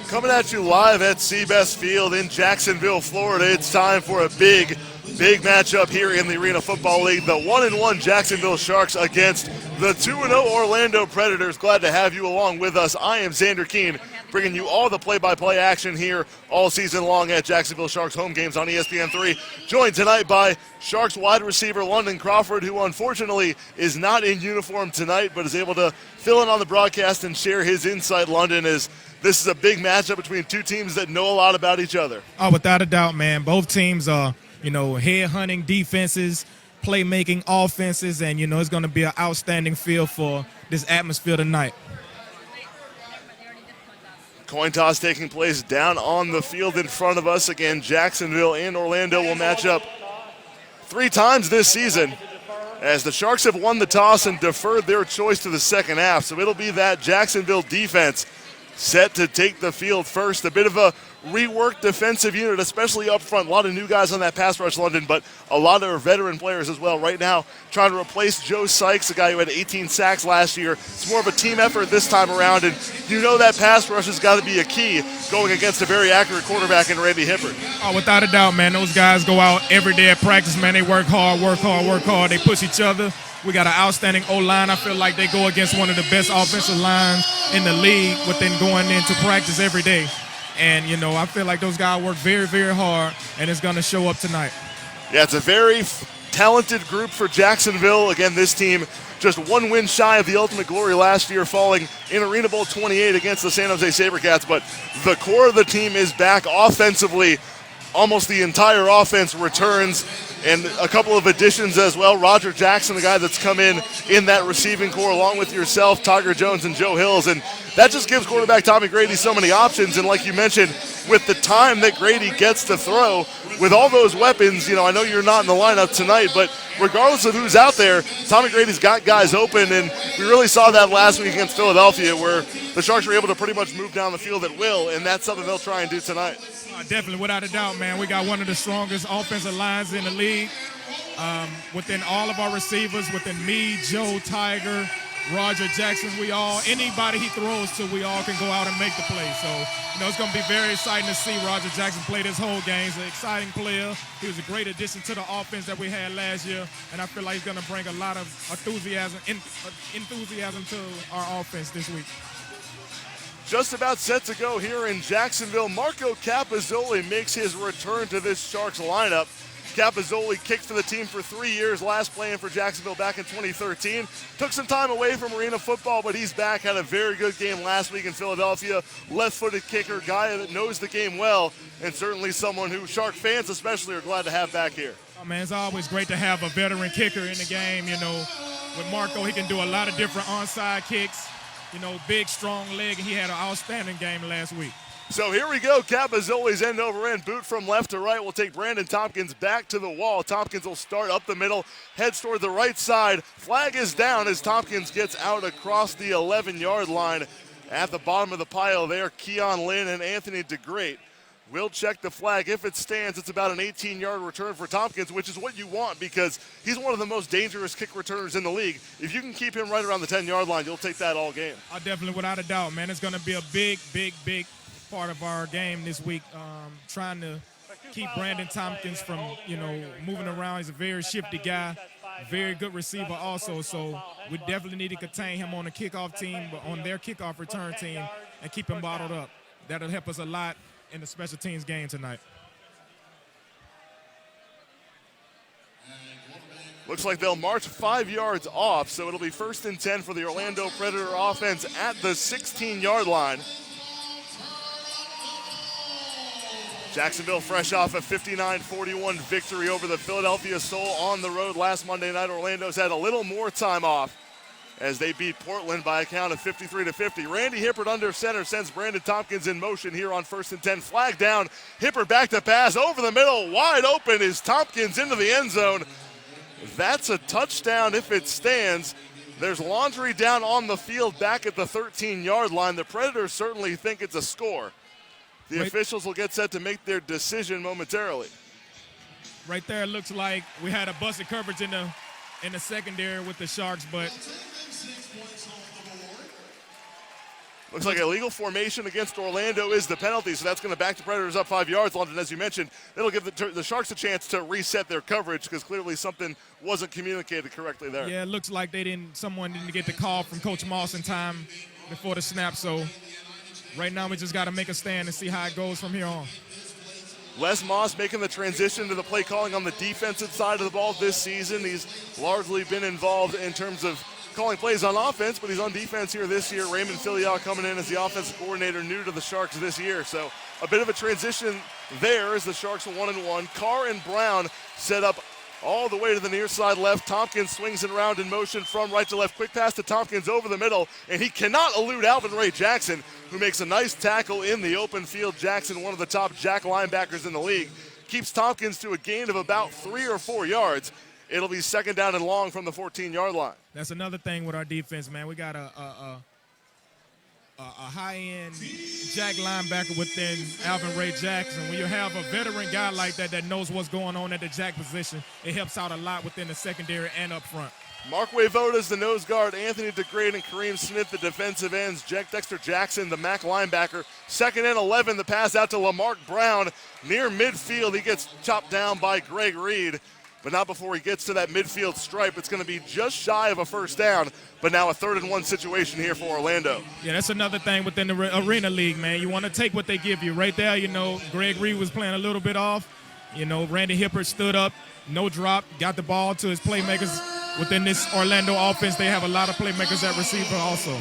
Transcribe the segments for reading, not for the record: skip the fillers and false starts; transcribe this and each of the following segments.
Coming at you live at Seabest Field in Jacksonville, Florida. It's time for a big matchup here in the Arena Football League. The 1-1 Jacksonville Sharks against the 2-0 Orlando Predators. Glad to have you along with us. I am Xander Keene, bringing you all the play-by-play action here all season long at Jacksonville Sharks home games on ESPN3. Joined tonight by Sharks wide receiver London Crawford, who unfortunately is not in uniform tonight, but is able to fill in on the broadcast and share his insight. London, is this is a big matchup between two teams that know a lot about each other. Oh, without a doubt, man. Both teams are, head-hunting defenses, playmaking offenses, and, it's going to be an outstanding feel for this atmosphere tonight. Coin toss taking place down on the field in front of us. Again, Jacksonville and Orlando will match up 3 times this season, as the Sharks have won the toss and deferred their choice to the second half. So it'll be that Jacksonville defense set to take the field first. A bit of a reworked defensive unit, especially up front. A lot of new guys on that pass rush, London, but a lot of veteran players as well. Right now, trying to replace Joe Sykes, a guy who had 18 sacks last year. It's more of a team effort this time around, and that pass rush has got to be a key going against a very accurate quarterback in Randy Hippert. Oh, without a doubt, man. Those guys go out every day at practice, man. They work hard. They push each other. We got an outstanding O-line. I feel like they go against one of the best offensive lines in the league within going into practice every day. And, I feel like those guys work very, very hard, and it's going to show up tonight. Yeah, it's a very talented group for Jacksonville. Again, this team just 1 win shy of the ultimate glory last year, falling in Arena Bowl 28 against the San Jose SaberCats. But the core of the team is back offensively. Almost the entire offense returns, and a couple of additions as well. Roger Jackson, the guy that's come in that receiving core, along with yourself, Tiger Jones, and Joe Hills. And that just gives quarterback Tommy Grady so many options. And like you mentioned, with the time that Grady gets to throw, with all those weapons, I know you're not in the lineup tonight, but regardless of who's out there, Tommy Grady's got guys open. And we really saw that last week against Philadelphia, where the Sharks were able to pretty much move down the field at will, and that's something they'll try and do tonight. Definitely, without a doubt, man. We got one of the strongest offensive lines in the league. Within all of our receivers, within me, Joe, Tiger, Roger Jackson, anybody he throws to, we all can go out and make the play. So, it's going to be very exciting to see Roger Jackson play this whole game. He's an exciting player. He was a great addition to the offense that we had last year, and I feel like he's going to bring a lot of enthusiasm to our offense this week. Just about set to go here in Jacksonville. Marco Capozzoli makes his return to this Sharks lineup. Capozzoli kicked for the team for 3 years, last playing for Jacksonville back in 2013. Took some time away from arena football, but he's back. Had a very good game last week in Philadelphia. Left-footed kicker, guy that knows the game well, and certainly someone who Shark fans especially are glad to have back here. Oh, man, it's always great to have a veteran kicker in the game. With Marco, he can do a lot of different onside kicks. Big, strong leg, and he had an outstanding game last week. So here we go. Capozzoli's end-over-end boot from left to right will take Brandon Tompkins back to the wall. Tompkins will start up the middle, heads toward the right side. Flag is down as Tompkins gets out across the 11-yard line. At the bottom of the pile there, Keon Lynn and Anthony DeGreat will check the flag. If it stands, it's about an 18-yard return for Tompkins, which is what you want because he's one of the most dangerous kick returners in the league. If you can keep him right around the 10-yard line, you'll take that all game. Definitely, without a doubt, man. It's going to be a big part of our game this week, trying to keep Brandon Tompkins from, moving around. He's a very shifty guy, very good receiver also, so we definitely need to contain him on the kickoff team, but on their kickoff return team, and keep him bottled up. That'll help us a lot in the special teams game tonight. Looks like they'll march 5 yards off, so it'll be 1st and 10 for the Orlando Predator offense at the 16-yard line. Jacksonville fresh off a 59-41 victory over the Philadelphia Soul on the road last Monday night. Orlando's had a little more time off as they beat Portland by a count of 53-50. Randy Hippert under center sends Brandon Tompkins in motion here on 1st and 10. Flag down. Hippert back to pass over the middle. Wide open is Tompkins into the end zone. That's a touchdown if it stands. There's laundry down on the field back at the 13-yard line. The Predators certainly think it's a score. The officials will get set to make their decision momentarily. Right there, it looks like we had a busted coverage in the secondary with the Sharks, but Looks like illegal formation against Orlando is the penalty, so that's going to back the Predators up 5 yards. London, as you mentioned, it'll give the Sharks a chance to reset their coverage because clearly something wasn't communicated correctly there. Yeah, it looks like someone didn't get the call from Coach Moss in time before the snap, so right now we just got to make a stand and see how it goes from here on. Les Moss making the transition to the play calling on the defensive side of the ball this season. He's largely been involved in terms of calling plays on offense, but he's on defense here this year. Raymond Filial coming in as the offensive coordinator, new to the Sharks this year. So a bit of a transition there as the Sharks 1-1. Carr and Brown set up all the way to the near side left. Tompkins swings it around in motion from right to left. Quick pass to Tompkins over the middle, and he cannot elude Alvin Ray Jackson, who makes a nice tackle in the open field. Jackson, one of the top jack linebackers in the league, keeps Tompkins to a gain of about 3 or 4 yards. It'll be second down and long from the 14-yard line. That's another thing with our defense, man. We got a high-end jack linebacker within Alvin Ray Jackson. When you have a veteran guy like that knows what's going on at the jack position, it helps out a lot within the secondary and up front. Mark Wayvoda's the nose guard, Anthony DeGrade and Kareem Smith, the defensive ends, Dexter Jackson, the MAC linebacker. 2nd and 11, the pass out to Lamarck Brown near midfield. He gets chopped down by Greg Reed, but not before he gets to that midfield stripe. It's going to be just shy of a first down, but now a 3rd and 1 situation here for Orlando. Yeah, that's another thing within the Arena League, man. You want to take what they give you. Right there, Greg Reed was playing a little bit off. Randy Hippert stood up, no drop, got the ball to his playmakers. Within this Orlando offense, they have a lot of playmakers at receiver also.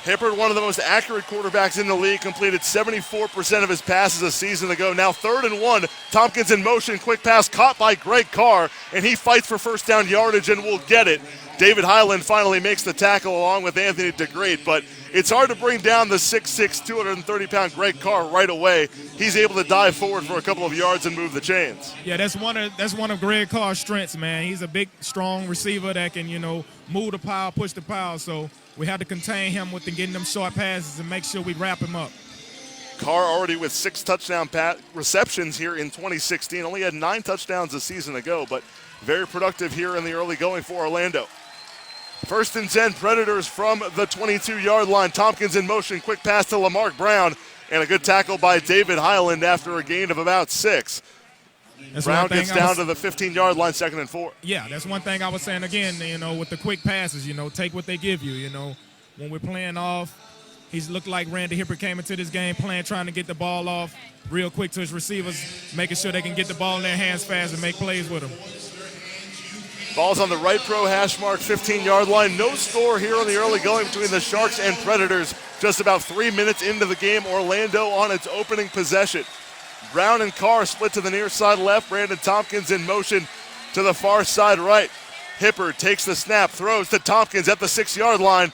Hippert, one of the most accurate quarterbacks in the league, completed 74% of his passes a season ago. Now 3rd and 1, Tompkins in motion, quick pass caught by Greg Carr, and he fights for first down yardage and will get it. David Highland finally makes the tackle along with Anthony DeGrade, but it's hard to bring down the 6'6", 230-pound Greg Carr right away. He's able to dive forward for a couple of yards and move the chains. Yeah, that's one of Greg Carr's strengths, man. He's a big, strong receiver that can, move the pile, push the pile. So we have to contain him with getting them short passes and make sure we wrap him up. Carr already with 6 touchdown receptions here in 2016. Only had 9 touchdowns a season ago, but very productive here in the early going for Orlando. 1st and 10, Predators from the 22-yard line. Tompkins in motion, quick pass to Lamarck Brown, and a good tackle by David Highland after a gain of about 6. Brown gets down to the 15-yard line, 2nd and 4. Yeah, that's one thing I was saying again, with the quick passes, take what they give you, When we're playing off, he's looked like Randy Hippert came into this game playing, trying to get the ball off real quick to his receivers, making sure they can get the ball in their hands fast and make plays with them. Ball's on the right pro hash mark, 15-yard line. No score here on the early going between the Sharks and Predators. Just about 3 minutes into the game, Orlando on its opening possession. Brown and Carr split to the near side left. Brandon Tompkins in motion to the far side right. Hippert takes the snap, throws to Tompkins at the 6-yard line,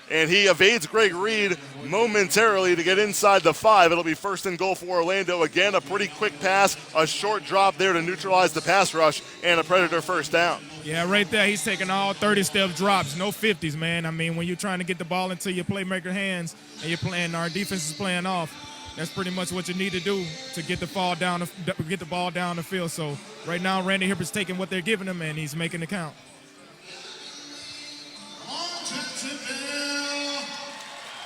and he evades Greg Reed momentarily to get inside the 5. It'll be 1st and goal for Orlando. Again, a pretty quick pass, a short drop there to neutralize the pass rush, and a Predator first down. Yeah, right there, he's taking all 30-step drops, no 50s, man. I mean, when you're trying to get the ball into your playmaker hands and our defense is playing off, that's pretty much what you need to do to get the ball down the field. So right now, Randy Hippert's taking what they're giving him, and he's making the count.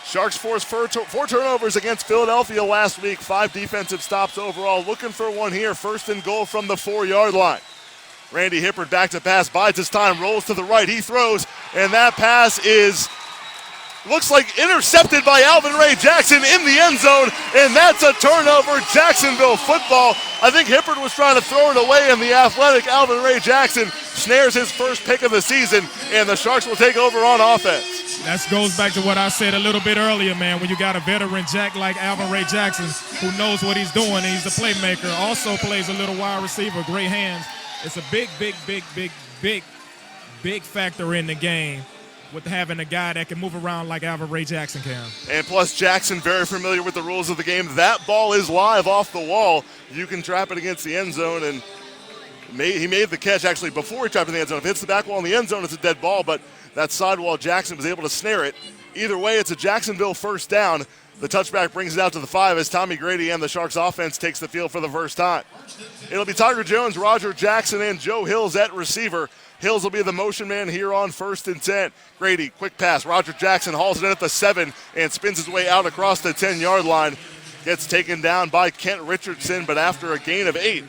Sharks forced 4 turnovers against Philadelphia last week, 5 defensive stops overall. Looking for one here, 1st and goal from the 4-yard line. Randy Hippert back to pass, bides his time, rolls to the right, he throws, and that pass looks like intercepted by Alvin Ray Jackson in the end zone, and that's a turnover. Jacksonville football. I think Hippert was trying to throw it away, and the athletic Alvin Ray Jackson snares his first pick of the season, and the Sharks will take over on offense. That goes back to what I said a little bit earlier, man. When you got a veteran jack like Alvin Ray Jackson who knows what he's doing, and he's a playmaker, also plays a little wide receiver, great hands. It's a big factor in the game with having a guy that can move around like Alvin Ray Jackson can. And plus Jackson very familiar with the rules of the game. That ball is live off the wall. You can trap it against the end zone, and he made the catch actually before he trapped it in the end zone. If it hits the back wall in the end zone, it's a dead ball, but that sidewall, Jackson was able to snare it. Either way, it's a Jacksonville first down. The touchback brings it out to the 5 as Tommy Grady and the Sharks offense takes the field for the first time. It'll be Tiger Jones, Roger Jackson, and Joe Hills at receiver. Hills will be the motion man here on 1st and 10. Grady, quick pass. Roger Jackson hauls it in at the 7 and spins his way out across the 10-yard line. Gets taken down by Kent Richardson, but after a gain of 8.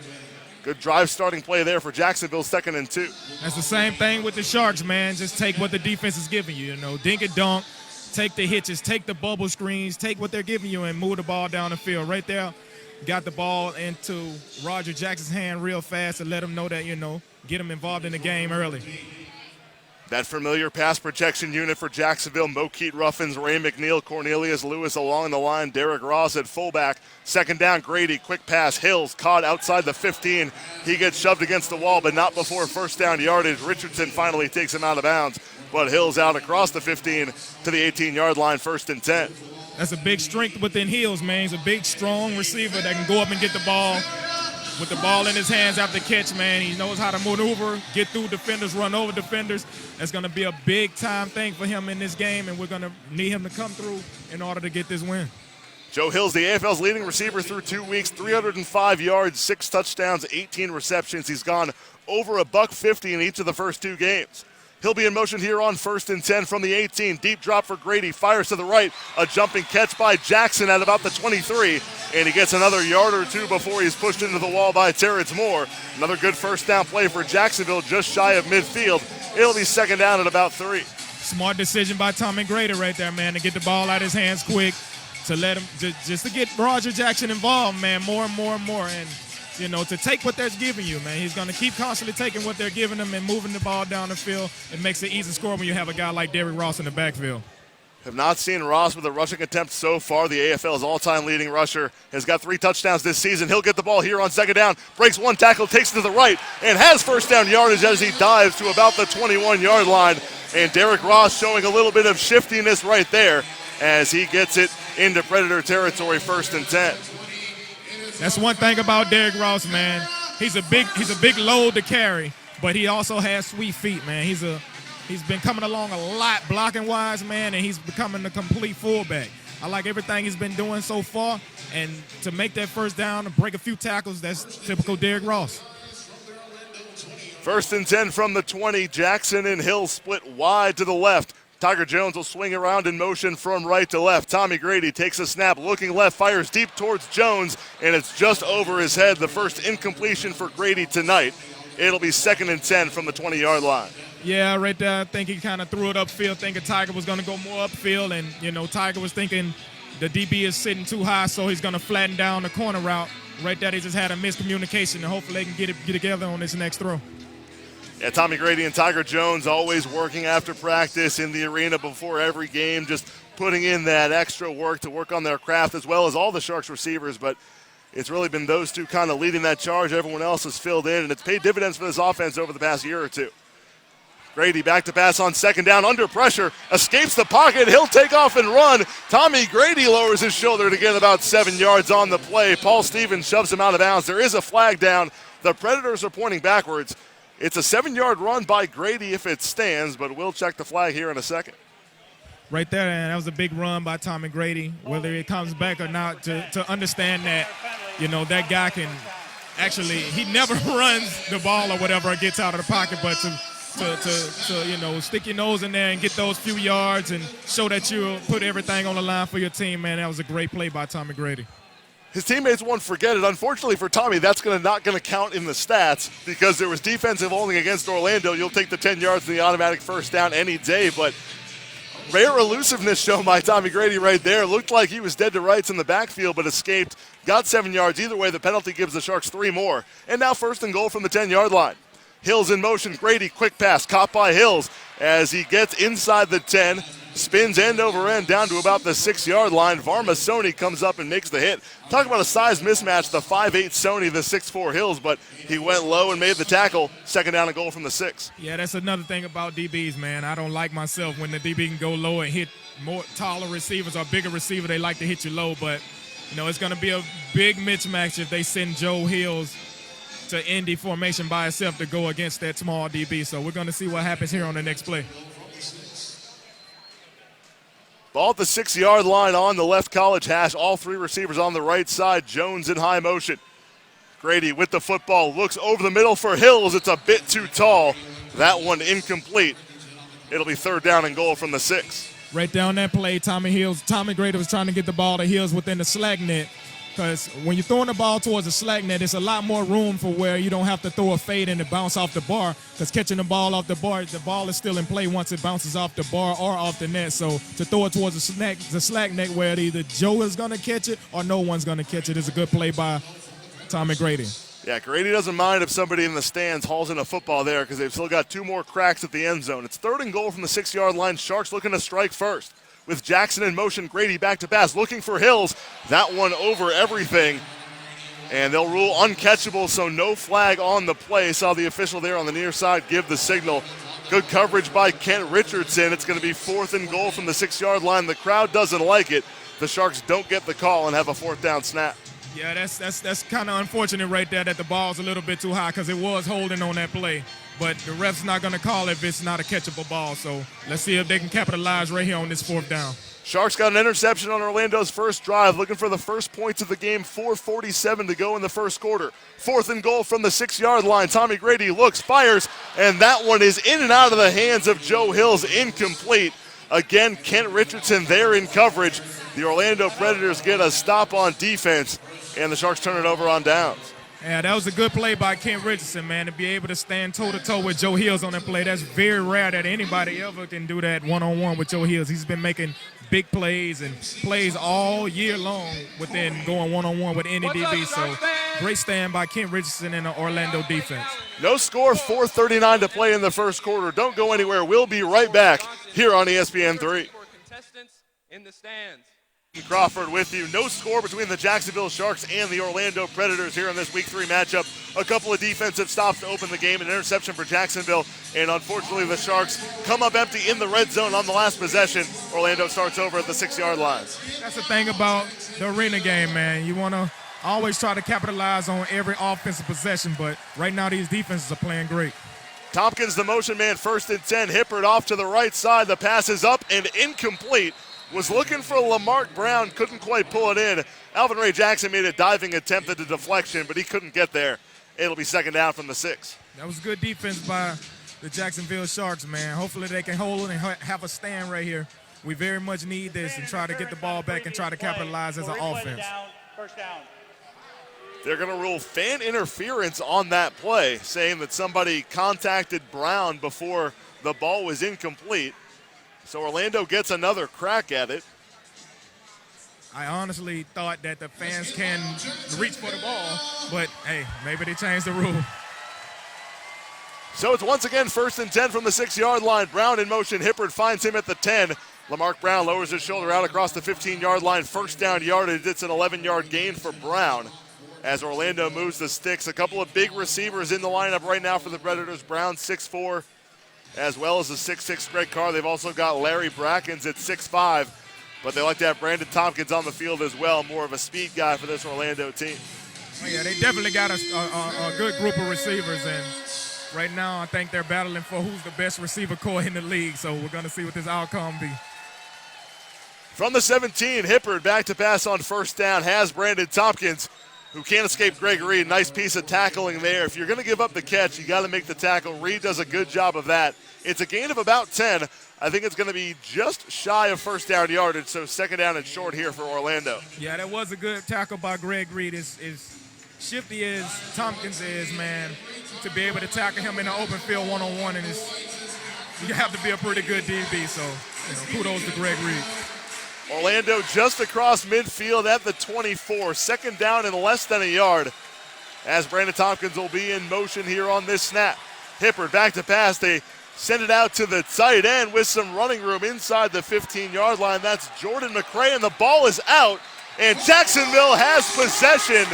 Good drive starting play there for Jacksonville, 2nd and 2. That's the same thing with the Sharks, man. Just take what the defense is giving you. Dink and dunk, take the hitches, take the bubble screens, take what they're giving you and move the ball down the field. Right there, got the ball into Roger Jackson's hand real fast and let him know that, get him involved in the game early. That familiar pass protection unit for Jacksonville, Mokeet Ruffins, Ray McNeil, Cornelius Lewis along the line, Derek Ross at fullback. 2nd down, Grady, quick pass, Hills caught outside the 15. He gets shoved against the wall, but not before 1st down yardage. Richardson finally takes him out of bounds, but Hills out across the 15 to the 18-yard line, 1st and 10. That's a big strength within Hills, man. He's a big, strong receiver that can go up and get the ball. With the ball in his hands after catch, man, he knows how to maneuver, get through defenders, run over defenders. That's going to be a big-time thing for him in this game, and we're going to need him to come through in order to get this win. Joe Hills, the AFL's leading receiver through 2 weeks, 305 yards, 6 touchdowns, 18 receptions. He's gone over $150 in each of the first 2 games. He'll be in motion here on 1st and 10 from the 18. Deep drop for Grady. Fires to the right. A jumping catch by Jackson at about the 23. And he gets another yard or 2 before he's pushed into the wall by Terrence Moore. Another good 1st down play for Jacksonville just shy of midfield. It'll be 2nd down at about 3. Smart decision by Tommy Grady right there, man, to get the ball out of his hands quick, to let him, just to get Roger Jackson involved, man, more and more and more. And to take what they're giving you, man. He's going to keep constantly taking what they're giving him and moving the ball down the field. It makes it easy score when you have a guy like Derrick Ross in the backfield. Have not seen Ross with a rushing attempt so far. The AFL's all-time leading rusher has got 3 touchdowns this season. He'll get the ball here on 2nd down, breaks 1 tackle, takes it to the right, and has 1st down yardage as he dives to about the 21-yard line. And Derrick Ross showing a little bit of shiftiness right there as he gets it into Predator territory, 1st and 10. That's one thing about Derrick Ross, man. He's a big load to carry, but he also has sweet feet, man. He's been coming along a lot blocking wise, man, and he's becoming a complete fullback. I like everything he's been doing so far, and to make that 1st down and break a few tackles, that's typical Derrick Ross. 1st and 10 from the 20. Jackson and Hill split wide to the left. Tiger Jones will swing around in motion from right to left. Tommy Grady takes a snap, looking left, fires deep towards Jones, and it's just over his head. The first incompletion for Grady tonight. It'll be 2nd and 10 from the 20-yard line. Yeah, right there. I think he kind of threw it upfield, thinking Tiger was going to go more upfield, and Tiger was thinking the DB is sitting too high, so he's going to flatten down the corner route. Right there, they just had a miscommunication, and hopefully they can get together on this next throw. Yeah, Tommy Grady and Tiger Jones always working after practice in the arena before every game, just putting in that extra work to work on their craft, as well as all the Sharks receivers. But it's really been those two kind of leading that charge. Everyone else has filled in, and it's paid dividends for this offense over the past year or 2. Grady back to pass on 2nd down, under pressure, escapes the pocket. He'll take off and run. Tommy Grady lowers his shoulder to get about 7 yards on the play. Paul Stevens shoves him out of bounds. There is a flag down. The Predators are pointing backwards. It's a 7-yard run by Grady if it stands, but we'll check the flag here in a second. Right there, and that was a big run by Tommy Grady. Whether it comes back or not, to understand that, that guy can actually, he never runs the ball or whatever or gets out of the pocket, but to stick your nose in there and get those few yards and show that you put everything on the line for your team, man, that was a great play by Tommy Grady. His teammates won't forget it. Unfortunately for Tommy, that's not going to count in the stats because there was defensive holding against Orlando. You'll take the 10 yards and the automatic 1st down any day, but rare elusiveness shown by Tommy Grady right there. Looked like he was dead to rights in the backfield, but escaped. Got 7 yards. Either way, the penalty gives the Sharks 3 more. And now 1st and goal from the 10-yard line. Hills in motion. Grady, quick pass, caught by Hills as he gets inside the 10. Spins end over end down to about the 6-yard line. Varma Sony comes up and makes the hit. Talk about a size mismatch, the 5'8 Sony, the 6'4 Hills, but he went low and made the tackle. 2nd down and goal from the 6. Yeah, that's another thing about DBs, man. I don't like myself when the DB can go low and hit more taller receivers or bigger receiver. They like to hit you low, but, it's going to be a big mismatch if they send Joe Hills to Indy formation by himself to go against that small DB. So we're going to see what happens here on the next play. Ball at the 6-yard line on the left college hash. All 3 receivers on the right side. Jones in high motion. Grady with the football looks over the middle for Hills. It's a bit too tall. That one incomplete. It'll be 3rd down and goal from the 6. Right down that play, Tommy Grady was trying to get the ball to Hills within the slack net, because when you're throwing the ball towards the slack net, it's a lot more room for where you don't have to throw a fade and it bounce off the bar, because catching the ball off the ball is still in play once it bounces off the bar or off the net. So to throw it towards the slack net where either Joe is going to catch it or no one's going to catch it is a good play by Tommy Grady. Yeah, Grady doesn't mind if somebody in the stands hauls in a football there because they've still got 2 more cracks at the end zone. It's 3rd and goal from the 6-yard line. Sharks looking to strike first. With Jackson in motion, Grady back to pass, looking for Hills. That one over everything. And they'll rule uncatchable, so no flag on the play. Saw the official there on the near side give the signal. Good coverage by Kent Richardson. It's going to be 4th and goal from the 6-yard line. The crowd doesn't like it. The Sharks don't get the call and have a 4th down snap. Yeah, that's kind of unfortunate right there that the ball's a little bit too high because it was holding on that play. But the ref's not going to call it if it's not a catchable ball. So let's see if they can capitalize right here on this 4th down. Sharks got an interception on Orlando's first drive, looking for the first points of the game. 4:47 to go in the first quarter. 4th and goal from the 6-yard line. Tommy Grady looks, fires, and that one is in and out of the hands of Joe Hills, incomplete. Again, Kent Richardson there in coverage. The Orlando Predators get a stop on defense, and the Sharks turn it over on downs. Yeah, that was a good play by Kent Richardson, man, to be able to stand toe-to-toe with Joe Hills on that play. That's very rare that anybody ever can do that one-on-one with Joe Hills. He's been making big plays and plays all year long within going one-on-one with any DB. So great stand by Kent Richardson and the Orlando defense. No score, 4:39 to play in the first quarter. Don't go anywhere. We'll be right back here on ESPN3. Contestants in the stands. Crawford with you. No score between the Jacksonville Sharks and the Orlando Predators here in this Week 3 matchup. A couple of defensive stops to open the game, an interception for Jacksonville, and unfortunately the Sharks come up empty in the red zone on the last possession. Orlando starts over at the 6-yard line. That's the thing about the arena game, man. You want to always try to capitalize on every offensive possession, but right now these defenses are playing great. Tompkins, the motion man, 1st and 10. Hippert off to the right side. The pass is up and incomplete. Was looking for Lamarck Brown, couldn't quite pull it in. Alvin Ray Jackson made a diving attempt at the deflection, but he couldn't get there. It'll be 2nd down from the 6. That was good defense by the Jacksonville Sharks, man. Hopefully they can hold it and have a stand right here. We very much need this and try to get the ball back and try to capitalize as an offense. First down. They're going to rule fan interference on that play, saying that somebody contacted Brown before the ball was incomplete. So Orlando gets another crack at it. I honestly thought that the fans can reach for the ball, but hey, maybe they changed the rule. So it's once again 1st and 10 from the 6-yard line. Brown in motion. Hippert finds him at the 10. Lamarck Brown lowers his shoulder out across the 15-yard line. 1st down yardage. It's an 11-yard gain for Brown as Orlando moves the sticks. A couple of big receivers in the lineup right now for the Predators. Brown 6'4", as well as the 6'6" Greg Carr. They've also got Larry Brackens at 6'5", but they like to have Brandon Tompkins on the field as well, more of a speed guy for this Orlando team. Oh, yeah, they definitely got a good group of receivers, and right now I think they're battling for who's the best receiver core in the league, so we're going to see what this outcome be. From the 17, Hippert back to pass on 1st down, has Brandon Tompkins, who can't escape Greg Reed. Nice piece of tackling there. If you're going to give up the catch, you got to make the tackle. Reed does a good job of that. It's a gain of about 10. I think it's going to be just shy of 1st down yardage, so 2nd down and short here for Orlando. Yeah, that was a good tackle by Greg Reed. As shifty as Tompkins is, man, to be able to tackle him in an open field one-on-one, and you have to be a pretty good DB, so kudos to Greg Reed. Orlando just across midfield at the 24. 2nd down and less than a yard as Brandon Tompkins will be in motion here on this snap. Hippert back to pass. They send it out to the tight end with some running room inside the 15-yard line. That's Jordan McRae, and the ball is out, and Jacksonville has possession.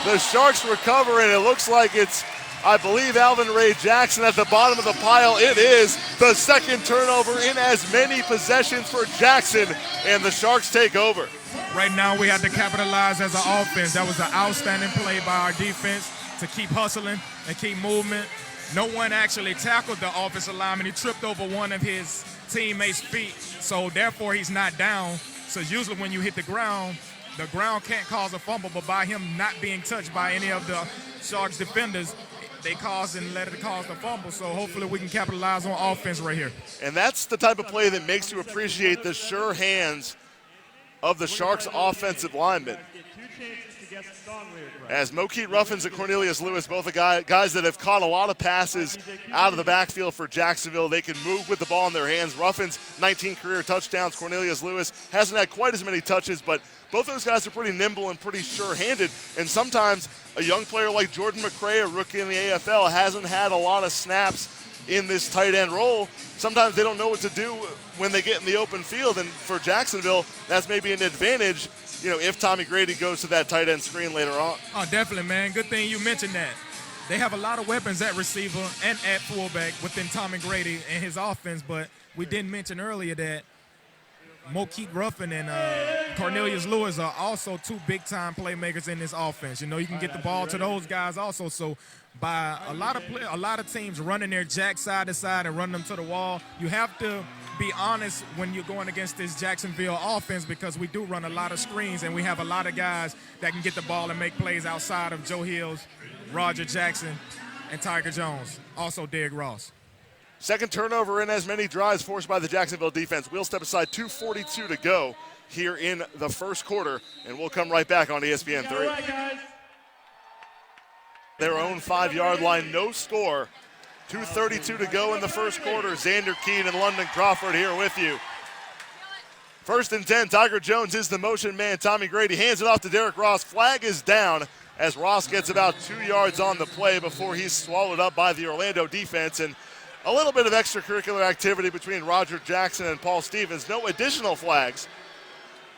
The Sharks recover, and it looks like it's, I believe, Alvin Ray Jackson at the bottom of the pile. It is the 2nd turnover in as many possessions for Jackson, and the Sharks take over. Right now we have to capitalize as an offense. That was an outstanding play by our defense to keep hustling and keep movement. No one actually tackled the offensive lineman. He tripped over one of his teammates' feet, so therefore he's not down. So usually when you hit the ground can't cause a fumble, but by him not being touched by any of the Sharks defenders, they caused and let it cause the fumble. So hopefully we can capitalize on offense right here. And that's the type of play that makes you appreciate the sure hands of the Sharks' offensive linemen. As Mokeet Ruffins and Cornelius Lewis, both the guys that have caught a lot of passes out of the backfield for Jacksonville. They can move with the ball in their hands. Ruffins, 19 career touchdowns. Cornelius Lewis hasn't had quite as many touches, but both those guys are pretty nimble and pretty sure-handed. And sometimes a young player like Jordan McCray, a rookie in the AFL, hasn't had a lot of snaps in this tight end role. Sometimes they don't know what to do when they get in the open field, and for Jacksonville, that's maybe an advantage, if Tommy Grady goes to that tight end screen later on. Oh, definitely, man. Good thing you mentioned that. They have a lot of weapons at receiver and at fullback within Tommy Grady and his offense, but we didn't mention earlier that Mokeet Ruffin and Cornelius Lewis are also two big-time playmakers in this offense. You can get the ball to those guys also. So by a lot of teams running their jack side to side and running them to the wall, you have to be honest when you're going against this Jacksonville offense, because we do run a lot of screens and we have a lot of guys that can get the ball and make plays outside of Joe Hills, Roger Jackson, and Tiger Jones. Also Derrick Ross. Second turnover in as many drives forced by the Jacksonville defense. We'll step aside, 2:42 to go here in the first quarter, and we'll come right back on ESPN 3. Their own 5-yard line, no score. 2:32 to go in the first quarter. Xander Keene and London Crawford here with you. First and 10, Tiger Jones is the motion man. Tommy Grady hands it off to Derrick Ross. Flag is down as Ross gets about 2 yards on the play before he's swallowed up by the Orlando defense. And a little bit of extracurricular activity between Roger Jackson and Paul Stevens. No additional flags,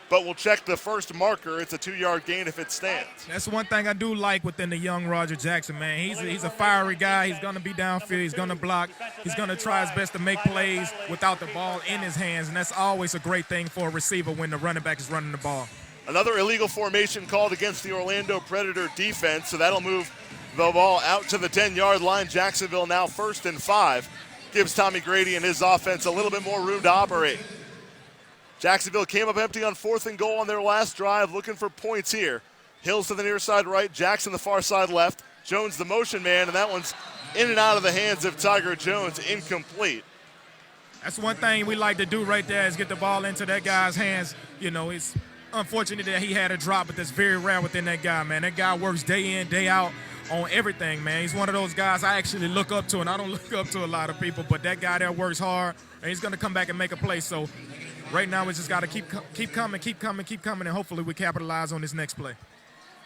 but we'll check the first marker. It's a 2-yard gain if it stands. That's one thing I do like within the young Roger Jackson, man. He's a fiery guy. He's going to be downfield. He's going to block. He's going to try his best to make plays without the ball in his hands, and that's always a great thing for a receiver when the running back is running the ball. Another illegal formation called against the Orlando Predator defense, so that'll move the ball out to the 10-yard line. Jacksonville now 1st and 5. Gives Tommy Grady and his offense a little bit more room to operate. Jacksonville came up empty on 4th and goal on their last drive, looking for points here. Hills to the near side right, Jackson the far side left. Jones the motion man, and that one's in and out of the hands of Tiger Jones, incomplete. That's one thing we like to do right there, is get the ball into that guy's hands. It's unfortunate that he had a drop, but that's very rare within that guy, man. That guy works day in, day out on everything, man. He's one of those guys I actually look up to, and I don't look up to a lot of people, but that guy there works hard, and he's going to come back and make a play. So right now we just got to keep coming, and hopefully we capitalize on this next play.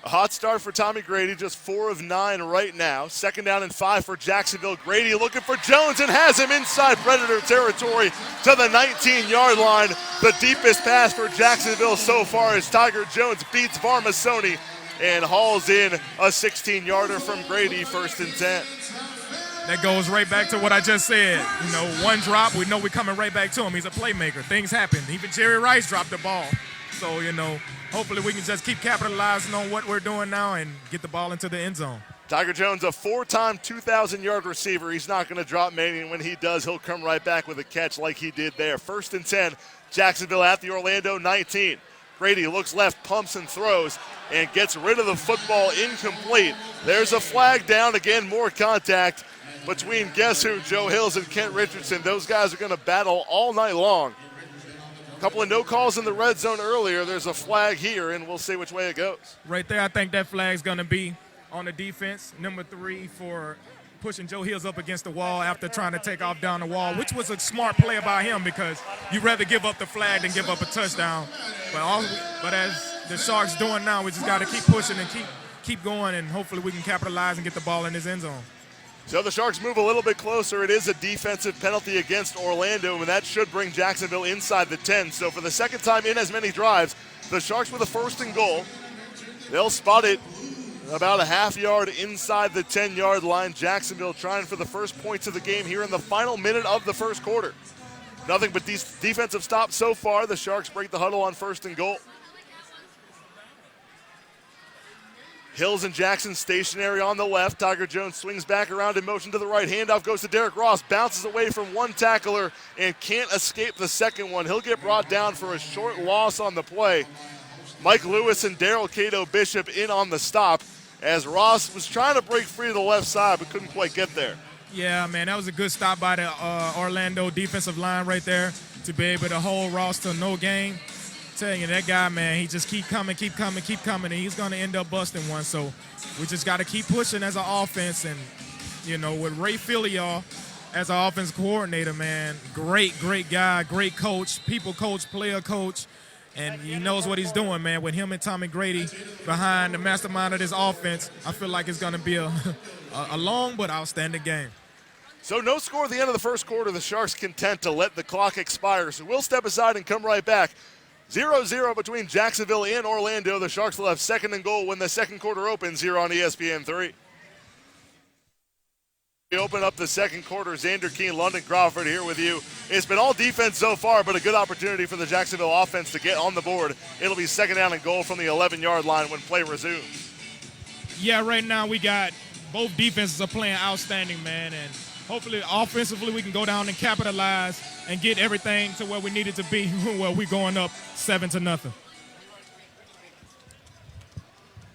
A hot start for Tommy Grady, just 4 of 9 right now. 2nd down and 5 for Jacksonville. Grady looking for Jones and has him inside Predator territory to the 19-yard line. The deepest pass for Jacksonville so far as Tiger Jones beats Varmasoni and hauls in a 16-yarder from Grady, 1st and 10. That goes right back to what I just said. One drop, we know we're coming right back to him. He's a playmaker. Things happen. Even Jerry Rice dropped the ball. So, hopefully we can just keep capitalizing on what we're doing now and get the ball into the end zone. Tiger Jones, a 4-time 2,000-yard receiver. He's not going to drop many, and when he does, he'll come right back with a catch like he did there. 1st and 10, Jacksonville at the Orlando 19. Grady looks left, pumps and throws, and gets rid of the football, incomplete. There's a flag down. Again, more contact between guess who, Joe Hills and Kent Richardson. Those guys are going to battle all night long. A couple of no calls in the red zone earlier. There's a flag here, and we'll see which way it goes. Right there, I think that flag's going to be on the defense, number 3, for pushing Joe Hills up against the wall after trying to take off down the wall, which was a smart play by him, because you'd rather give up the flag than give up a touchdown. But as the Sharks doing now, we just got to keep pushing and keep going, and hopefully we can capitalize and get the ball in his end zone. So the Sharks move a little bit closer. It is a defensive penalty against Orlando, and that should bring Jacksonville inside the 10. So for the second time in as many drives, the Sharks with a 1st and goal. They'll spot it about a half-yard inside the 10-yard line. Jacksonville trying for the first points of the game here in the final minute of the first quarter. Nothing but these defensive stops so far. The Sharks break the huddle on 1st and goal. Hills and Jackson stationary on the left. Tiger Jones swings back around in motion to the right. Handoff goes to Derrick Ross. Bounces away from one tackler and can't escape the second one. He'll get brought down for a short loss on the play. Mike Lewis and Daryl Cato Bishop in on the stop. as Ross was trying to break free to the left side but couldn't quite get there. Yeah, man, that was a good stop by the Orlando defensive line right there to be able to hold Ross to no gain. Telling you, that guy, man, he just keep coming, and he's going to end up busting one. So we just got to keep pushing as an offense. And, you know, with Ray Filliol as our offense coordinator, man, great guy, great coach, people coach, player coach. And he knows what he's doing, man. With him and Tommy Grady behind the mastermind of this offense, I feel like it's going to be a long but outstanding game. So no score at the end of the first quarter. The Sharks content to let the clock expire. So we'll step aside and come right back. 0-0 between Jacksonville and Orlando. The Sharks will have second and goal when the second quarter opens here on ESPN3. We open up the second quarter. Xander Keene, London Crawford here with you. It's been all defense so far, but a good opportunity for the Jacksonville offense to get on the board. It'll be second down and goal from the 11-yard line when play resumes. Yeah, right now we got both defenses are playing outstanding, man, and hopefully offensively we can go down and capitalize and get everything to where we need it to be where we're going up 7-0.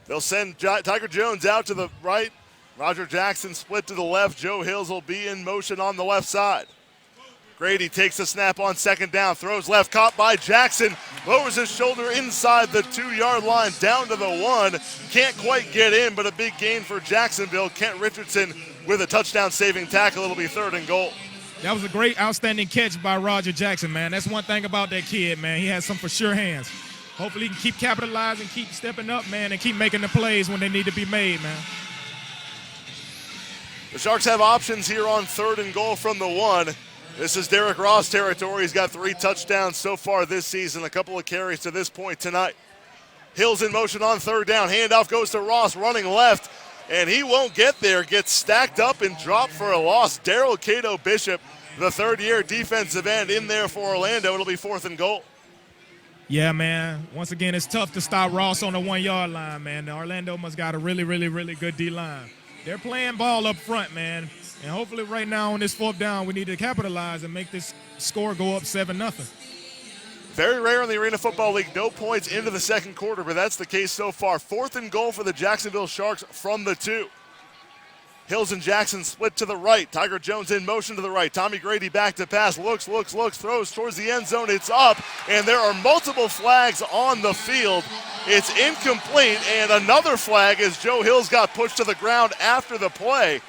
They'll send Tiger Jones out to the right. Roger Jackson split to the left. Joe Hills will be in motion on the left side. Grady takes the snap on second down, throws left, caught by Jackson, lowers his shoulder inside the 2-yard line, down to the 1. Can't quite get in, but a big gain for Jacksonville. Kent Richardson with a touchdown-saving tackle. It'll be third and goal. That was a great, outstanding catch by Roger Jackson, man. That's one thing about that kid, man. He has some for sure hands. Hopefully he can keep capitalizing, keep stepping up, man, and keep making the plays when they need to be made, man. The Sharks have options here on third and goal from the 1. This is Derek Ross territory. He's got 3 touchdowns so far this season, a couple of carries to this point tonight. Hills in motion on third down. Handoff goes to Ross running left, and he won't get there. Gets stacked up and dropped for a loss. Daryl Cato Bishop, the third-year defensive end, in there for Orlando. It'll be fourth and goal. Yeah, man. Once again, it's tough to stop Ross on the 1-yard line, man. Orlando must got a really good D-line. They're playing ball up front, man. And hopefully right now on this fourth down, we need to capitalize and make this score go up 7-0. Very rare in the Arena Football League, no points into the second quarter, but that's the case so far. Fourth and goal for the Jacksonville Sharks from the 2. Hills and Jackson split to the right. Tiger Jones in motion to the right. Tommy Grady back to pass. Looks, throws towards the end zone. It's up, and there are multiple flags on the field. It's incomplete, and another flag as Joe Hills got pushed to the ground after the play.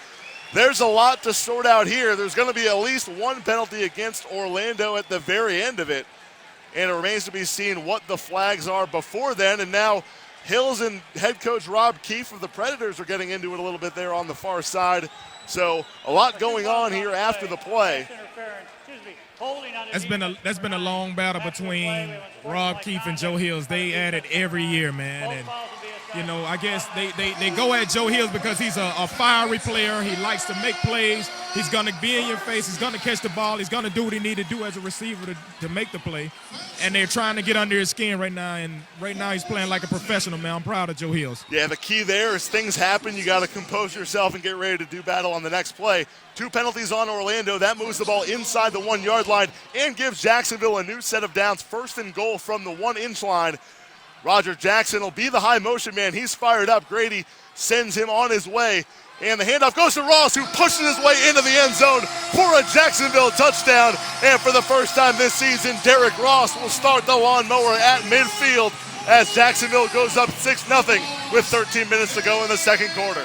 There's a lot to sort out here. There's going to be at least one penalty against Orlando at the very end of it, and it remains to be seen what the flags are before then. And now Hills and head coach Rob Keefe of the Predators are getting into it a little bit there on the far side. So a lot going on here after the play. That's been a long battle between Rob Keefe and Joe Hills. They at it every year, man. And, you know, I guess they go at Joe Hills because he's a fiery player. He likes to make plays. He's going to be in your face. He's going to catch the ball. He's going to do what he need to do as a receiver to make the play. And they're trying to get under his skin right now. And right now he's playing like a professional, man. I'm proud of Joe Hills. Yeah, the key there is things happen. You got to compose yourself and get ready to do battle on the next play. 2 penalties on Orlando. That moves the ball inside the 1-yard line and gives Jacksonville a new set of downs. First and goal from the 1-inch line. Roger Jackson will be the high motion man. He's fired up. Grady sends him on his way. And the handoff goes to Ross, who pushes his way into the end zone for a Jacksonville touchdown. And for the first time this season, Derek Ross will start the lawnmower at midfield as Jacksonville goes up 6-0 with 13 minutes to go in the second quarter.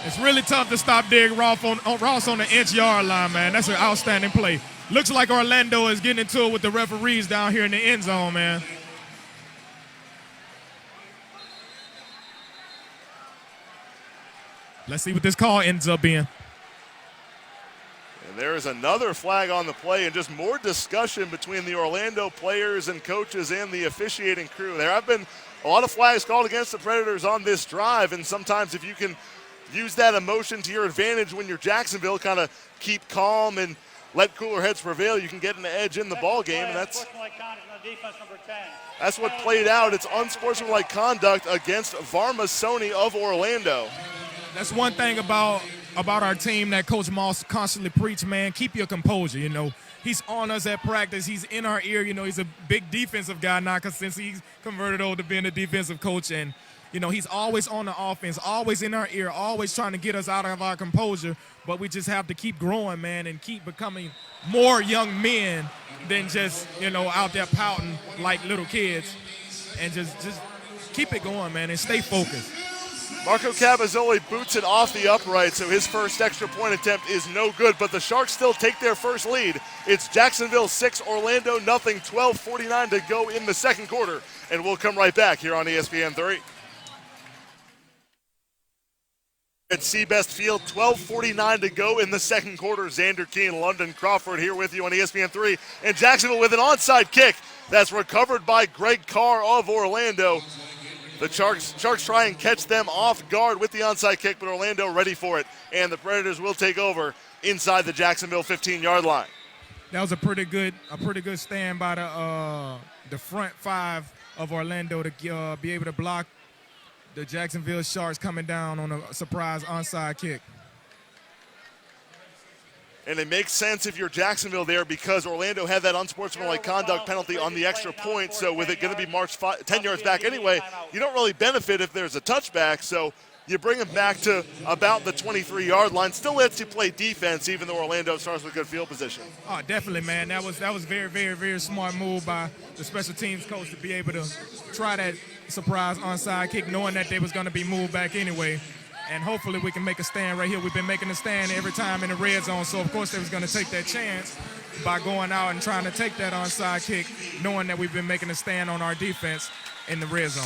It's really tough to stop Derek Ross on the inch-yard line, man. That's an outstanding play. Looks like Orlando is getting into it with the referees down here in the end zone, man. Let's see what this call ends up being. And there is another flag on the play and just more discussion between the Orlando players and coaches and the officiating crew. There have been a lot of flags called against the Predators on this drive, and sometimes if you can use that emotion to your advantage when you're Jacksonville, kind of keep calm and let cooler heads prevail, you can get an edge in the ball game, and that's what played out. It's unsportsmanlike conduct against Varma Sony of Orlando. That's one thing about our team that Coach Moss constantly preach, man. Keep your composure, you know. He's on us at practice. He's in our ear. You know, he's a big defensive guy now since he's converted over to being a defensive coach. And You know, he's always on the offense, always in our ear, always trying to get us out of our composure. But we just have to keep growing, man, and keep becoming more young men than just, you know, out there pouting like little kids. And just keep it going, man, and stay focused. Marco Cavazzoli boots it off the upright, so his first extra point attempt is no good, but the Sharks still take their first lead. It's Jacksonville 6, Orlando nothing, 12:49 to go in the second quarter, and we'll come right back here on ESPN 3. At Seabest Field, 12:49 to go in the second quarter. Xander Keene, London Crawford here with you on ESPN 3, and Jacksonville with an onside kick that's recovered by Greg Carr of Orlando. The Sharks try and catch them off guard with the onside kick, but Orlando ready for it, and the Predators will take over inside the Jacksonville 15-yard line. That was a pretty good stand by the front five of Orlando to be able to block the Jacksonville Sharks coming down on a surprise onside kick. And it makes sense if you're Jacksonville there because Orlando had that unsportsmanlike conduct penalty on the extra point. So with it going to be marched 10 yards back anyway, you don't really benefit if there's a touchback. So you bring him back to about the 23-yard line. Still lets you play defense even though Orlando starts with good field position. Oh, definitely, man. That was very, very, very smart move by the special teams coach to be able to try that surprise onside kick knowing that they was going to be moved back anyway. And hopefully we can make a stand right here. We've been making a stand every time in the red zone, so of course they was going to take that chance by going out and trying to take that onside kick, knowing that we've been making a stand on our defense in the red zone.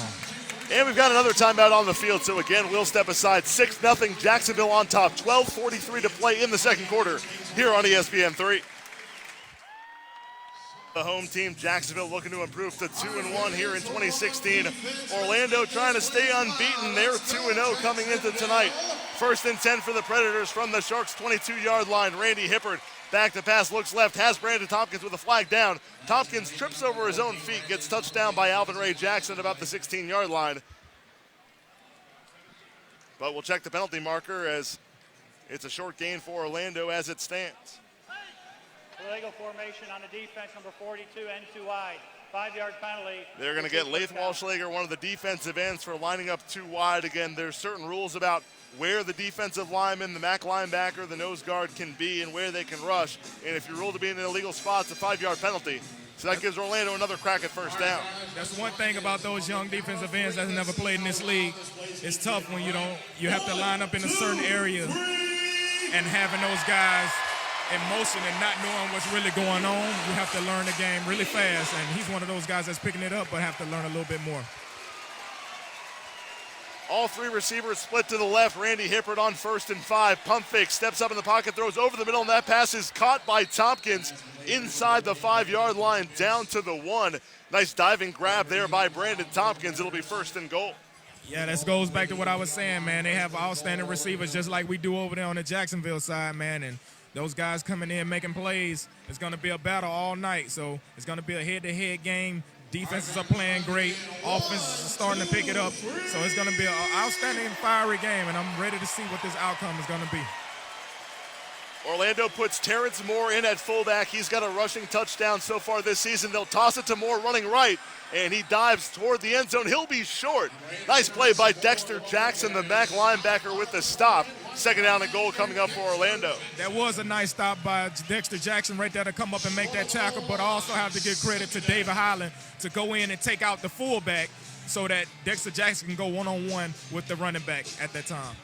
And we've got another timeout on the field, so again, we'll step aside. 6-0, Jacksonville on top, 12:43 to play in the second quarter here on ESPN 3. The home team, Jacksonville, looking to improve to 2-1 here in 2016. Orlando trying to stay unbeaten. They're 2-0 coming into tonight. First and 10 for the Predators from the Sharks' 22-yard line. Randy Hippert back to pass, looks left, has Brandon Tompkins with a flag down. Tompkins trips over his own feet, gets touched down by Alvin Ray Jackson about the 16-yard line. But we'll check the penalty marker as it's a short gain for Orlando as it stands. Illegal formation on the defense, number 42, end too wide. 5-yard penalty. They're going to get Lath Walschlager, one of the defensive ends, for lining up too wide. Again, there's certain rules about where the defensive lineman, the MAC linebacker, the nose guard can be and where they can rush. And if you're ruled to be in an illegal spot, it's a 5-yard penalty. So that gives Orlando another crack at first down. That's one thing about those young defensive ends that's never played in this league. It's tough when you have to line up in a certain area and having those guys in motion and not knowing what's really going on. You have to learn the game really fast, and he's one of those guys that's picking it up but have to learn a little bit more. All three receivers split to the left. Randy Hippert on 1st and 5. Pump fake, steps up in the pocket, throws over the middle, and that pass is caught by Tompkins inside the 5-yard line down to the 1. Nice diving grab there by Brandon Tompkins. It'll be 1st and goal. Yeah, that goes back to what I was saying, man. They have outstanding receivers just like we do over there on the Jacksonville side, man, and those guys coming in making plays. It's going to be a battle all night, so it's going to be a head-to-head game. Defenses are playing great. Offenses are starting to pick it up. So it's going to be an outstanding, fiery game, and I'm ready to see what this outcome is going to be. Orlando puts Terrence Moore in at fullback. He's got a rushing touchdown so far this season. They'll toss it to Moore running right, and he dives toward the end zone. He'll be short. Nice play by Dexter Jackson, the MAC linebacker, with the stop. Second down and goal coming up for Orlando. That was a nice stop by Dexter Jackson right there to come up and make that tackle, but I also have to give credit to David Highland to go in and take out the fullback so that Dexter Jackson can go one-on-one with the running back at that time.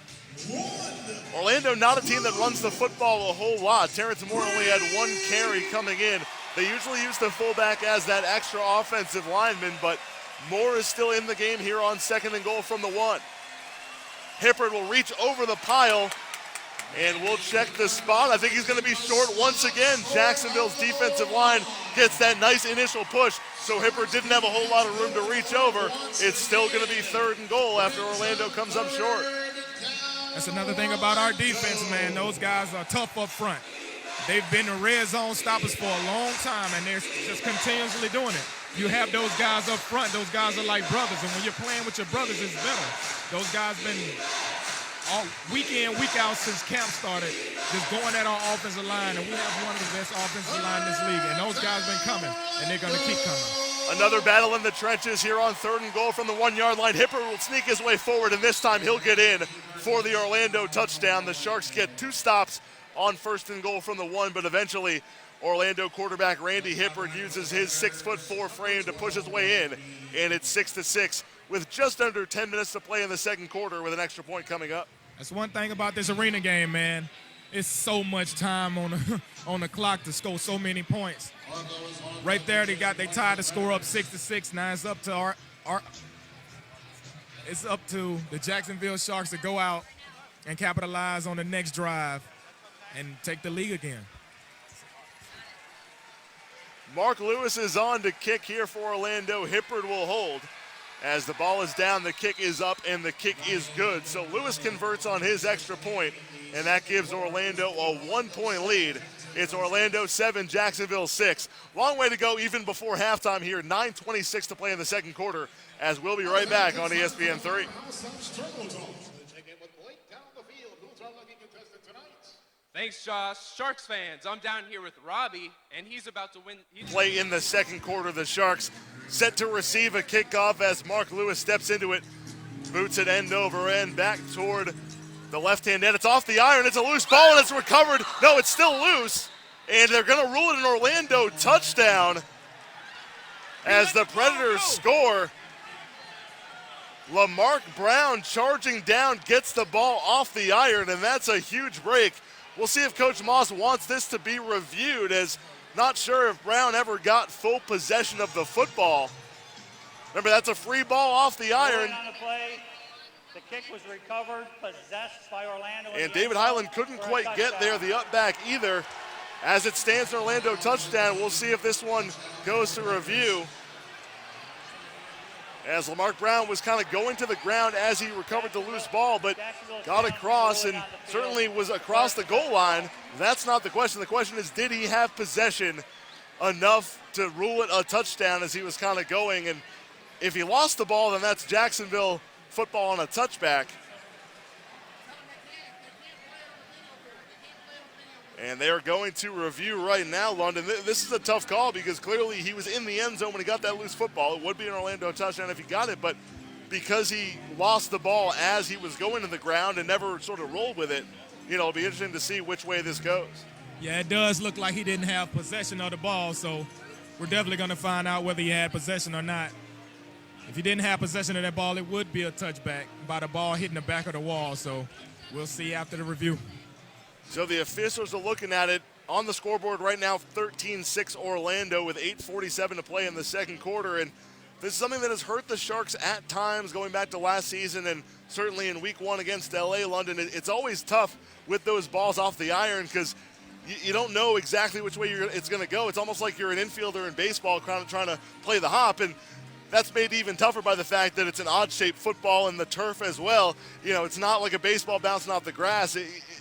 Orlando not a team that runs the football a whole lot. Terrence Moore only had one carry coming in. They usually use the fullback as that extra offensive lineman, but Moore is still in the game here on 2nd and goal from the 1. Hippert will reach over the pile, and we'll check the spot. I think he's going to be short once again. Jacksonville's defensive line gets that nice initial push, so Hippert didn't have a whole lot of room to reach over. It's still going to be 3rd and goal after Orlando comes up short. That's another thing about our defense, man. Those guys are tough up front. They've been the red zone stoppers for a long time, and they're just continuously doing it. You have those guys up front. Those guys are like brothers, and when you're playing with your brothers, it's better. Those guys been all week in, week out since camp started, just going at our offensive line, and we have one of the best offensive line in this league, and those guys been coming, and they're going to keep coming. Another battle in the trenches here on 3rd and goal from the 1-yard line. Hipper will sneak his way forward, and this time he'll get in for the Orlando touchdown. The Sharks get 2 stops on 1st and goal from the 1, but eventually Orlando quarterback Randy Hippert uses his 6'4" frame to push his way in, and it's 6-6 with just under 10 minutes to play in the second quarter with an extra point coming up. That's one thing about this arena game, man. It's so much time on the clock to score so many points. Right there, they tied the score up 6-6. Now it's up to it's up to the Jacksonville Sharks to go out and capitalize on the next drive and take the lead again. Mark Lewis is on to kick here for Orlando. Hippert will hold. As the ball is down, the kick is up, and the kick is good. So Lewis converts on his extra point, and that gives Orlando a 1-point lead. It's Orlando 7, Jacksonville 6. Long way to go even before halftime here. 9:26 to play in the second quarter, as we'll be right back on ESPN 3. Thanks, Josh. Sharks fans, I'm down here with Robbie, and he's about to win. Play in the second quarter. The Sharks set to receive a kickoff as Mark Lewis steps into it. Boots it end over end back toward the left-hand net. It's off the iron. It's a loose ball, and it's recovered. No, it's still loose, and they're going to rule it an Orlando touchdown as the Predators score. Lamarck Brown charging down, gets the ball off the iron, and that's a huge break. We'll see if Coach Moss wants this to be reviewed, as not sure if Brown ever got full possession of the football. Remember, that's a free ball off the iron. On the play, the kick was recovered, possessed by Orlando. And David Highland couldn't quite get there, the up back either. As it stands, an Orlando touchdown. We'll see if this one goes to review. As Lamarck Brown was kind of going to the ground as he recovered the loose ball, but got across and certainly was across the goal line. That's not the question. The question is, did he have possession enough to rule it a touchdown as he was kind of going? And if he lost the ball, then that's Jacksonville football on a touchback. And they're going to review right now, London. This is a tough call because clearly he was in the end zone when he got that loose football. It would be an Orlando touchdown if he got it, but because he lost the ball as he was going to the ground and never sort of rolled with it, it'll be interesting to see which way this goes. Yeah, it does look like he didn't have possession of the ball, so we're definitely going to find out whether he had possession or not. If he didn't have possession of that ball, it would be a touchback by the ball hitting the back of the wall, so we'll see after the review. So the officials are looking at it on the scoreboard right now, 13-6 Orlando with 8:47 to play in the second quarter. And this is something that has hurt the Sharks at times going back to last season and certainly in week 1 against LA, London. It's always tough with those balls off the iron because you don't know exactly which way it's going to go. It's almost like you're an infielder in baseball trying to play the hop. And that's made even tougher by the fact that it's an odd-shaped football and the turf as well. It's not like a baseball bouncing off the grass.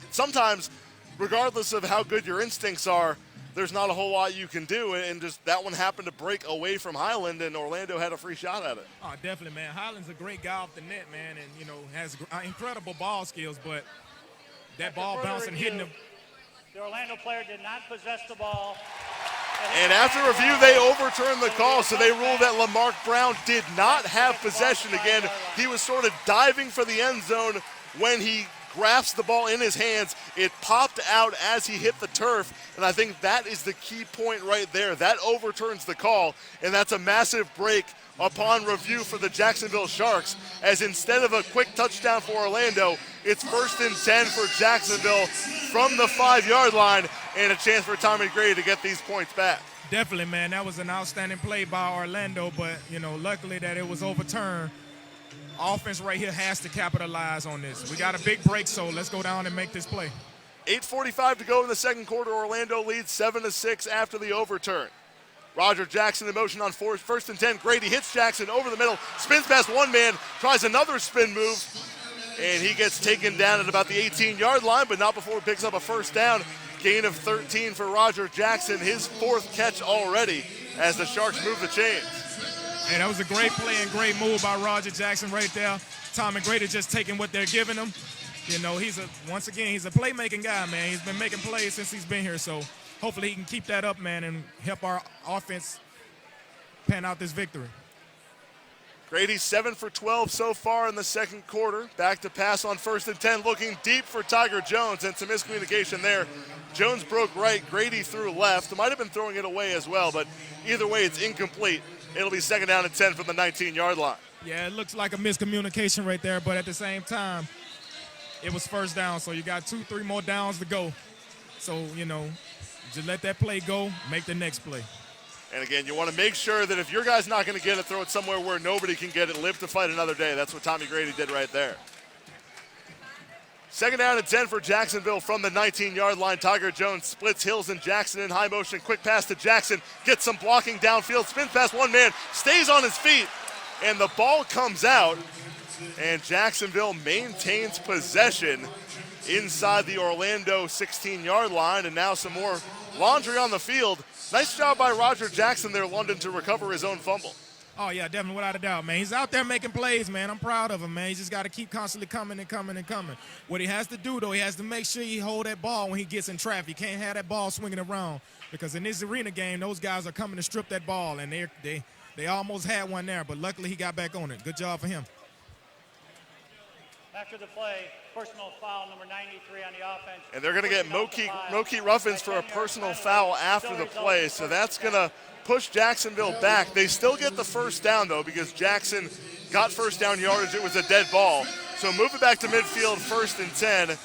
Sometimes, regardless of how good your instincts are, there's not a whole lot you can do, and just that one happened to break away from Highland, and Orlando had a free shot at it. Oh, definitely, man. Highland's a great guy off the net, man, and, has incredible ball skills, but that ball bouncing, hitting him. The Orlando player did not possess the ball. And after review, they overturned the call, so they ruled that Lamarck Brown did not have possession again. He was sort of diving for the end zone when he grasped the ball in his hands. It popped out as he hit the turf, and I think that is the key point right there. That overturns the call, and that's a massive break upon review for the Jacksonville Sharks, as instead of a quick touchdown for Orlando, it's 1st and 10 for Jacksonville from the 5-yard line, and a chance for Tommy Gray to get these points back. Definitely, man. That was an outstanding play by Orlando, but, luckily that it was overturned. Offense right here has to capitalize on this. We got a big break, so let's go down and make this play. 8:45 to go in the second quarter. Orlando leads 7-6 after the overturn. Roger Jackson in motion on 1st and 10. Grady hits Jackson over the middle, spins past one man, tries another spin move, and he gets taken down at about the 18-yard line, but not before he picks up a first down. Gain of 13 for Roger Jackson, his 4th catch already as the Sharks move the chains. Hey, that was a great play and great move by Roger Jackson right there. Tom and Grady just taking what they're giving him. He's a playmaking guy, man. He's been making plays since he's been here, so hopefully he can keep that up, man, and help our offense pan out this victory. Grady 7 for 12 so far in the second quarter. Back to pass on 1st and 10, looking deep for Tiger Jones, and some miscommunication there. Jones broke right, Grady threw left. Might have been throwing it away as well, but either way, it's incomplete. It'll be 2nd down and 10 from the 19-yard line. Yeah, it looks like a miscommunication right there, but at the same time, it was 1st down, so you got 2-3 more downs to go. So, just let that play go, make the next play. And again, you want to make sure that if your guy's not going to get it, throw it somewhere where nobody can get it. Live to fight another day. That's what Tommy Grady did right there. 2nd down and 10 for Jacksonville from the 19-yard line. Tiger Jones splits Hills and Jackson in high motion. Quick pass to Jackson. Gets some blocking downfield. Spins past one man. Stays on his feet. And the ball comes out. And Jacksonville maintains possession inside the Orlando 16-yard line. And now some more laundry on the field. Nice job by Roger Jackson there, London, to recover his own fumble. Oh, yeah, definitely, without a doubt, man. He's out there making plays, man. I'm proud of him, man. He's just got to keep constantly coming and coming and coming. What he has to do, though, he has to make sure he hold that ball when he gets in traffic. He can't have that ball swinging around because in this arena game, those guys are coming to strip that ball, and they almost had one there, but luckily he got back on it. Good job for him. After the play, personal foul number 93 on the offense. And they're going to get Moki Ruffins for a personal foul after the play, so that's going to push Jacksonville back. They still get the 1st down, though, because Jackson got 1st down yardage. It was a dead ball. So move it back to midfield, 1st and 10.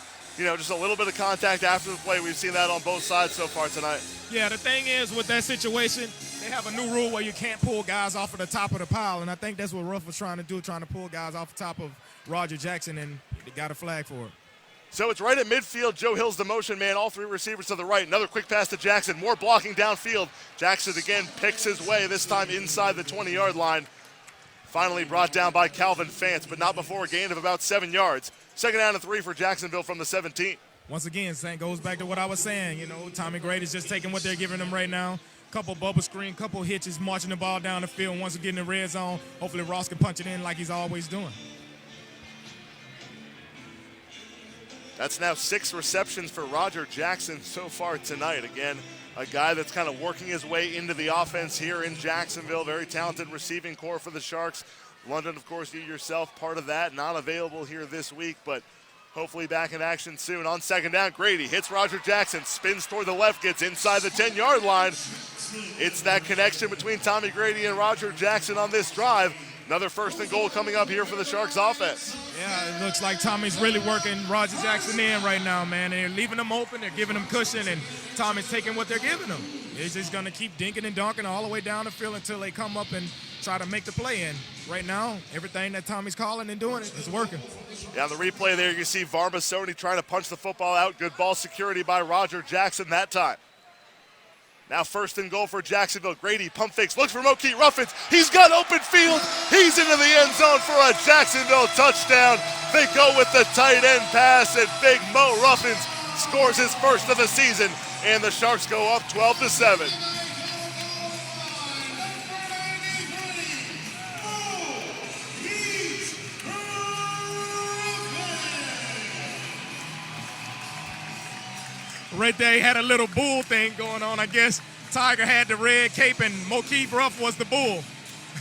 Just a little bit of contact after the play. We've seen that on both sides so far tonight. Yeah, the thing is with that situation, they have a new rule where you can't pull guys off of the top of the pile, and I think that's what Ruff was trying to do, trying to pull guys off the top of Roger Jackson, and they got a flag for it. So it's right at midfield. Joe Hill's the motion man. All 3 receivers to the right. Another quick pass to Jackson. More blocking downfield. Jackson again picks his way, this time inside the 20-yard line. Finally brought down by Calvin Fantz, but not before a gain of about 7 yards. 2nd down and 3 for Jacksonville from the 17. Once again, goes back to what I was saying. Tommy Grady's just taking what they're giving him right now. Couple bubble screen, couple hitches, marching the ball down the field. Once we get in the red zone, hopefully Ross can punch it in like he's always doing. That's now 6 receptions for Roger Jackson so far tonight. Again, a guy that's kind of working his way into the offense here in Jacksonville. Very talented receiving core for the Sharks. London, of course, you yourself part of that. Not available here this week, but hopefully back in action soon. On 2nd down, Grady hits Roger Jackson, spins toward the left, gets inside the 10-yard line. It's that connection between Tommy Grady and Roger Jackson on this drive. Another 1st and goal coming up here for the Sharks offense. Yeah, it looks like Tommy's really working Roger Jackson in right now, man. They're leaving him open, they're giving him cushion, and Tommy's taking what they're giving him. He's just going to keep dinking and dunking all the way down the field until they come up and try to make the play. And right now, everything that Tommy's calling and doing is working. Yeah, on the replay there, you see Varmasoni trying to punch the football out. Good ball security by Roger Jackson that time. Now 1st and goal for Jacksonville. Grady pump fakes, looks for Moki Ruffins. He's got open field. He's into the end zone for a Jacksonville touchdown. They go with the tight end pass, and big Mo Ruffins scores his 1st of the season, and the Sharks go up 12-7. Right there, he had a little bull thing going on. I guess Tiger had the red cape and Mokeith Ruff was the bull.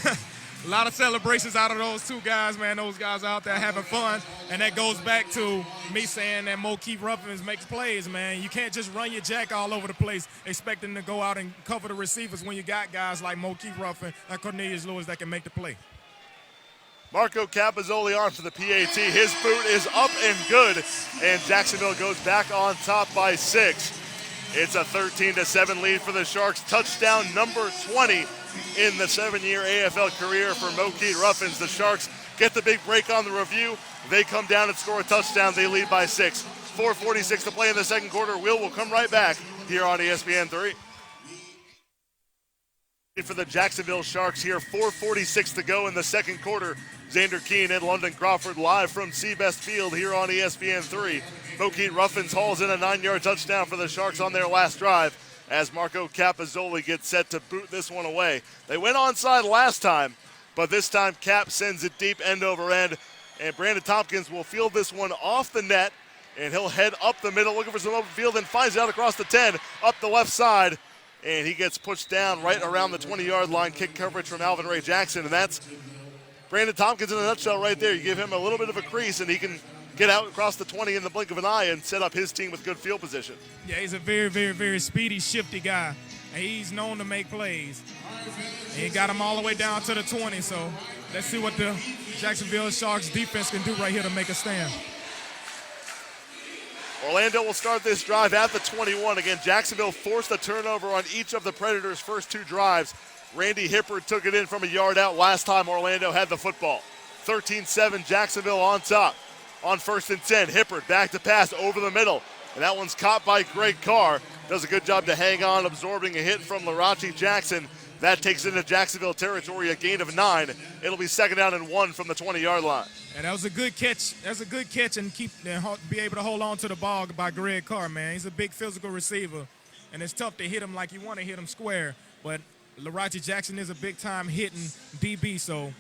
A lot of celebrations out of those 2 guys, man. Those guys out there having fun. And that goes back to me saying that Mokeith Ruffins makes plays, man. You can't just run your jack all over the place expecting to go out and cover the receivers when you got guys like Mokeith Ruffin and Cornelius Lewis that can make the play. Marco Capozzoli on for the PAT. His boot is up and good, and Jacksonville goes back on top by 6. It's a 13-7 lead for the Sharks. Touchdown number 20 in the 7-year AFL career for Mokeith Ruffins. The Sharks get the big break on the review. They come down and score a touchdown. They lead by 6. 4:46 to play in the second quarter. Will come right back here on ESPN3. For the Jacksonville Sharks here, 4:46 to go in the second quarter. Xander Keene and London Crawford live from Seabest Field here on ESPN3. Mokeith Ruffins hauls in a 9-yard touchdown for the Sharks on their last drive as Marco Capozzoli gets set to boot this one away. They went onside last time, but this time Cap sends it deep end over end, and Brandon Tompkins will field this one off the net, and he'll head up the middle looking for some open field and finds it out across the 10, up the left side, and he gets pushed down right around the 20-yard line. Kick coverage from Alvin Ray Jackson, and that's Brandon Tompkins in a nutshell right there. You give him a little bit of a crease, and he can get out across the 20 in the blink of an eye and set up his team with good field position. Yeah, he's a very, very, very speedy, shifty guy, and he's known to make plays. And he got him all the way down to the 20, so let's see what the Jacksonville Sharks defense can do right here to make a stand. Orlando will start this drive at the 21. Again, Jacksonville forced a turnover on each of the Predators' first two drives. Randy Hippert took it in from a yard out last time Orlando had the football. 13-7, Jacksonville on top. On 1st and 10, Hippert back to pass over the middle. And that one's caught by Greg Carr. Does a good job to hang on, absorbing a hit from Larache Jackson. That takes into Jacksonville territory, a gain of 9. It'll be 2nd down and 1 from the 20-yard line. And that was a good catch. That's a good catch and be able to hold on to the ball by Greg Carr, man. He's a big physical receiver, and it's tough to hit him like you want to hit him square. But Larache Jackson is a big-time hitting DB, so,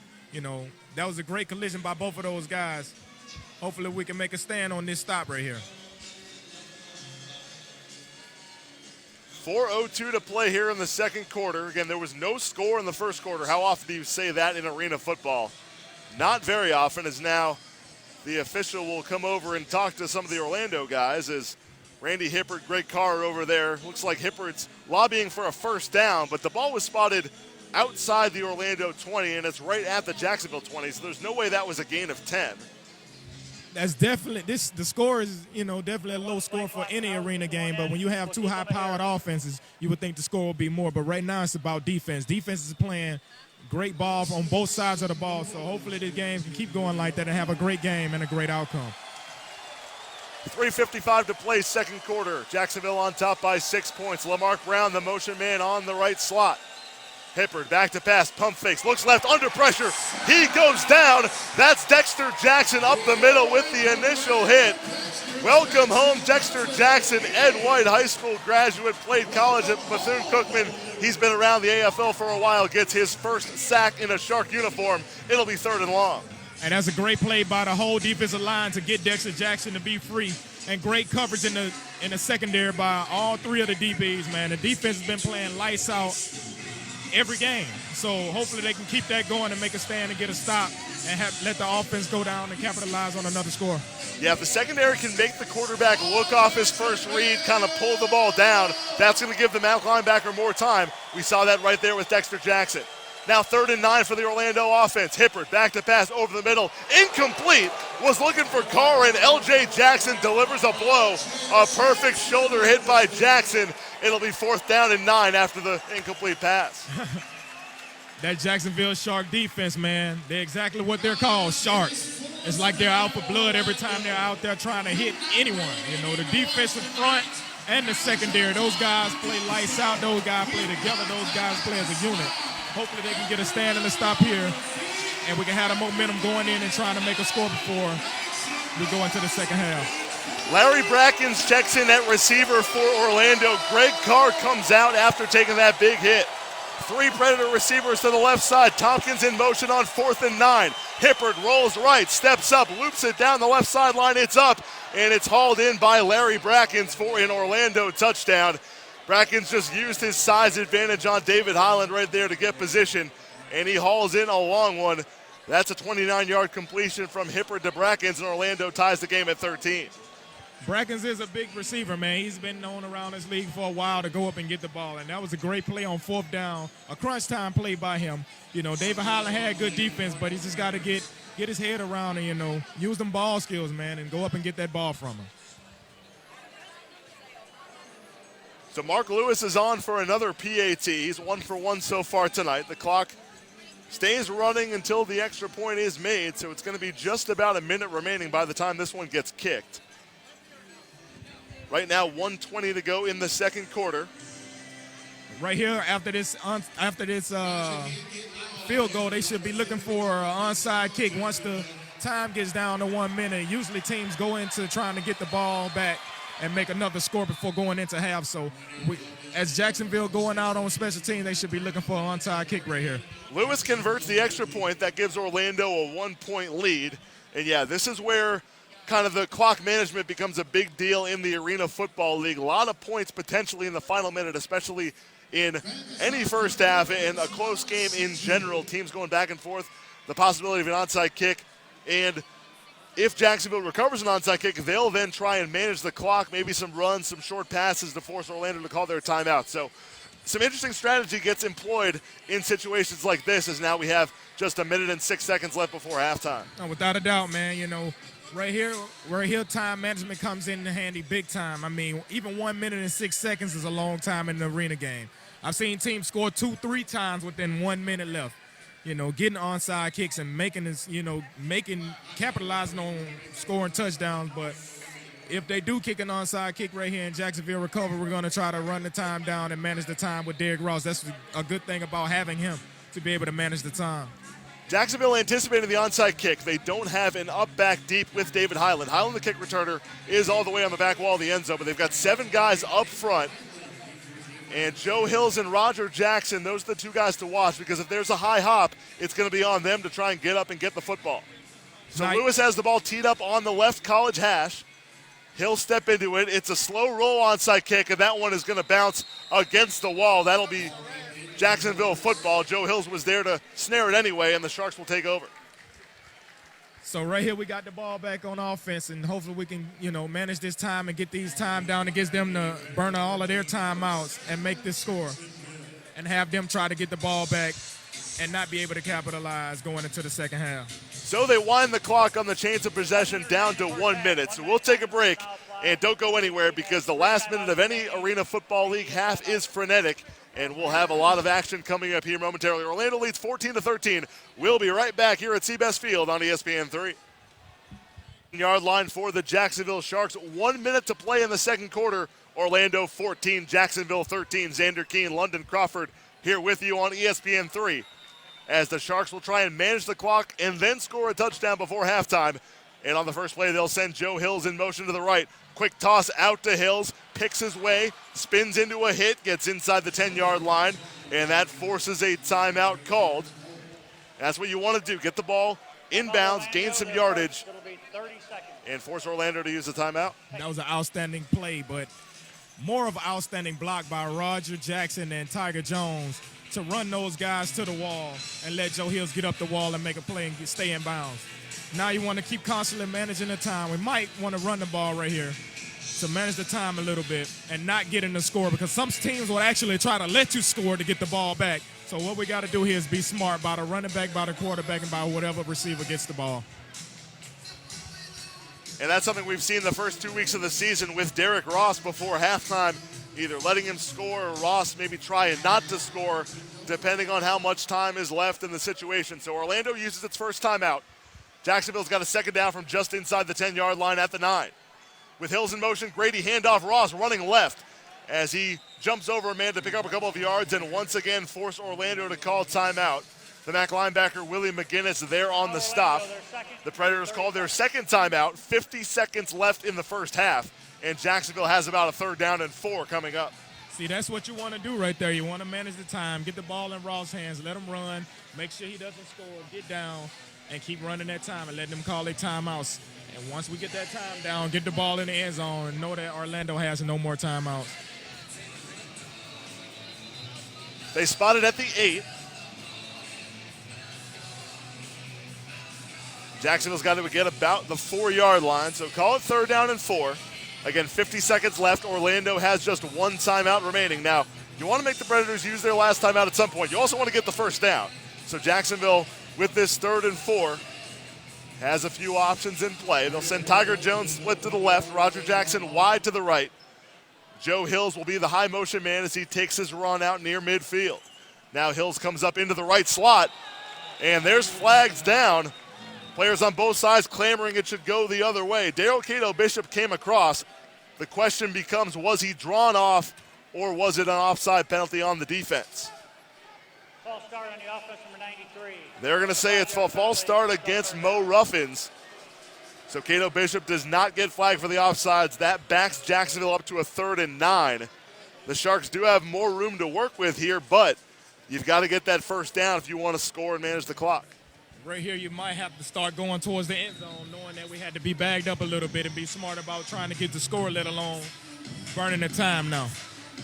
that was a great collision by both of those guys. Hopefully we can make a stand on this stop right here. 4:02 to play here in the second quarter. Again, there was no score in the first quarter. How often do you say that in arena football? Not very often, as now the official will come over and talk to some of the Orlando guys as Randy Hippert, Greg Carr over there. Looks like Hippert's lobbying for a first down, but the ball was spotted outside the Orlando 20, and it's right at the Jacksonville 20, so there's no way that was a gain of 10. That's definitely the score is definitely a low score for any arena game, but when you have two high-powered offenses, you would think the score would be more. But right now it's about defense. Defense is playing great ball on both sides of the ball, so hopefully this game can keep going like that and have a great game and a great outcome. 3:55 to play, second quarter. Jacksonville on top by 6 points. Lamarck Brown, the motion man on the right slot. Hippert back to pass, pump fakes, looks left, under pressure. He goes down. That's Dexter Jackson up the middle with the initial hit. Welcome home, Dexter Jackson, Ed White High School graduate, played college at Bethune-Cookman. He's been around the AFL for a while, gets his first sack in a Shark uniform. It'll be 3rd and long. And that's a great play by the whole defensive line to get Dexter Jackson to be free. And great coverage in the secondary by all three of the DBs, man. The defense has been playing lights out every game. So hopefully they can keep that going and make a stand and get a stop and let the offense go down and capitalize on another score. Yeah, if the secondary can make the quarterback look off his first read, kind of pull the ball down, that's going to give the Mount linebacker more time. We saw that right there with Dexter Jackson. Now 3rd and 9 for the Orlando offense. Hippert back to pass over the middle. Incomplete. Was looking for Carr, and L.J. Jackson delivers a blow. A perfect shoulder hit by Jackson. It'll be 4th down and 9 after the incomplete pass. That Jacksonville Shark defense, man, they're exactly what they're called, Sharks. It's like they're out for blood every time they're out there trying to hit anyone. The defensive front and the secondary, those guys play lights out. Those guys play together. Those guys play as a unit. Hopefully they can get a stand and a stop here, and we can have the momentum going in and trying to make a score before we go into the second half. Larry Brackens checks in at receiver for Orlando. Greg Carr comes out after taking that big hit. 3 Predator receivers to the left side. Tompkins in motion on 4th and 9. Hippert rolls right, steps up, loops it down the left sideline. It's up, and it's hauled in by Larry Brackens for an Orlando touchdown. Brackens just used his size advantage on David Highland right there to get position, and he hauls in a long one. That's a 29-yard completion from Hippert to Brackens, and Orlando ties the game at 13. Brackens is a big receiver, man. He's been known around this league for a while to go up and get the ball, and that was a great play on 4th down, a crunch time play by him. David Highland had good defense, but he's just got to get his head around and, use them ball skills, man, and go up and get that ball from him. So Mark Lewis is on for another PAT. He's 1 for 1 so far tonight. The clock stays running until the extra point is made, so it's going to be just about a minute remaining by the time this one gets kicked. Right now, 1:20 to go in the second quarter. Right here, after this field goal, they should be looking for an onside kick once the time gets down to 1 minute. Usually teams go into trying to get the ball back and make another score before going into half. So as Jacksonville going out on special teams, they should be looking for an onside kick right here. Lewis converts the extra point. That gives Orlando a 1-point lead. And, yeah, this is where kind of the clock management becomes a big deal in the Arena Football League. A lot of points potentially in the final minute, especially in any first half and a close game in general. Teams going back and forth, the possibility of an onside kick. And if Jacksonville recovers an onside kick, they'll then try and manage the clock, maybe some runs, some short passes to force Orlando to call their timeout. So some interesting strategy gets employed in situations like this, as now we have just a minute and 6 seconds left before halftime. Oh, without a doubt, man. You know, right here, time management comes in handy big time. I mean, even 1 minute and 6 seconds is a long time in the arena game. I've seen teams score 2-3 times within 1 minute left. You know, getting onside kicks and making this, capitalizing on scoring touchdowns. But if they do kick an onside kick right here in Jacksonville recover, we're going to try to run the time down and manage the time with Derrick Ross. That's a good thing about having him, to be able to manage the time. Jacksonville anticipating the onside kick. They don't have an up back deep with David Highland. Highland, the kick returner, is all the way on the back wall of the end zone, but they've got 7 guys up front. And Joe Hills and Roger Jackson, those are the 2 guys to watch, because if there's a high hop, it's going to be on them to try and get up and get the football. So Lewis has the ball teed up on the left college hash. He'll step into it. It's a slow roll onside kick, and that one is going to bounce against the wall. That'll be Jacksonville football. Joe Hills was there to snare it anyway, and the Sharks will take over. So right here we got the ball back on offense, and hopefully we can, manage this time and get these time down against them to burn all of their timeouts and make this score and have them try to get the ball back and not be able to capitalize going into the second half. So they wind the clock on the chains of possession down to 1 minute. So we'll take a break, and don't go anywhere, because the last minute of any Arena Football League half is frenetic, and we'll have a lot of action coming up here momentarily. Orlando leads 14-13. We'll be right back here at Seabest Field on ESPN3. Yard line for the Jacksonville Sharks. 1 minute to play in the second quarter. Orlando 14, Jacksonville 13. Xander Keene, London Crawford here with you on ESPN3, as the Sharks will try and manage the clock and then score a touchdown before halftime. And on the first play, they'll send Joe Hills in motion to the right. Quick toss out to Hills, picks his way, spins into a hit, gets inside the 10-yard line, and that forces a timeout called. That's what you want to do. Get the ball inbounds, gain some yardage, and force Orlando to use the timeout. That was an outstanding play, but more of an outstanding block by Roger Jackson and Tiger Jones to run those guys to the wall and let Joe Hills get up the wall and make a play and stay in bounds. Now you want to keep constantly managing the time. We might want to run the ball right here to manage the time a little bit and not get in the score, because some teams will actually try to let you score to get the ball back. So what we got to do here is be smart by the running back, by the quarterback, and by whatever receiver gets the ball. And that's something we've seen the first 2 weeks of the season with Derrick Ross before halftime, either letting him score or Ross maybe trying not to score, depending on how much time is left in the situation. So Orlando uses its first timeout. Jacksonville's got a second down from just inside the 10-yard line at the 9. With Hills in motion, Grady handoff, Ross running left as he jumps over a man to pick up a couple of yards and once again force Orlando to call timeout. The Mac linebacker, Willie McGinnis, there on the stop. The Predators called their second timeout, 50 seconds left in the first half, and Jacksonville has about a 3rd down and 4 coming up. See, that's what you want to do right there. You want to manage the time, get the ball in Ross' hands, let him run, make sure he doesn't score, get down, and keep running that time and letting them call their timeouts. And once we get that time down, get the ball in the end zone and know that Orlando has no more timeouts. They spot it at the 8. Jacksonville's got to get about the 4-yard line, so call it 3rd down and 4. Again, 50 seconds left. Orlando has just 1 timeout remaining. Now, you want to make the Predators use their last timeout at some point. You also want to get the first down. So Jacksonville, with this 3rd and 4, has a few options in play. They'll send Tiger Jones split to the left, Roger Jackson wide to the right. Joe Hills will be the high motion man as he takes his run out near midfield. Now Hills comes up into the right slot, and there's flags down. Players on both sides clamoring it should go the other way. Daryl Cato Bishop came across. The question becomes, was he drawn off or was it an offside penalty on the defense? False start on the offense, number 93. They're going to say it's a false start against Mo Ruffins. So Cato Bishop does not get flagged for the offsides. That backs Jacksonville up to a 3rd and 9. The Sharks do have more room to work with here, but you've got to get that first down if you want to score and manage the clock. Right here, you might have to start going towards the end zone, knowing that we had to be bagged up a little bit and be smart about trying to get the score, let alone burning the time now.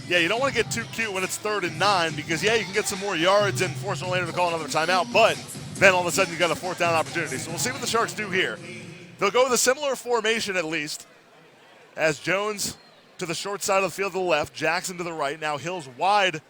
Yeah, you don't want to get too cute when it's 3rd and 9 because, yeah, you can get some more yards and force Orlando to call another timeout, but then all of a sudden you got a 4th down opportunity. So we'll see what the Sharks do here. They'll go with a similar formation at least, as Jones to the short side of the field to the left, Jackson to the right. Now Hills wide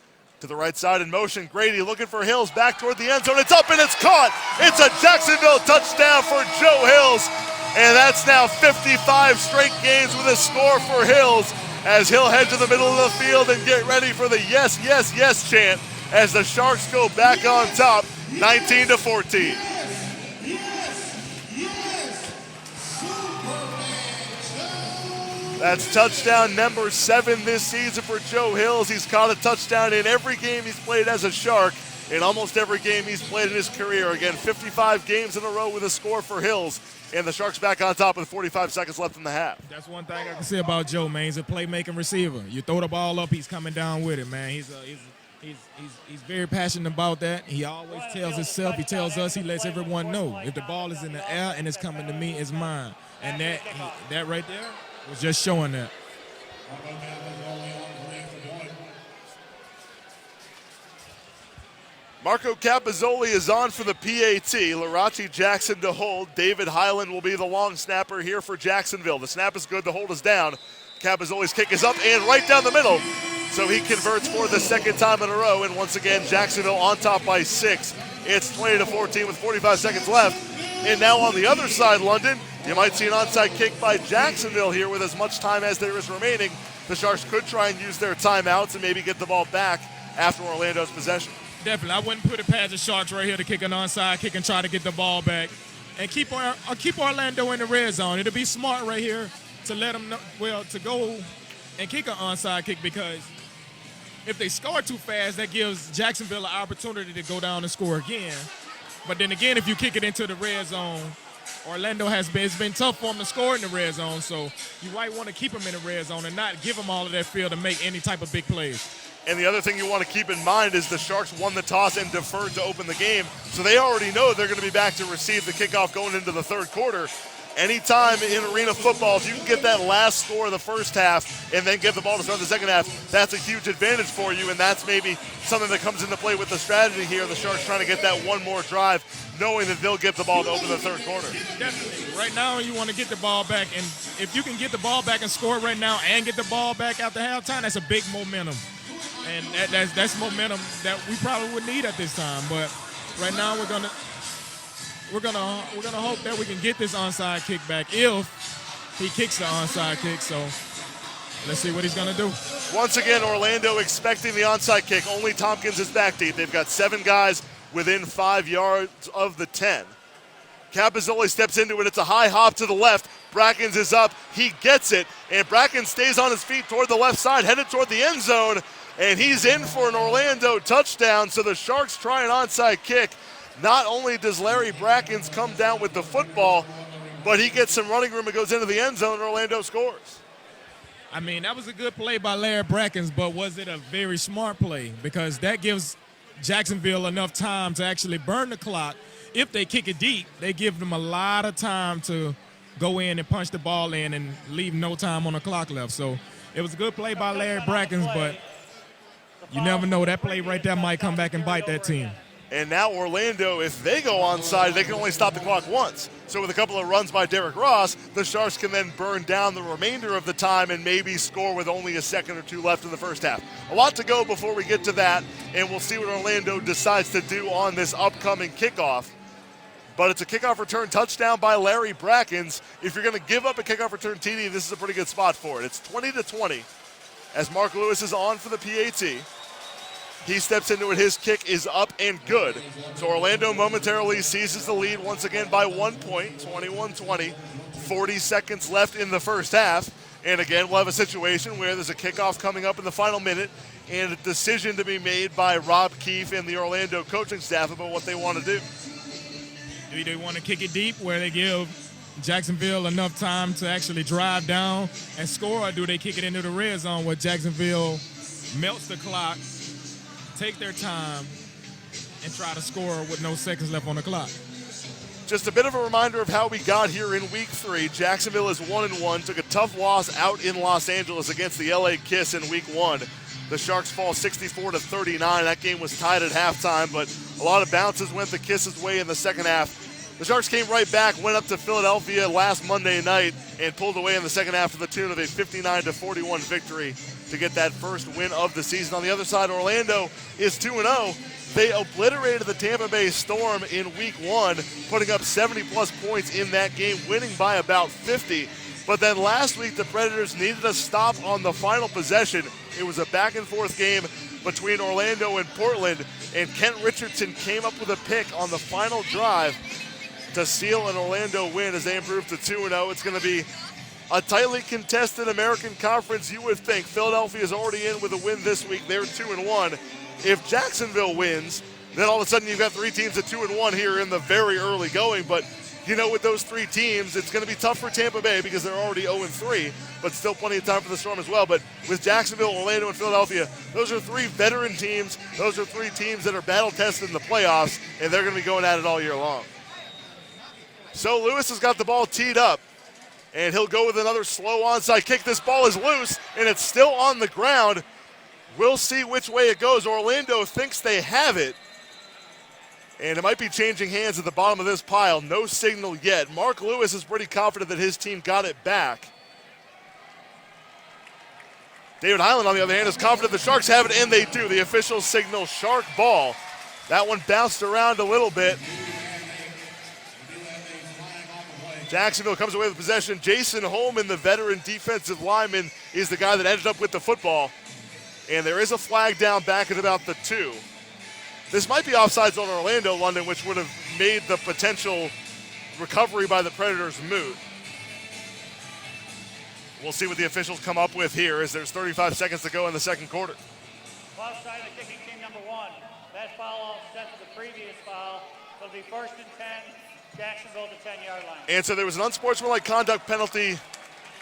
to the right side in motion. Grady looking for Hills back toward the end zone. It's up and it's caught. It's a Jacksonville touchdown for Joe Hills. And that's now 55 straight games with a score for Hills as he'll head to the middle of the field and get ready for the yes, yes, yes chant as the Sharks go back on top, 19-14. That's touchdown number 7 this season for Joe Hills. He's caught a touchdown in every game he's played as a Shark, in almost every game he's played in his career. Again, 55 games in a row with a score for Hills, and the Sharks back on top with 45 seconds left in the half. That's one thing I can say about Joe, man. He's a playmaking receiver. You throw the ball up, he's coming down with it, man. He's very passionate about that. He always tells himself, he tells us, he lets everyone know. If the ball is in the air and it's coming to me, it's mine. And that right there was just showing that. Marco Capozzoli is on for the PAT. Larachi Jackson to hold. David Highland will be the long snapper here for Jacksonville. The snap is good. The hold is down. Capozzoli's kick is up and right down the middle. So he converts for the 2nd time in a row. And once again, Jacksonville on top by 6. It's 20-14 with 45 seconds left. And now on the other side, London, you might see an onside kick by Jacksonville here with as much time as there is remaining. The Sharks could try and use their timeouts and maybe get the ball back after Orlando's possession. Definitely. I wouldn't put it past the Sharks right here to kick an onside kick and try to get the ball back. And keep Orlando in the red zone. It'll be smart right here to let them know, to go and kick an onside kick, because if they score too fast, that gives Jacksonville an opportunity to go down and score again. But then again, if you kick it into the red zone, Orlando it's been tough for them to score in the red zone, so you might want to keep them in the red zone and not give them all of that field to make any type of big plays. And the other thing you want to keep in mind is the Sharks won the toss and deferred to open the game, so they already know they're going to be back to receive the kickoff going into the 3rd quarter. Anytime in arena football, if you can get that last score of the first half and then get the ball to start the second half, that's a huge advantage for you, and that's maybe something that comes into play with the strategy here. The Sharks trying to get that one more drive, knowing that they'll get the ball to open the 3rd quarter. Definitely. Right now, you want to get the ball back, and if you can get the ball back and score right now and get the ball back after halftime, that's a big momentum. And that's momentum that we probably would need at this time. But right now, we're gonna hope that we can get this onside kick back if he kicks the onside kick. So let's see what he's gonna do. Once again, Orlando expecting the onside kick. Only Tompkins is back deep. They've got 7 guys within 5 yards of the 10. Capozzoli steps into it. It's a high hop to the left. Brackens is up. He gets it, and Brackens stays on his feet toward the left side, headed toward the end zone. And he's in for an Orlando touchdown. So the Sharks try an onside kick. Not only does Larry Brackens come down with the football, but he gets some running room and goes into the end zone, and Orlando scores. I mean, that was a good play by Larry Brackens, but was it a very smart play? Because that gives Jacksonville enough time to actually burn the clock. If they kick it deep, they give them a lot of time to go in and punch the ball in and leave no time on the clock left. So it was a good play by Larry Brackens, but you never know. That play right there might come back and bite that team. And now Orlando, if they go onside, they can only stop the clock once. So with a couple of runs by Derrick Ross, the Sharks can then burn down the remainder of the time and maybe score with only a second or two left in the first half. A lot to go before we get to that, and we'll see what Orlando decides to do on this upcoming kickoff. But it's a kickoff return touchdown by Larry Brackens. If you're going to give up a kickoff return TD, this is a pretty good spot for it. It's 20-20 as Mark Lewis is on for the PAT. He steps into it. His kick is up and good. So Orlando momentarily seizes the lead once again by 1 point, 21-20. 40 seconds left in the first half. And again, we'll have a situation where there's a kickoff coming up in the final minute and a decision to be made by Rob Keefe and the Orlando coaching staff about what they want to do. Do they want to kick it deep where they give Jacksonville enough time to actually drive down and score, or do they kick it into the red zone where Jacksonville melts the clock, take their time, and try to score with no seconds left on the clock? Just a bit of a reminder of how we got here in Week 3. Jacksonville is 1-1, took a tough loss out in Los Angeles against the LA Kiss in Week 1. The Sharks fall 64-39. That game was tied at halftime, but a lot of bounces went the Kisses' way in the second half. The Sharks came right back, went up to Philadelphia last Monday night, and pulled away in the second half to the tune of a 59-41 victory to get that first win of the season. On the other side, Orlando is 2-0. They obliterated the Tampa Bay Storm in week 1, putting up 70-plus points in that game, winning by about 50. But then last week, the Predators needed a stop on the final possession. It was a back-and-forth game between Orlando and Portland, and Kent Richardson came up with a pick on the final drive to seal an Orlando win as they improve to 2-0. It's going to be a tightly contested American Conference, you would think. Philadelphia is already in with a win this week. They're 2-1. If Jacksonville wins, then all of a sudden you've got 3 teams at 2-1 here in the very early going. But, you know, with those 3 teams, it's going to be tough for Tampa Bay because they're already 0-3, but still plenty of time for the Storm as well. But with Jacksonville, Orlando, and Philadelphia, those are 3 veteran teams. Those are 3 teams that are battle-tested in the playoffs, and they're going to be going at it all year long. So Lewis has got the ball teed up, and he'll go with another slow onside kick. This ball is loose, and it's still on the ground. We'll see which way it goes. Orlando thinks they have it, and it might be changing hands at the bottom of this pile. No signal yet. Mark Lewis is pretty confident that his team got it back. David Highland, on the other hand, is confident the Sharks have it, and they do. The official signal Shark ball. That one bounced around a little bit. Jacksonville comes away with possession. Jason Holman, the veteran defensive lineman, is the guy that ended up with the football. And there is a flag down back at about the 2. This might be offsides on Orlando, London, which would have made the potential recovery by the Predators moot. We'll see what the officials come up with here as there's 35 seconds to go in the second quarter. Offside of kicking team number 1. That foul offset to the previous foul. It'll be 1st and 10. Jacksonville to 10-yard line. And so there was an unsportsmanlike conduct penalty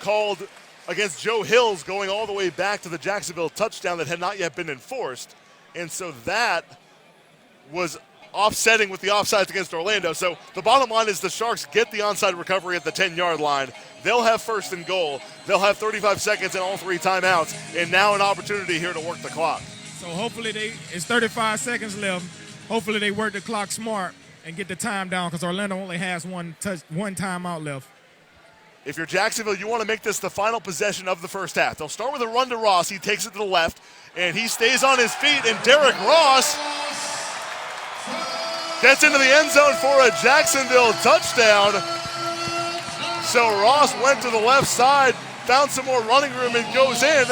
called against Joe Hills going all the way back to the Jacksonville touchdown that had not yet been enforced. And so that was offsetting with the offsides against Orlando. So the bottom line is the Sharks get the onside recovery at the 10-yard line. They'll have 1st and goal. They'll have 35 seconds and all 3 timeouts. And now an opportunity here to work the clock. So hopefully it's 35 seconds left. Hopefully they work the clock smart and get the time down because Orlando only has one timeout left. If you're Jacksonville, you want to make this the final possession of the first half. They'll start with a run to Ross. He takes it to the left, and he stays on his feet, and Derek Ross gets into the end zone for a Jacksonville touchdown. So Ross went to the left side, found some more running room, and goes in.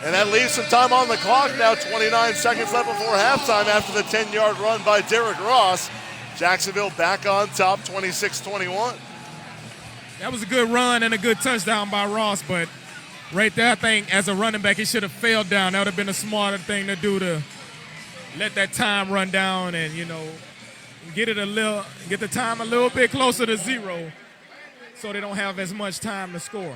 And that leaves some time on the clock now, 29 seconds left before halftime after the 10-yard run by Derek Ross. Jacksonville back on top, 26-21. That was a good run and a good touchdown by Ross, but right there I think as a running back he should have fell down. That would have been a smarter thing to do to let that time run down and, you know, get the time a little bit closer to 0 so they don't have as much time to score.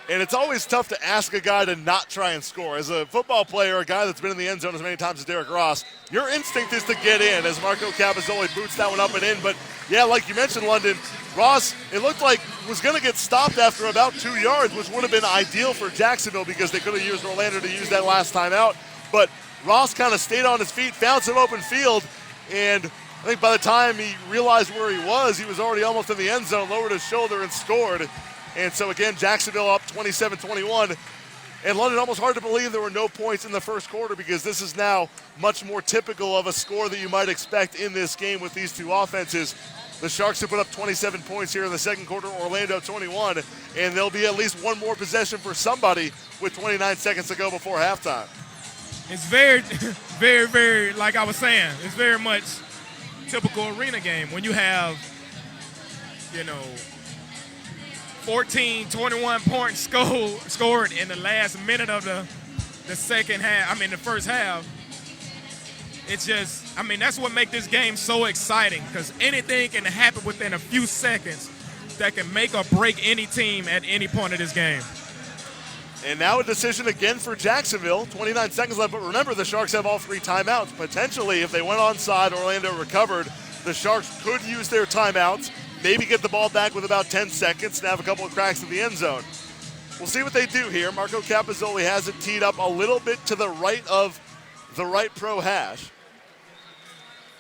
And it's always tough to ask a guy to not try and score. As a football player, a guy that's been in the end zone as many times as Derek Ross, your instinct is to get in as Marco Capazzoli boots that one up and in. But, yeah, like you mentioned, London, Ross, it looked like was going to get stopped after about 2 yards, which would have been ideal for Jacksonville because they could have used Orlando to use that last time out. But Ross kind of stayed on his feet, found some open field, and I think by the time he realized where he was already almost in the end zone, lowered his shoulder and scored. And so, again, Jacksonville up 27-21. And London, almost hard to believe there were no points in the first quarter because this is now much more typical of a score that you might expect in this game with these 2 offenses. The Sharks have put up 27 points here in the second quarter, Orlando 21, and there'll be at least one more possession for somebody with 29 seconds to go before halftime. It's very, very, very, like I was saying, it's very much typical arena game when you have, 21 points scored in the last minute of the second half. The first half. It's just, that's what makes this game so exciting because anything can happen within a few seconds that can make or break any team at any point of this game. And now a decision again for Jacksonville. 29 seconds left, but remember the Sharks have all 3 timeouts. Potentially, if they went onside, Orlando recovered, the Sharks could use their timeouts, maybe get the ball back with about 10 seconds and have a couple of cracks in the end zone. we'll see what they do here. Marco Capozzoli has it teed up a little bit to the right of the right pro hash.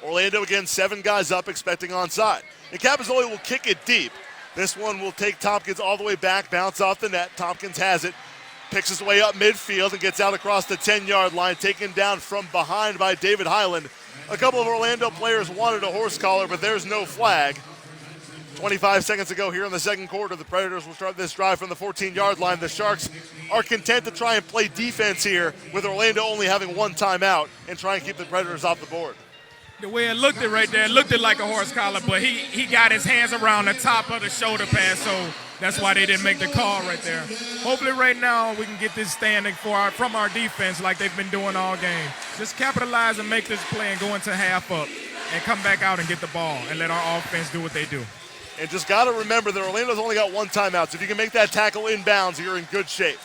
Orlando again, 7 guys up, expecting onside. And Capozzoli will kick it deep. This one will take Tompkins all the way back, bounce off the net. Tompkins has it, picks his way up midfield and gets out across the 10-yard line, taken down from behind by David Highland. A couple of Orlando players wanted a horse collar, but there's no flag. 25 seconds to go here in the second quarter. The Predators will start this drive from the 14-yard line. The Sharks are content to try and play defense here, with Orlando only having 1 timeout, and try and keep the Predators off the board. The way it looked it right there, it looked it like a horse collar, but he got his hands around the top of the shoulder pad, so that's why they didn't make the call right there. Hopefully right now we can get this standing from our defense like they've been doing all game. Just capitalize and make this play and go into half up and come back out and get the ball and let our offense do what they do. And just got to remember that Orlando's only got 1 timeout, so if you can make that tackle inbounds, you're in good shape.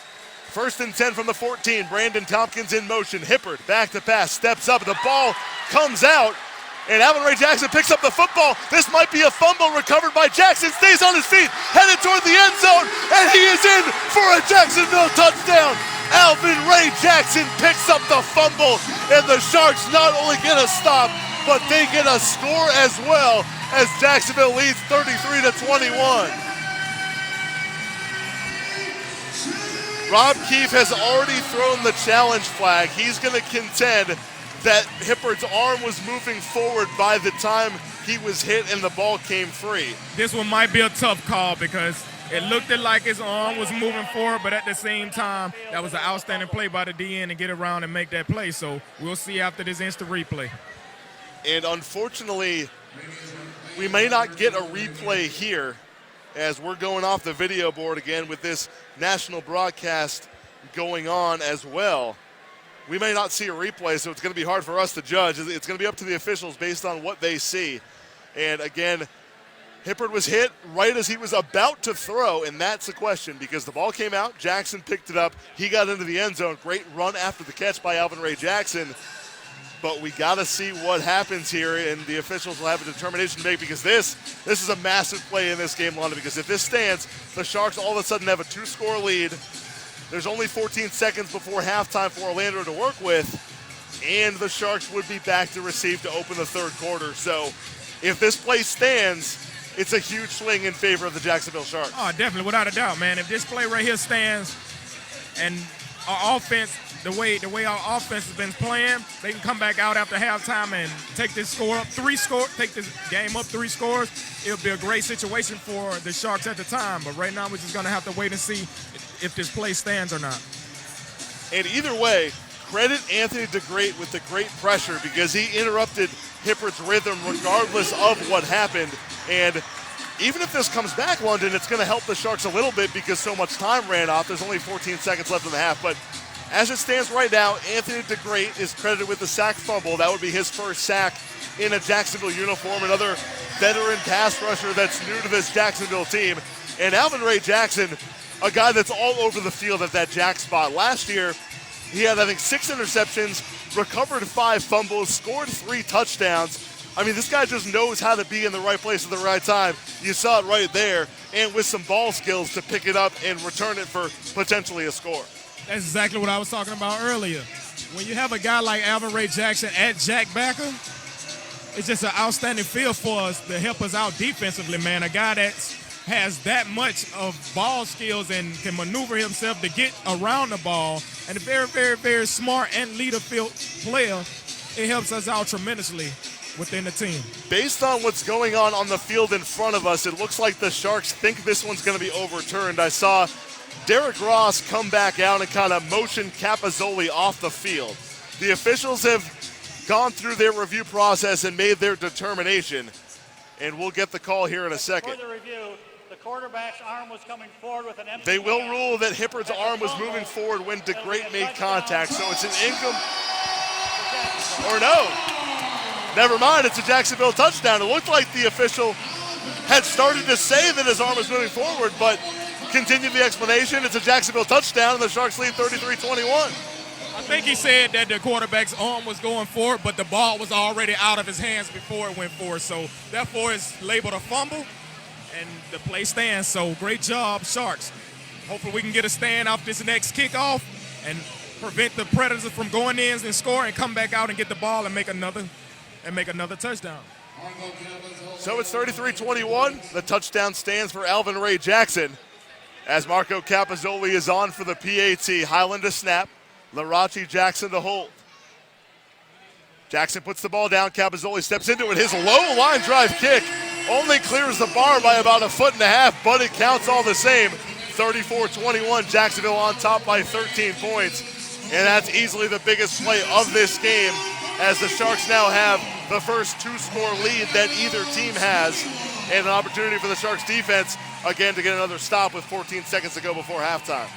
1st and 10 from the 14. Brandon Tompkins in motion. Hippard back to pass, steps up. The ball comes out, and Alvin Ray Jackson picks up the football. This might be a fumble recovered by Jackson. Stays on his feet, headed toward the end zone, and he is in for a Jacksonville touchdown. Alvin Ray Jackson picks up the fumble, and the Sharks not only get a stop, but they get a score as well, as Jacksonville leads 33-21. Rob Keefe has already thrown the challenge flag. He's going to contend that Hippard's arm was moving forward by the time he was hit and the ball came free. This one might be a tough call because it looked like his arm was moving forward, but at the same time, that was an outstanding play by the DN to get around and make that play. So we'll see after this instant replay. And unfortunately, we may not get a replay here, as we're going off the video board again with this national broadcast going on as well. We may not see a replay, so it's going to be hard for us to judge. It's going to be up to the officials based on what they see. And again, Hippard was hit right as he was about to throw, and that's the question, because the ball came out, Jackson picked it up, he got into the end zone. Great run after the catch by Alvin Ray Jackson. But we got to see what happens here, and the officials will have a determination to make, because this is a massive play in this game, London, because if this stands, the Sharks all of a sudden have a 2-score lead. There's only 14 seconds before halftime for Orlando to work with, and the Sharks would be back to receive to open the third quarter. So if this play stands, it's a huge swing in favor of the Jacksonville Sharks. Oh, definitely, without a doubt, man. If this play right here stands and our offense, the way our offense has been playing, they can come back out after halftime and take this score up, take this game up 3 scores. It'll be a great situation for the Sharks at the time. But right now, we're just going to have to wait and see if this play stands or not. And either way, credit Anthony DeGreat with the great pressure, because he interrupted Hippard's rhythm regardless of what happened. And even if this comes back, London, it's going to help the Sharks a little bit because so much time ran off. There's only 14 seconds left in the half. But as it stands right now, Anthony DeGreat is credited with the sack fumble. That would be his first sack in a Jacksonville uniform, another veteran pass rusher that's new to this Jacksonville team. And Alvin Ray Jackson, a guy that's all over the field at that jack spot. Last year, he had, I think, 6 interceptions, recovered 5 fumbles, scored 3 touchdowns. I mean, this guy just knows how to be in the right place at the right time. You saw it right there, and with some ball skills to pick it up and return it for potentially a score. That's exactly what I was talking about earlier. When you have a guy like Alvin Ray Jackson at Jack Backer, it's just an outstanding feel for us to help us out defensively, man. A guy that has that much of ball skills and can maneuver himself to get around the ball, and a very, very, very smart and leader field player, it helps us out tremendously within the team. Based on what's going on the field in front of us, it looks like the Sharks think this one's going to be overturned. I saw Derek Ross come back out and kind of motion Capozzoli off the field. The officials have gone through their review process and made their determination, and we'll get the call here in a second. For the review, the quarterback's arm was coming forward with an empty They will hand. rule that Hippard's arm was moving forward when DeGreat made contact, so it's an income, or no. Never mind, it's a Jacksonville touchdown. It looked like the official had started to say that his arm was moving forward, but continued the explanation. It's a Jacksonville touchdown, and the Sharks lead 33-21. I think he said that the quarterback's arm was going forward, but the ball was already out of his hands before it went forward. So therefore, it's labeled a fumble, and the play stands. So great job, Sharks. Hopefully we can get a stand off this next kickoff and prevent the Predators from going in and score and come back out and get the ball and make another touchdown. So it's 33-21. The touchdown stands for Alvin Ray Jackson as Marco Capozzoli is on for the PAT. Highland to snap. Larachi Jackson to hold. Jackson puts the ball down. Capozzoli steps into it. His low line drive kick only clears the bar by about 1.5 feet, but it counts all the same. 34-21, Jacksonville on top by 13 points. And that's easily the biggest play of this game as the Sharks now have the first 2-score lead that either team has, and an opportunity for the Sharks defense, again, to get another stop with 14 seconds to go before halftime.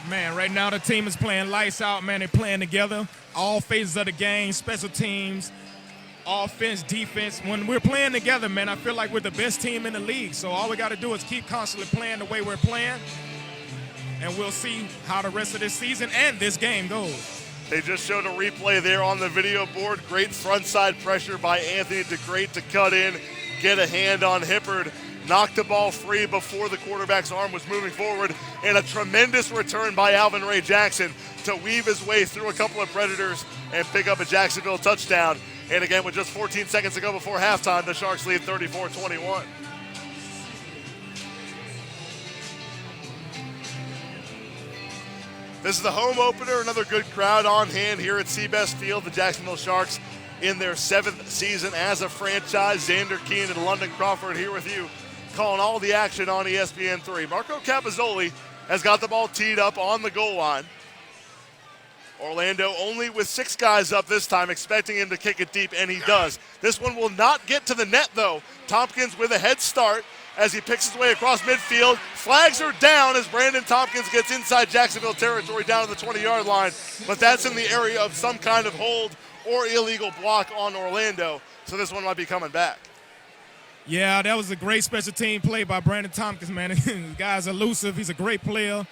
Man, right now the team is playing lights out, man. They're playing together. All phases of the game, special teams, offense, defense. When we're playing together, man, I feel like we're the best team in the league. So all we got to do is keep constantly playing the way we're playing, and we'll see how the rest of this season and this game goes. They just showed a replay there on the video board. Great frontside pressure by Anthony DeGreat to cut in, get a hand on Hippard, knock the ball free before the quarterback's arm was moving forward, and a tremendous return by Alvin Ray Jackson to weave his way through a couple of Predators and pick up a Jacksonville touchdown. And again, with just 14 seconds to go before halftime, the Sharks lead 34-21. This is the home opener, another good crowd on hand here at Seabest Field. The Jacksonville Sharks in their 7th season as a franchise. Xander Keane and London Crawford here with you, calling all the action on ESPN3. Marco Capozzoli has got the ball teed up on the goal line. Orlando only with 6 guys up this time, expecting him to kick it deep, and he does. This one will not get to the net, though. Tompkins with a head start as he picks his way across midfield. Flags are down as Brandon Tompkins gets inside Jacksonville territory down to the 20-yard line, but that's in the area of some kind of hold or illegal block on Orlando, so this one might be coming back. Yeah, that was a great special team play by Brandon Tompkins, man. The guy's elusive. He's a great player.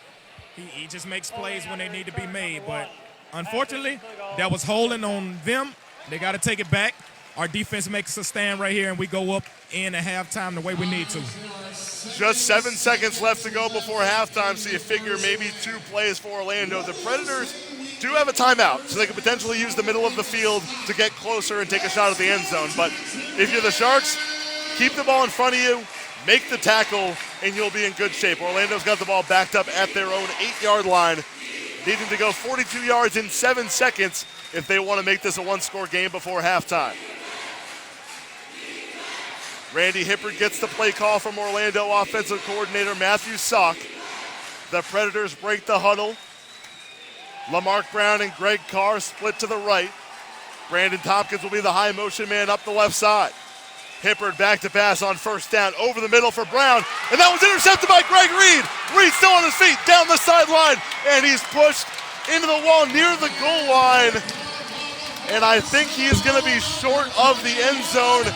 He just makes plays when they need to be made, but unfortunately, that was holding on them. They got to take it back. Our defense makes a stand right here, and we go up in at halftime the way we need to. Just 7 seconds left to go before halftime, so you figure maybe 2 plays for Orlando. The Predators do have a timeout, so they could potentially use the middle of the field to get closer and take a shot at the end zone. But if you're the Sharks, keep the ball in front of you, make the tackle, and you'll be in good shape. Orlando's got the ball backed up at their own 8-yard line, needing to go 42 yards in 7 seconds if they want to make this a 1-score game before halftime. Randy Hippard gets the play call from Orlando offensive coordinator Matthew Sock. The Predators break the huddle. Lamarck Brown and Greg Carr split to the right. Brandon Tompkins will be the high motion man up the left side. Hippard back to pass on first down over the middle for Brown, and that was intercepted by Greg Reed. Reed still on his feet down the sideline, and he's pushed into the wall near the goal line, and I think he's going to be short of the end zone,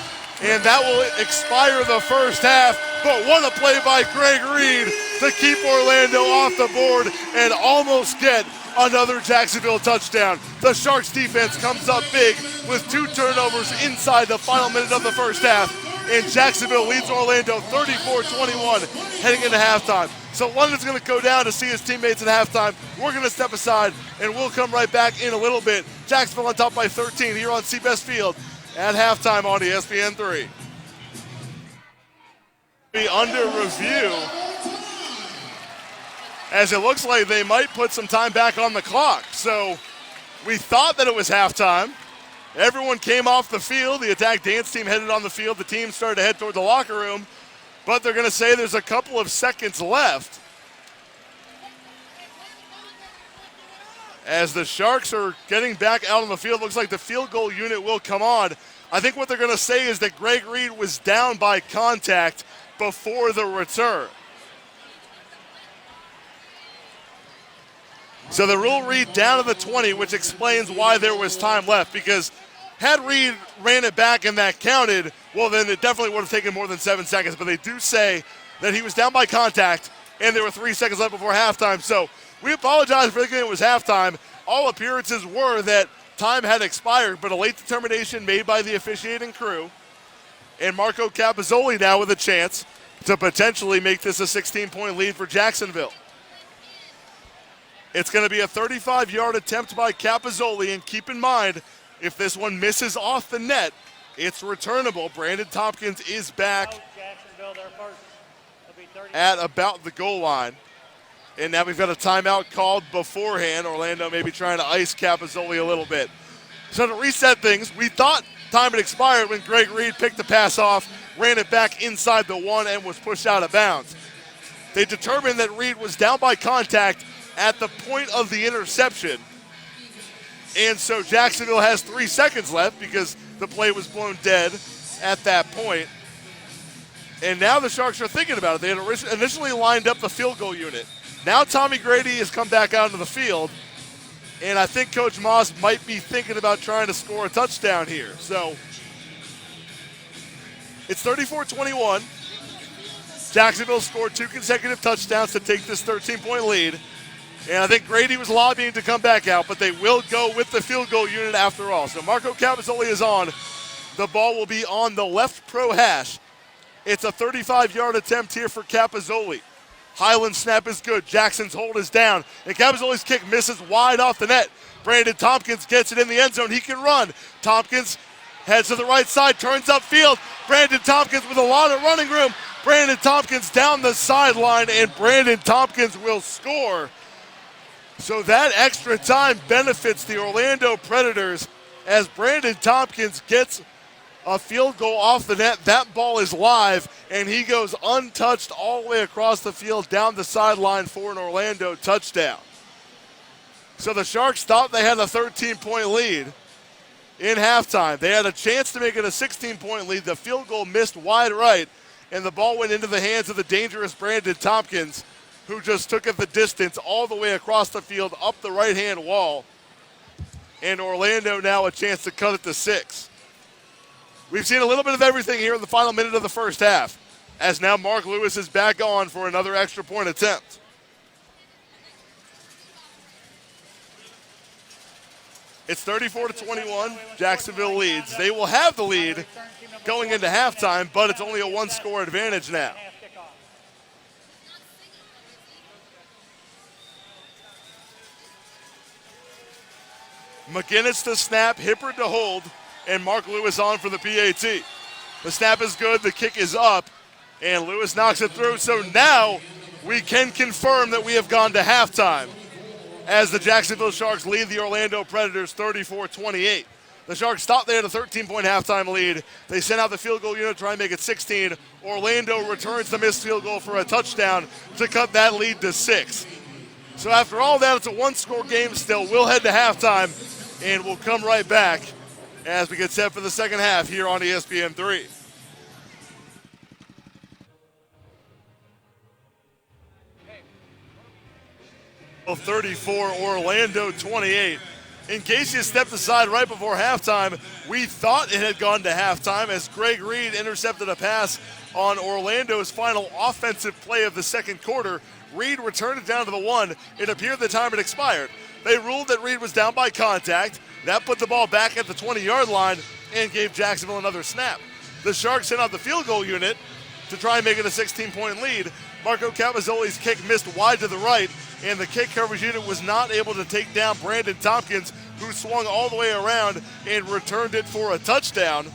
and that will expire the first half. But what a play by Greg Reed to keep Orlando off the board and almost get another Jacksonville touchdown. The Sharks defense comes up big with 2 turnovers inside the final minute of the first half, and Jacksonville leads Orlando 34-21 heading into halftime. So London's going to go down to see his teammates at halftime. We're going to step aside, and we'll come right back in a little bit. Jacksonville on top by 13 here on Seabest Field at halftime on ESPN3. Be under review, as it looks like they might put some time back on the clock. So we thought that it was halftime. Everyone came off the field. The attack dance team headed on the field. The team started to head toward the locker room, but they're going to say there's a couple of seconds left as the Sharks are getting back out on the field. Looks like the field goal unit will come on. I think what they're going to say is that Greg Reed was down by contact before the return. So the rule read down to the 20, which explains why there was time left, because had Reed ran it back and that counted, well, then it definitely would have taken more than 7 seconds. But they do say that he was down by contact and there were 3 seconds left before halftime. So we apologize for thinking it was halftime. All appearances were that time had expired, but a late determination made by the officiating crew. And Marco Capozzoli now with a chance to potentially make this a 16-point lead for Jacksonville. It's going to be a 35-yard attempt by Capozzoli, and keep in mind, if this one misses off the net, it's returnable. Brandon Tompkins is back Jacksonville, their first. It'll be 30. at about the goal line. And now we've got a timeout called beforehand. Orlando maybe trying to ice Capozzoli a little bit. So to reset things, we thought time had expired when Greg Reed picked the pass off, ran it back inside the one, and was pushed out of bounds. They determined that Reed was down by contact at the point of the interception. And so Jacksonville has 3 seconds left because the play was blown dead at that point. And now the Sharks are thinking about it. They had initially lined up the field goal unit. Now Tommy Grady has come back onto the field. And I think Coach Moss might be thinking about trying to score a touchdown here. So it's 34-21. Jacksonville scored 2 consecutive touchdowns to take this 13-point lead. And I think Grady was lobbying to come back out, but they will go with the field goal unit after all. So Marco Capozzoli is on. The ball will be on the left pro hash. It's a 35-yard attempt here for Capozzoli. Highland's snap is good. Jackson's hold is down. And Capozzoli's kick misses wide off the net. Brandon Tompkins gets it in the end zone. He can run. Tompkins heads to the right side, turns upfield. Brandon Tompkins with a lot of running room. Brandon Tompkins down the sideline, and Brandon Tompkins will score. So that extra time benefits the Orlando Predators as Brandon Tompkins gets a field goal off the net. That ball is live, and he goes untouched all the way across the field down the sideline for an Orlando touchdown. So the Sharks thought they had a 13-point lead in halftime. They had a chance to make it a 16-point lead. The field goal missed wide right, and the ball went into the hands of the dangerous Brandon Tompkins, who just took it the distance all the way across the field up the right-hand wall. And Orlando now a chance to cut it to 6. We've seen a little bit of everything here in the final minute of the first half, as now Mark Lewis is back on for another extra point attempt. It's 34-21. Jacksonville leads. They will have the lead going into halftime, but it's only a 1-score advantage now. McGinnis to snap, Hippard to hold, and Mark Lewis on for the PAT. The snap is good, the kick is up, and Lewis knocks it through. So now we can confirm that we have gone to halftime as the Jacksonville Sharks lead the Orlando Predators 34-28. The Sharks thought they had a 13-point halftime lead. They sent out the field goal unit to try and make it 16. Orlando returns the missed field goal for a touchdown to cut that lead to 6. So after all that, it's a 1-score game still. We'll head to halftime, and we'll come right back as we get set for the second half here on ESPN3. Of 34, Orlando 28. In case you stepped aside right before halftime, we thought it had gone to halftime as Greg Reed intercepted a pass on Orlando's final offensive play of the second quarter. Reed returned it down to the 1. It appeared the time had expired. They ruled that Reed was down by contact. That put the ball back at the 20-yard line and gave Jacksonville another snap. The Sharks sent out the field goal unit to try and make it a 16-point lead. Marco Capozzoli's kick missed wide to the right, and the kick coverage unit was not able to take down Brandon Tompkins, who swung all the way around and returned it for a touchdown.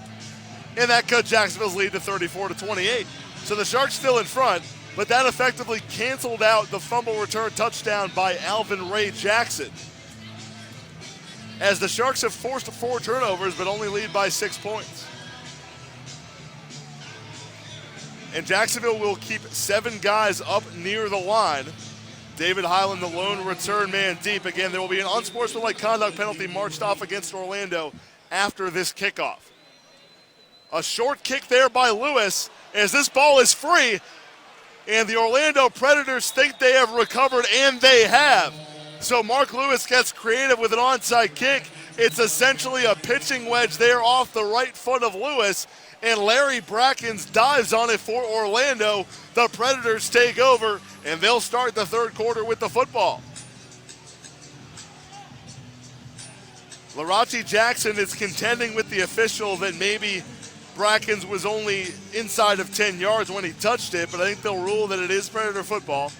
And that cut Jacksonville's lead to 34-28. So the Sharks still in front, but that effectively canceled out the fumble return touchdown by Alvin Ray Jackson, as the Sharks have forced 4 turnovers but only lead by 6 points. And Jacksonville will keep 7 guys up near the line. David Highland, the lone return man deep. Again, there will be an unsportsmanlike conduct penalty marched off against Orlando after this kickoff. A short kick there by Lewis as this ball is free, and the Orlando Predators think they have recovered, and they have. So Mark Lewis gets creative with an onside kick. It's essentially a pitching wedge there off the right foot of Lewis, and Larry Brackens dives on it for Orlando. The Predators take over, and they'll start the third quarter with the football. Larachi Jackson is contending with the official that maybe Brackens was only inside of 10 yards when he touched it, but I think they'll rule that it is Predator football.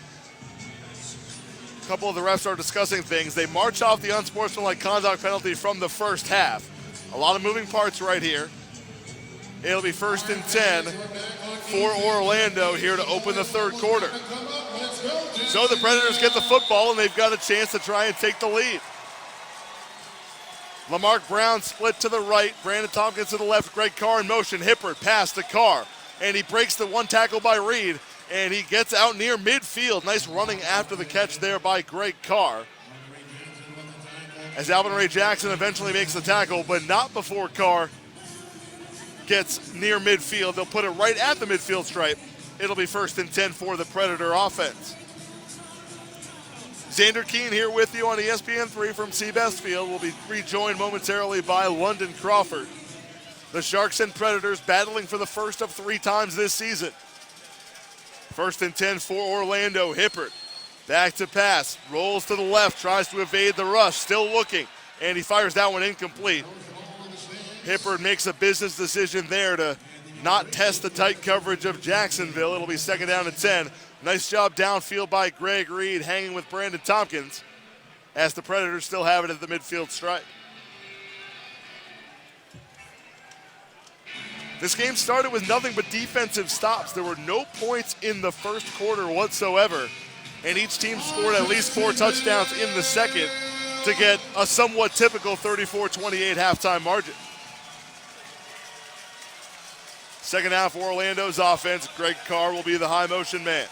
A couple of the refs are discussing things. They march off the unsportsmanlike conduct penalty from the first half. A lot of moving parts right here. It'll be 1st and 10 for Orlando here to open the third quarter. So the Predators get the football, and they've got a chance to try and take the lead. Lamarck Brown split to the right. Brandon Tompkins to the left. Greg Carr in motion. Hippert pass to Carr. And he breaks the one tackle by Reed. And he gets out near midfield. Nice running after the catch there by Greg Carr. As Alvin Ray Jackson eventually makes the tackle, but not before Carr gets near midfield. They'll put it right at the midfield stripe. It'll be 1st and 10 for the Predator offense. Xander Keene here with you on ESPN3 from Seabest Field. We'll be rejoined momentarily by London Crawford. The Sharks and Predators battling for the first of 3 times this season. 1st and 10 for Orlando. Hippert back to pass, rolls to the left, tries to evade the rush, still looking, and he fires that one incomplete. Hippert makes a business decision there to not test the tight coverage of Jacksonville. It'll be 2nd down and 10. Nice job downfield by Greg Reed, hanging with Brandon Tompkins, as the Predators still have it at the midfield stripe. This game started with nothing but defensive stops. There were no points in the first quarter whatsoever, and each team scored at least 4 touchdowns in the second to get a somewhat typical 34-28 halftime margin. Second half for Orlando's offense. Greg Carr will be the high motion man.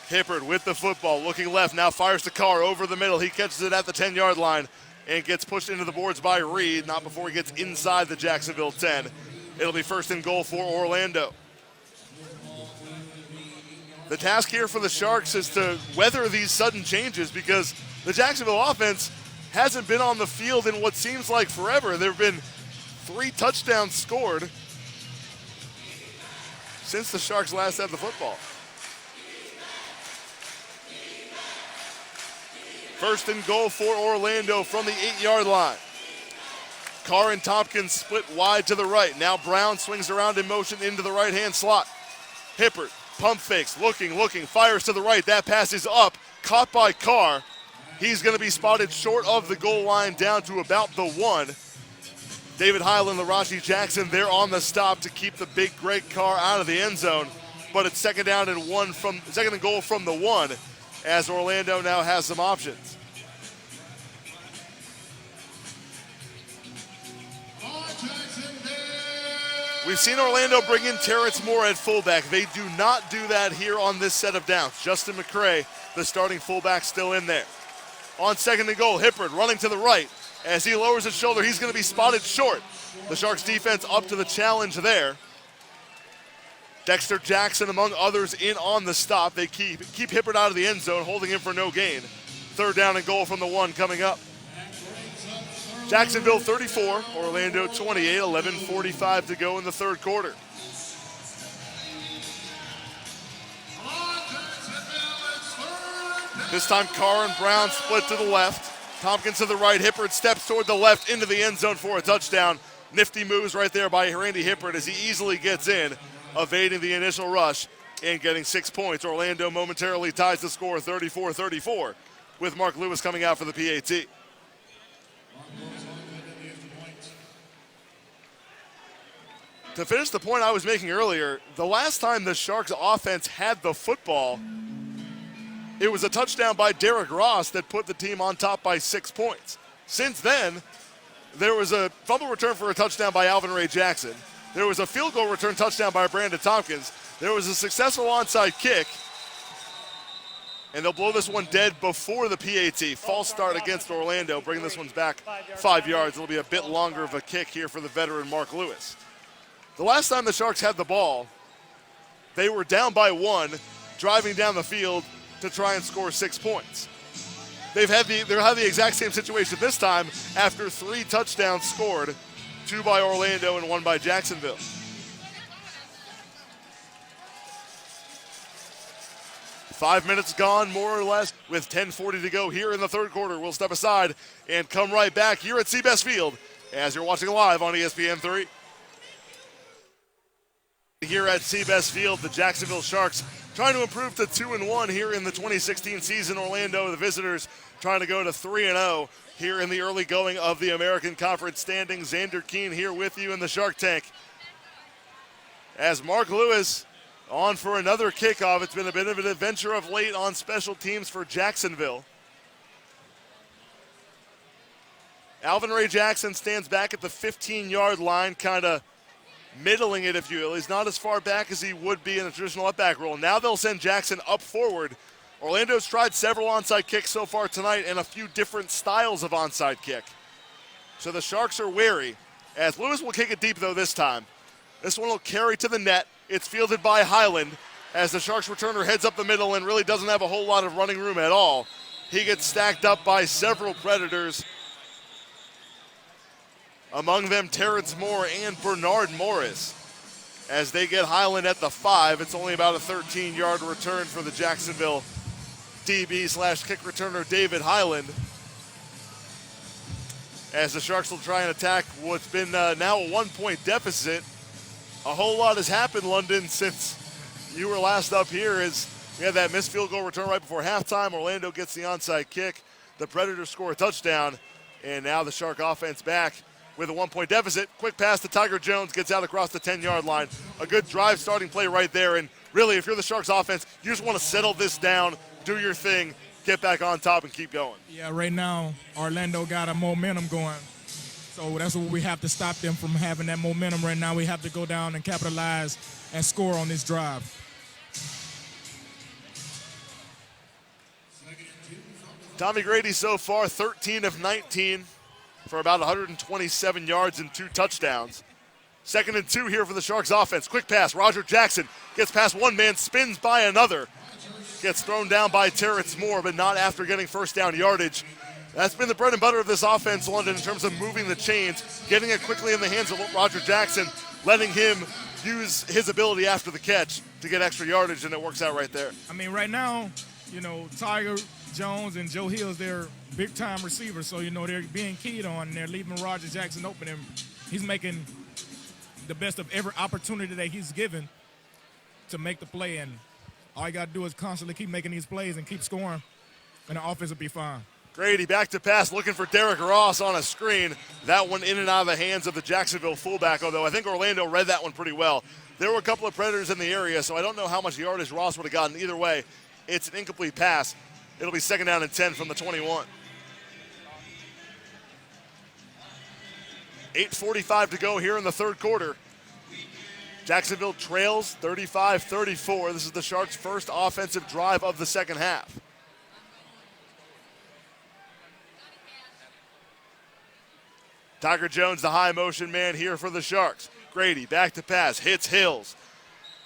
Hippert with the football, looking left, now fires to Carr over the middle. He catches it at the 10-yard line and gets pushed into the boards by Reed, not before he gets inside the Jacksonville 10. It'll be 1st and goal for Orlando. The task here for the Sharks is to weather these sudden changes, because the Jacksonville offense hasn't been on the field in what seems like forever. There have been 3 touchdowns scored since the Sharks last had the football. 1st and goal for Orlando from the 8-yard line. Carr and Tompkins split wide to the right. Now Brown swings around in motion into the right-hand slot. Hippert, pump fakes, looking, fires to the right. That pass is up, caught by Carr. He's going to be spotted short of the goal line down to about the 1. David Highland, Larashi Jackson there on the stop to keep the big Greg Carr out of the end zone. But it's 2nd down and 2nd and goal from the 1, as Orlando now has some options. We've seen Orlando bring in Terrence Moore at fullback. They do not do that here on this set of downs. Justin McCray, the starting fullback, still in there. On 2nd and goal, Hippert running to the right. As he lowers his shoulder, he's going to be spotted short. The Sharks defense up to the challenge there. Dexter Jackson, among others, in on the stop. They keep Hippert out of the end zone, holding him for no gain. 3rd down and goal from the 1 coming up. Jacksonville 34, Orlando 28, 11:45 to go in the third quarter. This time Carr and Brown split to the left. Tompkins to the right. Hippert steps toward the left into the end zone for a touchdown. Nifty moves right there by Randy Hippert as he easily gets in, evading the initial rush and getting 6 points. Orlando momentarily ties the score 34-34 with Mark Lewis coming out for the PAT. To finish the point I was making earlier, the last time the Sharks offense had the football, it was a touchdown by Derek Ross that put the team on top by 6 points. Since then, there was a fumble return for a touchdown by Alvin Ray Jackson. There was a field goal return touchdown by Brandon Tompkins. There was a successful onside kick. And they'll blow this one dead before the PAT. False start against Orlando, bringing this one back 5 yards. It'll be a bit longer of a kick here for the veteran Mark Lewis. The last time the Sharks had the ball, they were down by 1, driving down the field to try and score 6 points. They'll have the exact same situation this time after 3 touchdowns scored, 2 by Orlando and 1 by Jacksonville. Five minutes gone, more or less, with 10:40 to go here in the third quarter. We'll step aside and come right back here at Seabest Field as you're watching live on ESPN3. Here at Seabest Field, the Jacksonville Sharks trying to improve to 2-1 here in the 2016 season. Orlando, the visitors, trying to go to 3-0 here in the early going of the American Conference standings. Xander Keene here with you in the Shark Tank. As Mark Lewis on for another kickoff. It's been a bit of an adventure of late on special teams for Jacksonville. Alvin Ray Jackson stands back at the 15-yard line, kind of middling it, if you will. He's not as far back as he would be in a traditional up-back roll. Now they'll send Jackson up forward. Orlando's tried several onside kicks so far tonight and a few different styles of onside kick. So the Sharks are wary, as Lewis will kick it deep, though, this time. This one will carry to the net. It's fielded by Highland as the Sharks returner heads up the middle and really doesn't have a whole lot of running room at all. He gets stacked up by several Predators, among them Terrence Moore and Bernard Morris. As they get Highland at the 5, it's only about a 13-yard return for the Jacksonville DB/kick returner David Highland. As the Sharks will try and attack what's been now a 1-point deficit. A whole lot has happened, London, since you were last up here. As we had that missed field goal return right before halftime. Orlando gets the onside kick. The Predators score a touchdown. And now the Shark offense back with a 1-point deficit. Quick pass to Tiger Jones, gets out across the 10-yard line. A good drive starting play right there. And really, if you're the Sharks offense, you just want to settle this down, do your thing, get back on top and keep going. Yeah, right now, Orlando got a momentum going. So that's what we have to stop them from having that momentum right now. We have to go down and capitalize and score on this drive. Tommy Grady so far 13 of 19 for about 127 yards and 2 touchdowns. 2nd and 2 here for the Sharks offense. Quick pass, Roger Jackson gets past one man, spins by another. Gets thrown down by Terrence Moore, but not after getting first down yardage. That's been the bread and butter of this offense, London, in terms of moving the chains, getting it quickly in the hands of Roger Jackson, letting him use his ability after the catch to get extra yardage, and it works out right there. I mean, right now, Tiger Jones and Joe Hills, they're big-time receivers, so, they're being keyed on, and they're leaving Roger Jackson open, and he's making the best of every opportunity that he's given to make the play, and all you got to do is constantly keep making these plays and keep scoring, and the offense will be fine. Grady back to pass, looking for Derek Ross on a screen. That one in and out of the hands of the Jacksonville fullback, although I think Orlando read that one pretty well. There were a couple of Predators in the area, so I don't know how much yardage Ross would have gotten. Either way, it's an incomplete pass. It'll be 2nd down and 10 from the 21. 8:45 to go here in the third quarter. Jacksonville trails 35-34. This is the Sharks' first offensive drive of the second half. Tiger Jones, the high motion man here for the Sharks. Grady back to pass, hits Hills.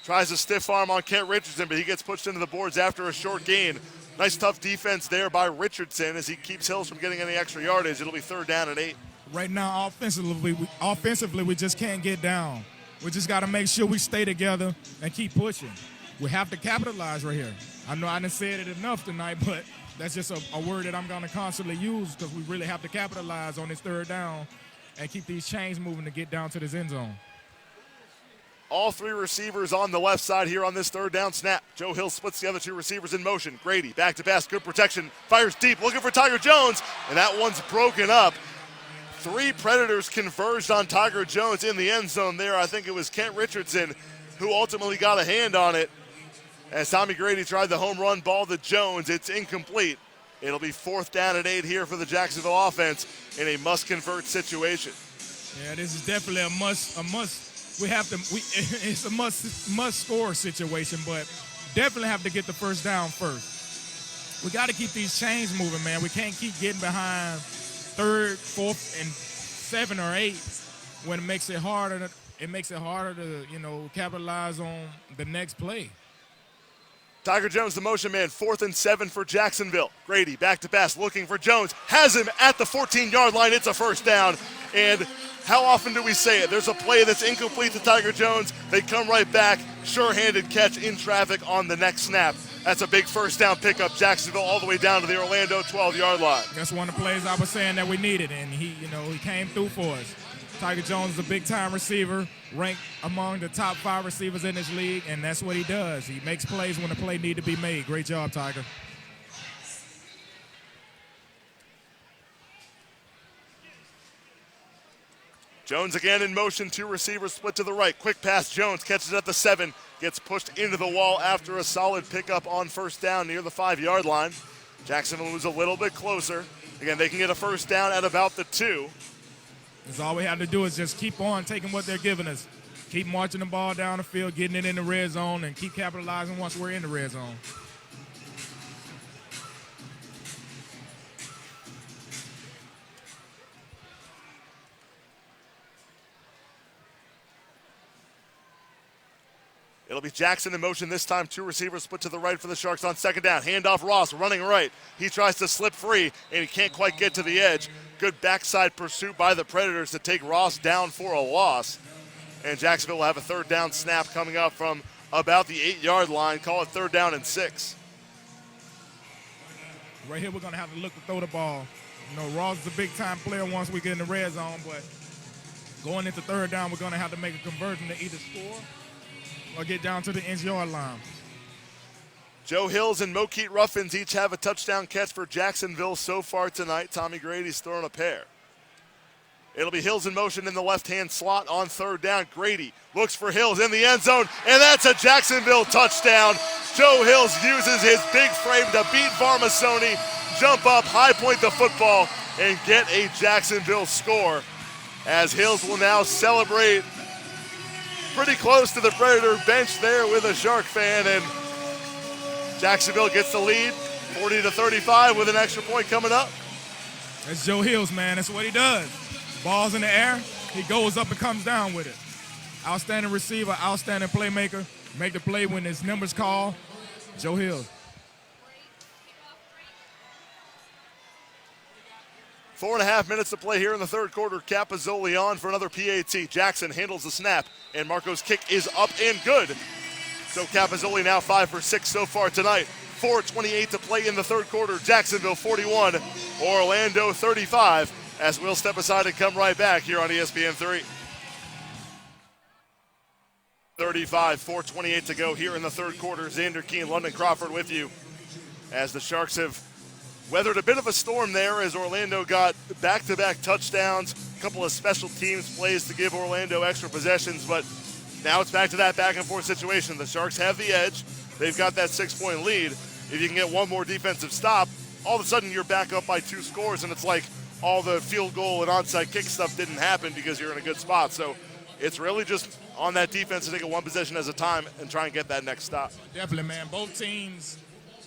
Tries a stiff arm on Kent Richardson, but he gets pushed into the boards after a short gain. Nice tough defense there by Richardson as he keeps Hills from getting any extra yardage. It'll be 3rd down and 8. Right now, offensively, we just can't get down. We just got to make sure we stay together and keep pushing. We have to capitalize right here. I know I didn't say it enough tonight, but that's just a word that I'm going to constantly use because we really have to capitalize on this 3rd down and keep these chains moving to get down to this end zone. All 3 receivers on the left side here on this 3rd down snap. Joe Hill splits the other 2 receivers in motion. Grady back to pass, good protection, fires deep, looking for Tiger Jones, and that one's broken up. 3 Predators converged on Tiger Jones in the end zone there. I think it was Kent Richardson who ultimately got a hand on it. As Tommy Grady tried the home run ball to Jones, it's incomplete. It'll be 4th down and 8 here for the Jacksonville offense in a must-convert situation. Yeah, this is definitely a must. It's a must-score situation, but definitely have to get the first down first. We got to keep these chains moving, man. We can't keep getting behind 3rd, 4th, and 7 or 8 when it makes it harder. It makes it harder to, capitalize on the next play. Tiger Jones, the motion man, 4th and 7 for Jacksonville. Grady back to pass, looking for Jones, has him at the 14-yard line. It's a first down, and how often do we say it? There's a play that's incomplete to Tiger Jones. They come right back, sure-handed catch in traffic on the next snap. That's a big first down pickup. Jacksonville all the way down to the Orlando 12-yard line. That's one of the plays I was saying that we needed, and he came through for us. Tiger Jones is a big-time receiver, ranked among the top 5 receivers in this league, and that's what he does. He makes plays when the play need to be made. Great job, Tiger. Jones again in motion, 2 receivers split to the right. Quick pass, Jones catches at the 7, gets pushed into the wall after a solid pickup on first down near the 5-yard line. Jacksonville moves a little bit closer. Again, they can get a first down at about the 2. That's all we have to do is just keep on taking what they're giving us. Keep marching the ball down the field, getting it in the red zone, and keep capitalizing once we're in the red zone. It'll be Jackson in motion this time. 2 receivers split to the right for the Sharks on second down. Handoff Ross running right. He tries to slip free, and he can't quite get to the edge. Good backside pursuit by the Predators to take Ross down for a loss. And Jacksonville will have a third down snap coming up from about the 8-yard line. Call it 3rd down and 6. Right here, we're going to have to look to throw the ball. You know, Ross is a big-time player once we get in the red zone, but going into 3rd down, we're going to have to make a conversion to either score or get down to the end-yard line. Joe Hills and Mokeet Ruffins each have a touchdown catch for Jacksonville so far tonight. Tommy Grady's thrown a pair. It'll be Hills in motion in the left-hand slot on 3rd down. Grady looks for Hills in the end zone, and that's a Jacksonville touchdown. Joe Hills uses his big frame to beat Varmasoni, jump up, high point the football, and get a Jacksonville score, as Hills will now celebrate pretty close to the Predator bench there with a Shark fan, and Jacksonville gets the lead, 40-35 with an extra point coming up. That's Joe Hills, man. That's what he does. Ball's in the air, he goes up and comes down with it. Outstanding receiver, outstanding playmaker. Make the play when his number's called. Joe Hills. 4.5 minutes to play here in the 3rd quarter. Capozzoli on for another PAT. Jackson handles the snap, and Marco's kick is up and good. So Capozzoli now 5 for 6 so far tonight. 4:28 to play in the 3rd quarter. Jacksonville 41, Orlando 35, as we'll step aside and come right back here on ESPN3. 35, 4:28 to go here in the 3rd quarter. Xander Keene, London Crawford with you, as the Sharks have weathered a bit of a storm there, as Orlando got back-to-back touchdowns, a couple of special teams plays to give Orlando extra possessions, but now it's back to that back-and-forth situation. The Sharks have the edge. They've got that 6-point lead. If you can get one more defensive stop, all of a sudden you're back up by 2 scores, and it's like all the field goal and onside kick stuff didn't happen because you're in a good spot. So it's really just on that defense to take it one possession at a time and try and get that next stop. Definitely, man. Both teams,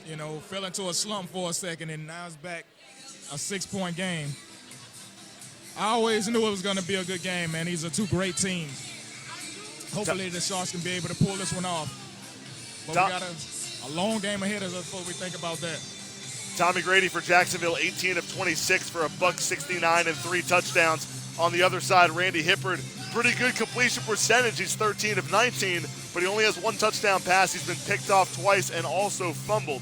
you know, fell into a slump for a second, and now it's back a 6-point game. I always knew it was going to be a good game, man. These are 2 great teams. Hopefully the Sharks can be able to pull this one off. But we got a long game ahead of us before we think about that. Tommy Grady for Jacksonville, 18 of 26 for $169 and 3 touchdowns. On the other side, Randy Hippard, pretty good completion percentage. He's 13 of 19, but he only has 1 touchdown pass. He's been picked off twice and also fumbled.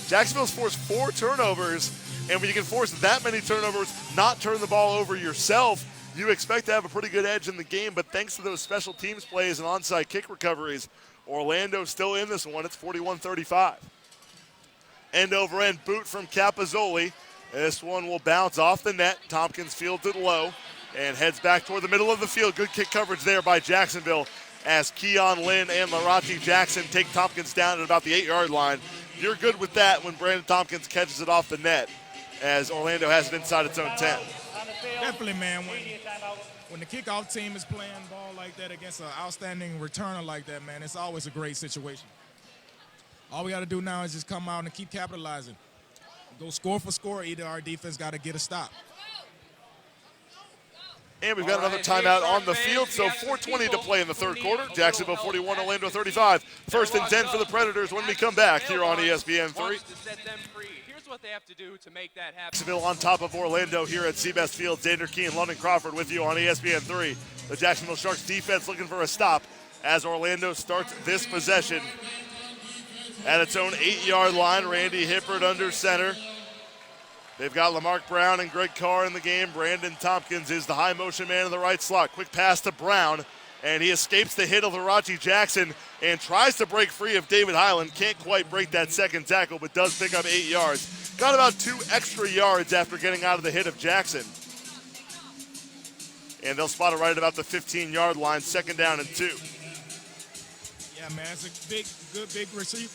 Jacksonville's forced 4 turnovers, and when you can force that many turnovers, not turn the ball over yourself, you expect to have a pretty good edge in the game, but thanks to those special teams plays and onside kick recoveries, Orlando's still in this one. It's 41-35. End-over-end boot from Capozzoli. This one will bounce off the net. Tompkins fields it low and heads back toward the middle of the field. Good kick coverage there by Jacksonville, as Keon Lynn and Larati Jackson take Tompkins down at about the 8-yard line. You're good with that when Brandon Tompkins catches it off the net, as Orlando has it inside its own 10. Definitely, man. When the kickoff team is playing ball like that against an outstanding returner like that, man, it's always a great situation. All we got to do now is just come out and keep capitalizing. Go score for score. Either our defense got to get a stop. And we've got another timeout on the field, so 4:20 to play in the 3rd quarter. Jacksonville 41, Orlando 35. 1st and 10 for the Predators when we come back here on ESPN3. Here's what they have to do to make that happen. Jacksonville on top of Orlando here at Seabest Field. Xander Keene, London Crawford with you on ESPN3. The Jacksonville Sharks defense looking for a stop as Orlando starts this possession at its own 8-yard line. Randy Hippard under center. They've got Lamarck Brown and Greg Carr in the game. Brandon Tompkins is the high motion man in the right slot. Quick pass to Brown, and he escapes the hit of Larachi Jackson and tries to break free of David Highland. Can't quite break that second tackle, but does pick up 8 yards. Got about 2 extra yards after getting out of the hit of Jackson. And they'll spot it right at about the 15-yard line, 2nd down and 2. Yeah, man, it's a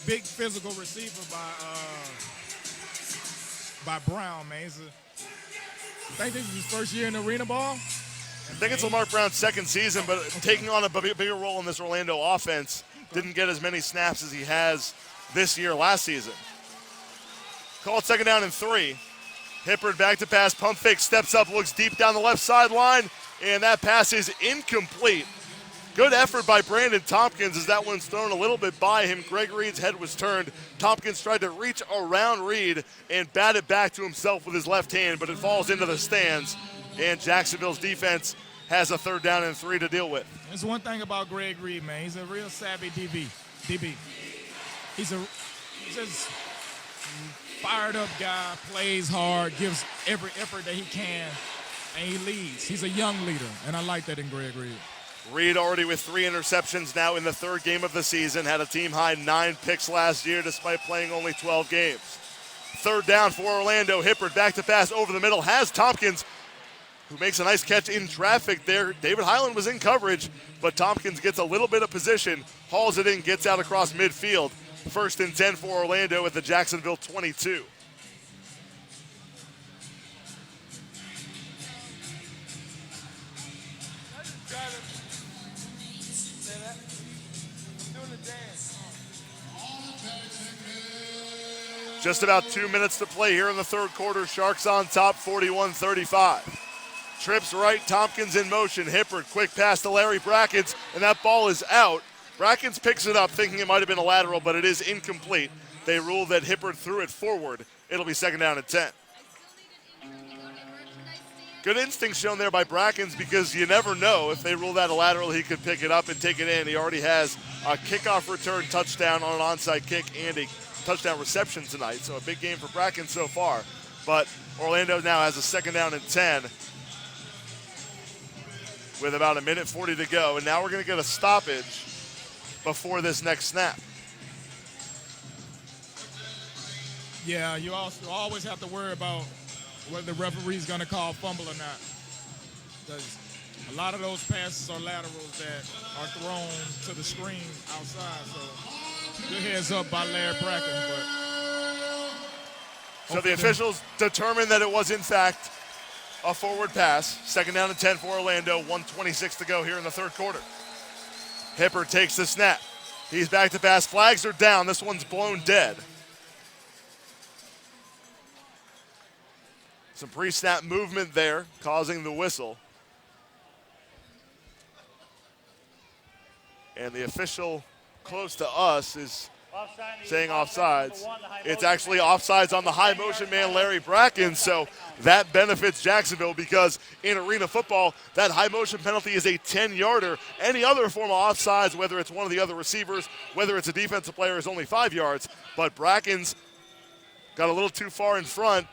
big physical receiver by Brown, man. I think this is his first year in the arena ball. I think it's Lamarck Brown's second season, but taking on a bigger role in this Orlando offense. Didn't get as many snaps as he has this year last season. Called 2nd down and 3. Hippard back to pass, pump fake, steps up, looks deep down the left sideline, and that pass is incomplete. Good effort by Brandon Tompkins as that one's thrown a little bit by him. Greg Reed's head was turned. Tompkins tried to reach around Reed and bat it back to himself with his left hand, but it falls into the stands, and Jacksonville's defense has a 3rd down and 3 to deal with. There's one thing about Greg Reed, man. He's a real savvy DB. He's just fired up guy, plays hard, gives every effort that he can, and he leads. He's a young leader, and I like that in Greg Reed. Reed already with 3 interceptions now in the 3rd game of the season. Had a team-high 9 picks last year despite playing only 12 games. 3rd down for Orlando. Hippard back to pass over the middle. Has Tompkins, who makes a nice catch in traffic there. David Highland was in coverage, but Tompkins gets a little bit of position, hauls it in, gets out across midfield. 1st and 10 for Orlando at the Jacksonville 22. Just about 2 minutes to play here in the 3rd quarter. Sharks on top, 41-35. Trips right, Tompkins in motion. Hippard, quick pass to Larry Brackens, and that ball is out. Brackens picks it up, thinking it might have been a lateral, but it is incomplete. They rule that Hippard threw it forward. It'll be 2nd down and 10. Good instinct shown there by Brackens because you never know if they rule that a lateral, he could pick it up and take it in. He already has a kickoff return touchdown on an onside kick and a touchdown reception tonight, so a big game for Brackens so far. But Orlando now has a 2nd down and 10 with about 1:40 to go, and now we're going to get a stoppage before this next snap. Yeah, you also always have to worry about whether the referee's going to call fumble or not, because a lot of those passes are laterals that are thrown to the screen outside, so good heads up by Larry Brackens. So the officials determined that it was, in fact, a forward pass. 2nd down and 10 for Orlando. 1:26 to go here in the 3rd quarter. Hippard takes the snap. He's back to pass. Flags are down. This one's blown dead. Some pre-snap movement there, causing the whistle. And the official close to us is saying offsides. It's actually offsides on the high motion man, Larry Brackens, so that benefits Jacksonville because in arena football, that high motion penalty is a 10-yarder. Any other form of offsides, whether it's one of the other receivers, whether it's a defensive player, is only 5 yards, but Brackens got a little too far in front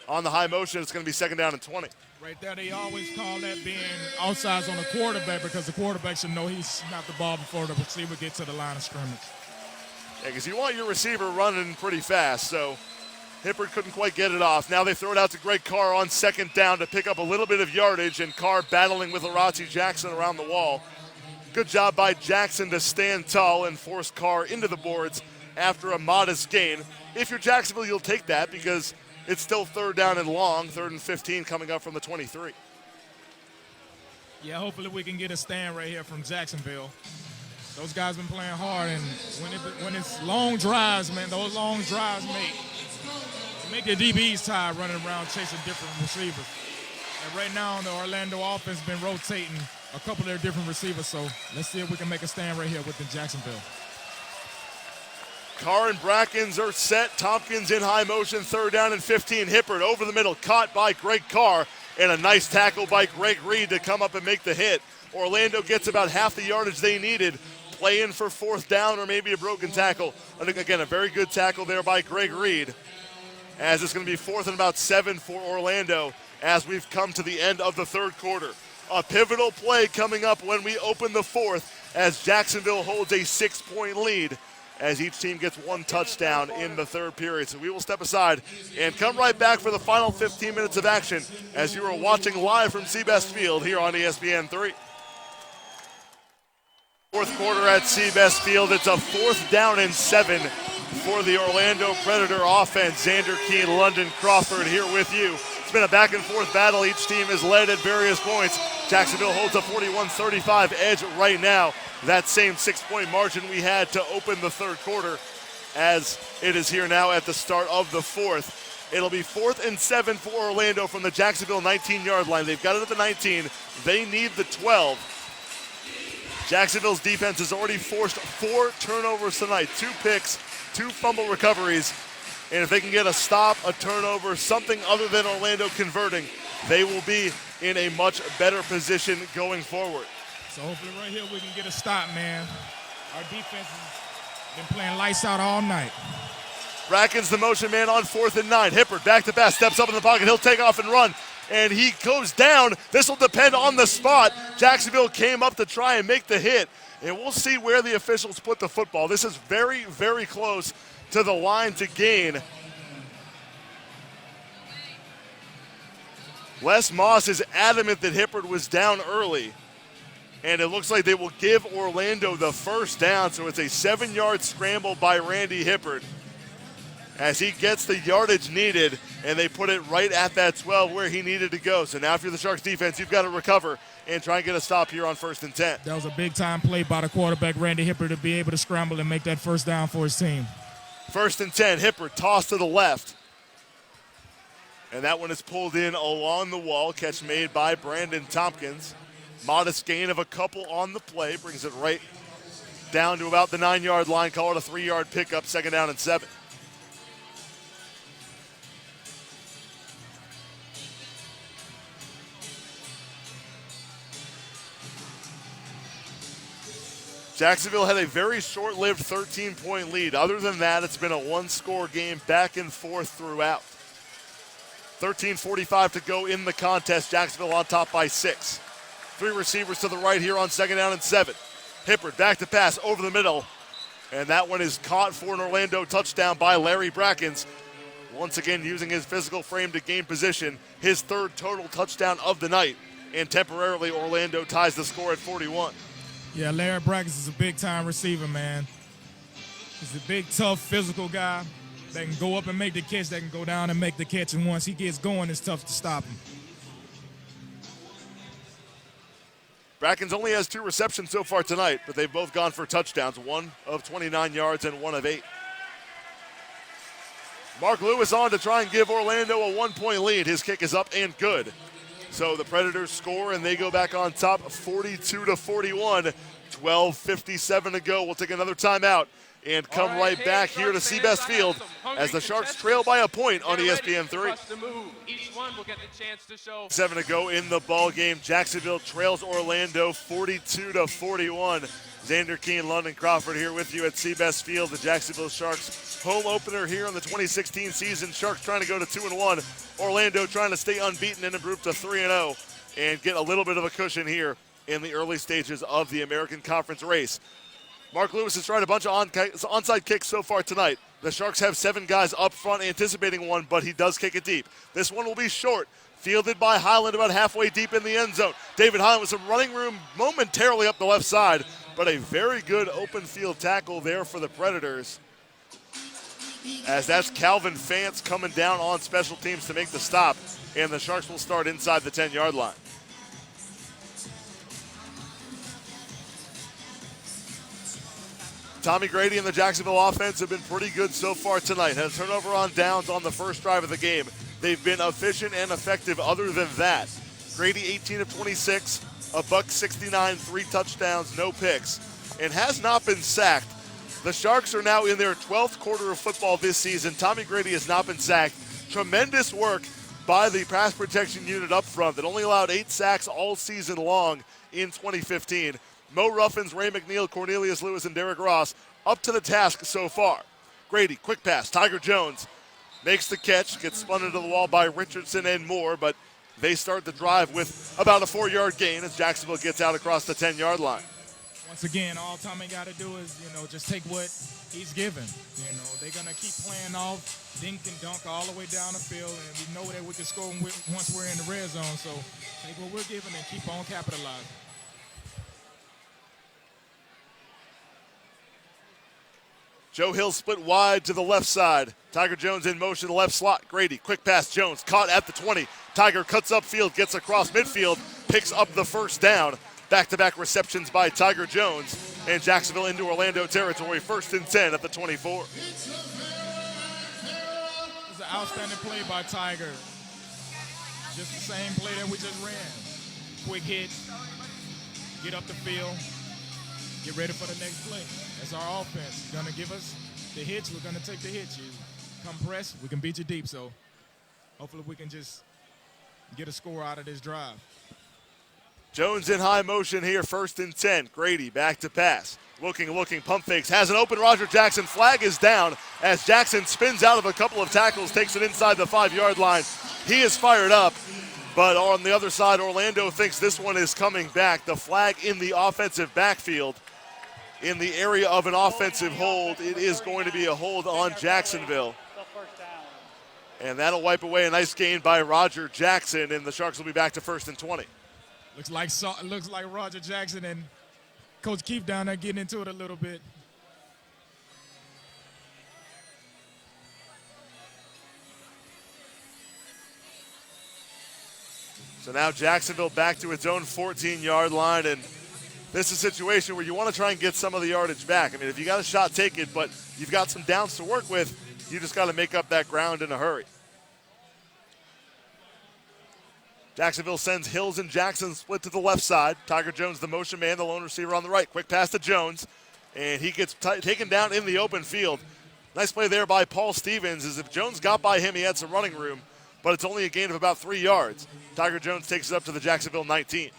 on the high motion. It's going to be 2nd down and 20. Right there, they always call that being offsides on the quarterback because the quarterback should know he's snapped the ball before the receiver gets to the line of scrimmage. Yeah, because you want your receiver running pretty fast, so Hippard couldn't quite get it off. Now they throw it out to Greg Carr on 2nd down to pick up a little bit of yardage, and Carr battling with Larachi Jackson around the wall. Good job by Jackson to stand tall and force Carr into the boards after a modest gain. If you're Jacksonville, you'll take that because it's still 3rd down and long, 3rd and 15 coming up from the 23. Yeah, hopefully we can get a stand right here from Jacksonville. Those guys been playing hard, and when it's long drives, man, those long drives make your DBs tired running around chasing different receivers. And right now, the Orlando offense has been rotating a couple of their different receivers, so let's see if we can make a stand right here within Jacksonville. Carr and Brackens are set. Tompkins in high motion, 3rd down and 15. Hippard over the middle, caught by Greg Carr, and a nice tackle by Greg Reed to come up and make the hit. Orlando gets about half the yardage they needed. Play in for 4th down or maybe a broken tackle. And again, a very good tackle there by Greg Reed. as it's going to be 4th and about 7 for Orlando as we've come to the end of the third quarter. A pivotal play coming up when we open the fourth as Jacksonville holds a 6-point lead as each team gets one touchdown in the third period. So we will step aside and come right back for the final 15 minutes of action as you are watching live from Seabest Field here on ESPN3. Fourth quarter at Seabest Field. It's a 4th down and 7 for the Orlando Predator offense. Xander Keene, London Crawford here with you. It's been a back and forth battle. Each team has led at various points. Jacksonville holds a 41-35 edge right now. That same 6-point margin we had to open the third quarter as it is here now at the start of the fourth. It'll be 4th and 7 for Orlando from the Jacksonville 19-yard line. They've got it at the 19. They need the 12. Jacksonville's defense has already forced 4 turnovers tonight, 2 picks, 2 fumble recoveries. And if they can get a stop, a turnover, something other than Orlando converting, they will be in a much better position going forward. So hopefully right here we can get a stop, man. Our defense has been playing lights out all night. Brackens the motion man on 4th and 9. Hippert back to pass, steps up in the pocket. He'll take off and run. And he goes down. This will depend on the spot. Jacksonville came up to try and make the hit. And we'll see where the officials put the football. This is very, very close to the line to gain. Les Moss is adamant that Hippert was down early. And it looks like they will give Orlando the first down. So it's a 7-yard scramble by Randy Hippert as he gets the yardage needed, and they put it right at that 12 where he needed to go. So now if you're the Sharks defense, you've got to recover and try and get a stop here on 1st and 10. That was a big-time play by the quarterback, Randy Hippert, to be able to scramble and make that first down for his team. 1st and 10, Hippert tossed to the left. And that one is pulled in along the wall. Catch made by Brandon Tompkins. Modest gain of a couple on the play. Brings it right down to about the 9-yard line. Call it a 3-yard pickup, 2nd down and 7. Jacksonville had a very short-lived 13-point lead. Other than that, it's been a one-score game back and forth throughout. 13:45 to go in the contest. Jacksonville on top by 6. 3 receivers to the right here on 2nd down and 7. Hippert back to pass over the middle. And that one is caught for an Orlando touchdown by Larry Brackens. Once again using his physical frame to gain position. His 3rd total touchdown of the night. And temporarily Orlando ties the score at 41. Yeah, Larry Brackens is a big-time receiver, man. He's a big, tough, physical guy that can go up and make the catch, that can go down and make the catch, and once he gets going, it's tough to stop him. Brackens only has 2 receptions so far tonight, but they've both gone for touchdowns, 1 of 29 yards and 1 of 8. Mark Lewis on to try and give Orlando a 1-point lead. His kick is up and good. So the Predators score, and they go back on top 42-41. 12:57 to go. We'll take another timeout and come right back here to Seabest Field as the Sharks trail by a point on ESPN3. Each one will get the chance to show. 7 to go in the ball game. Jacksonville trails Orlando 42-41. Xander Keene, London Crawford here with you at Seabest Field. The Jacksonville Sharks home opener here in the 2016 season. Sharks trying to go to 2-1. Orlando trying to stay unbeaten and improve to 3-0 and get a little bit of a cushion here in the early stages of the American Conference race. Mark Lewis has tried a bunch of onside kicks so far tonight. The Sharks have 7 guys up front anticipating one, but he does kick it deep. This one will be short. Fielded by Highland about halfway deep in the end zone. David Highland with some running room momentarily up the left side, but a very good open field tackle there for the Predators. As that's Calvin Fantz coming down on special teams to make the stop, and the Sharks will start inside the 10-yard line. Tommy Grady and the Jacksonville offense have been pretty good so far tonight. Had a turnover on downs on the first drive of the game. They've been efficient and effective other than that. Grady 18 of 26, $169, 3 touchdowns, no picks, and has not been sacked. The Sharks are now in their 12th quarter of football this season. Tommy Grady has not been sacked. Tremendous work by the pass protection unit up front that only allowed 8 sacks all season long in 2015. Mo Ruffins, Ray McNeil, Cornelius Lewis, and Derek Ross up to the task so far. Grady, quick pass, Tiger Jones. makes the catch, gets spun into the wall by Richardson and Moore, but they start the drive with about a 4-yard gain as Jacksonville gets out across the 10-yard line. Once again, all Tommy got to do is, just take what he's given. They're going to keep playing off, dink and dunk all the way down the field, and we know that we can score once we're in the red zone. So take what we're given and keep on capitalizing. Joe Hill split wide to the left side. Tiger Jones in motion, left slot. Grady, quick pass, Jones caught at the 20. Tiger cuts upfield, gets across midfield, picks up the first down. Back-to-back receptions by Tiger Jones, and Jacksonville into Orlando territory, 1st and 10 at the 24. It's an outstanding play by Tiger. Just the same play that we just ran. Quick hit, get up the field, get ready for the next play. That's our offense. Going to give us the hits. We're going to take the hits. You come press, we can beat you deep. So hopefully we can just get a score out of this drive. Jones in high motion here, 1st and 10. Grady back to pass. Looking, pump fakes. Has an open Roger Jackson. Flag is down as Jackson spins out of a couple of tackles, takes it inside the 5-yard line. He is fired up, but on the other side, Orlando thinks this one is coming back. The flag in the offensive backfield. In the area of an offensive hold, it is going to be a hold on Jacksonville. And that'll wipe away a nice gain by Roger Jackson, and the Sharks will be back to 1st and 20. Looks like Roger Jackson and Coach Keefe down there getting into it a little bit. So now Jacksonville back to its own 14-yard line, and this is a situation where you want to try and get some of the yardage back. I mean, if you got a shot, take it, but you've got some downs to work with. You just got to make up that ground in a hurry. Jacksonville sends Hills and Jackson split to the left side. Tiger Jones, the motion man, the lone receiver on the right. Quick pass to Jones, and he gets taken down in the open field. Nice play there by Paul Stevens, as if Jones got by him, he had some running room, but it's only a gain of about 3 yards. Tiger Jones takes it up to the Jacksonville 19.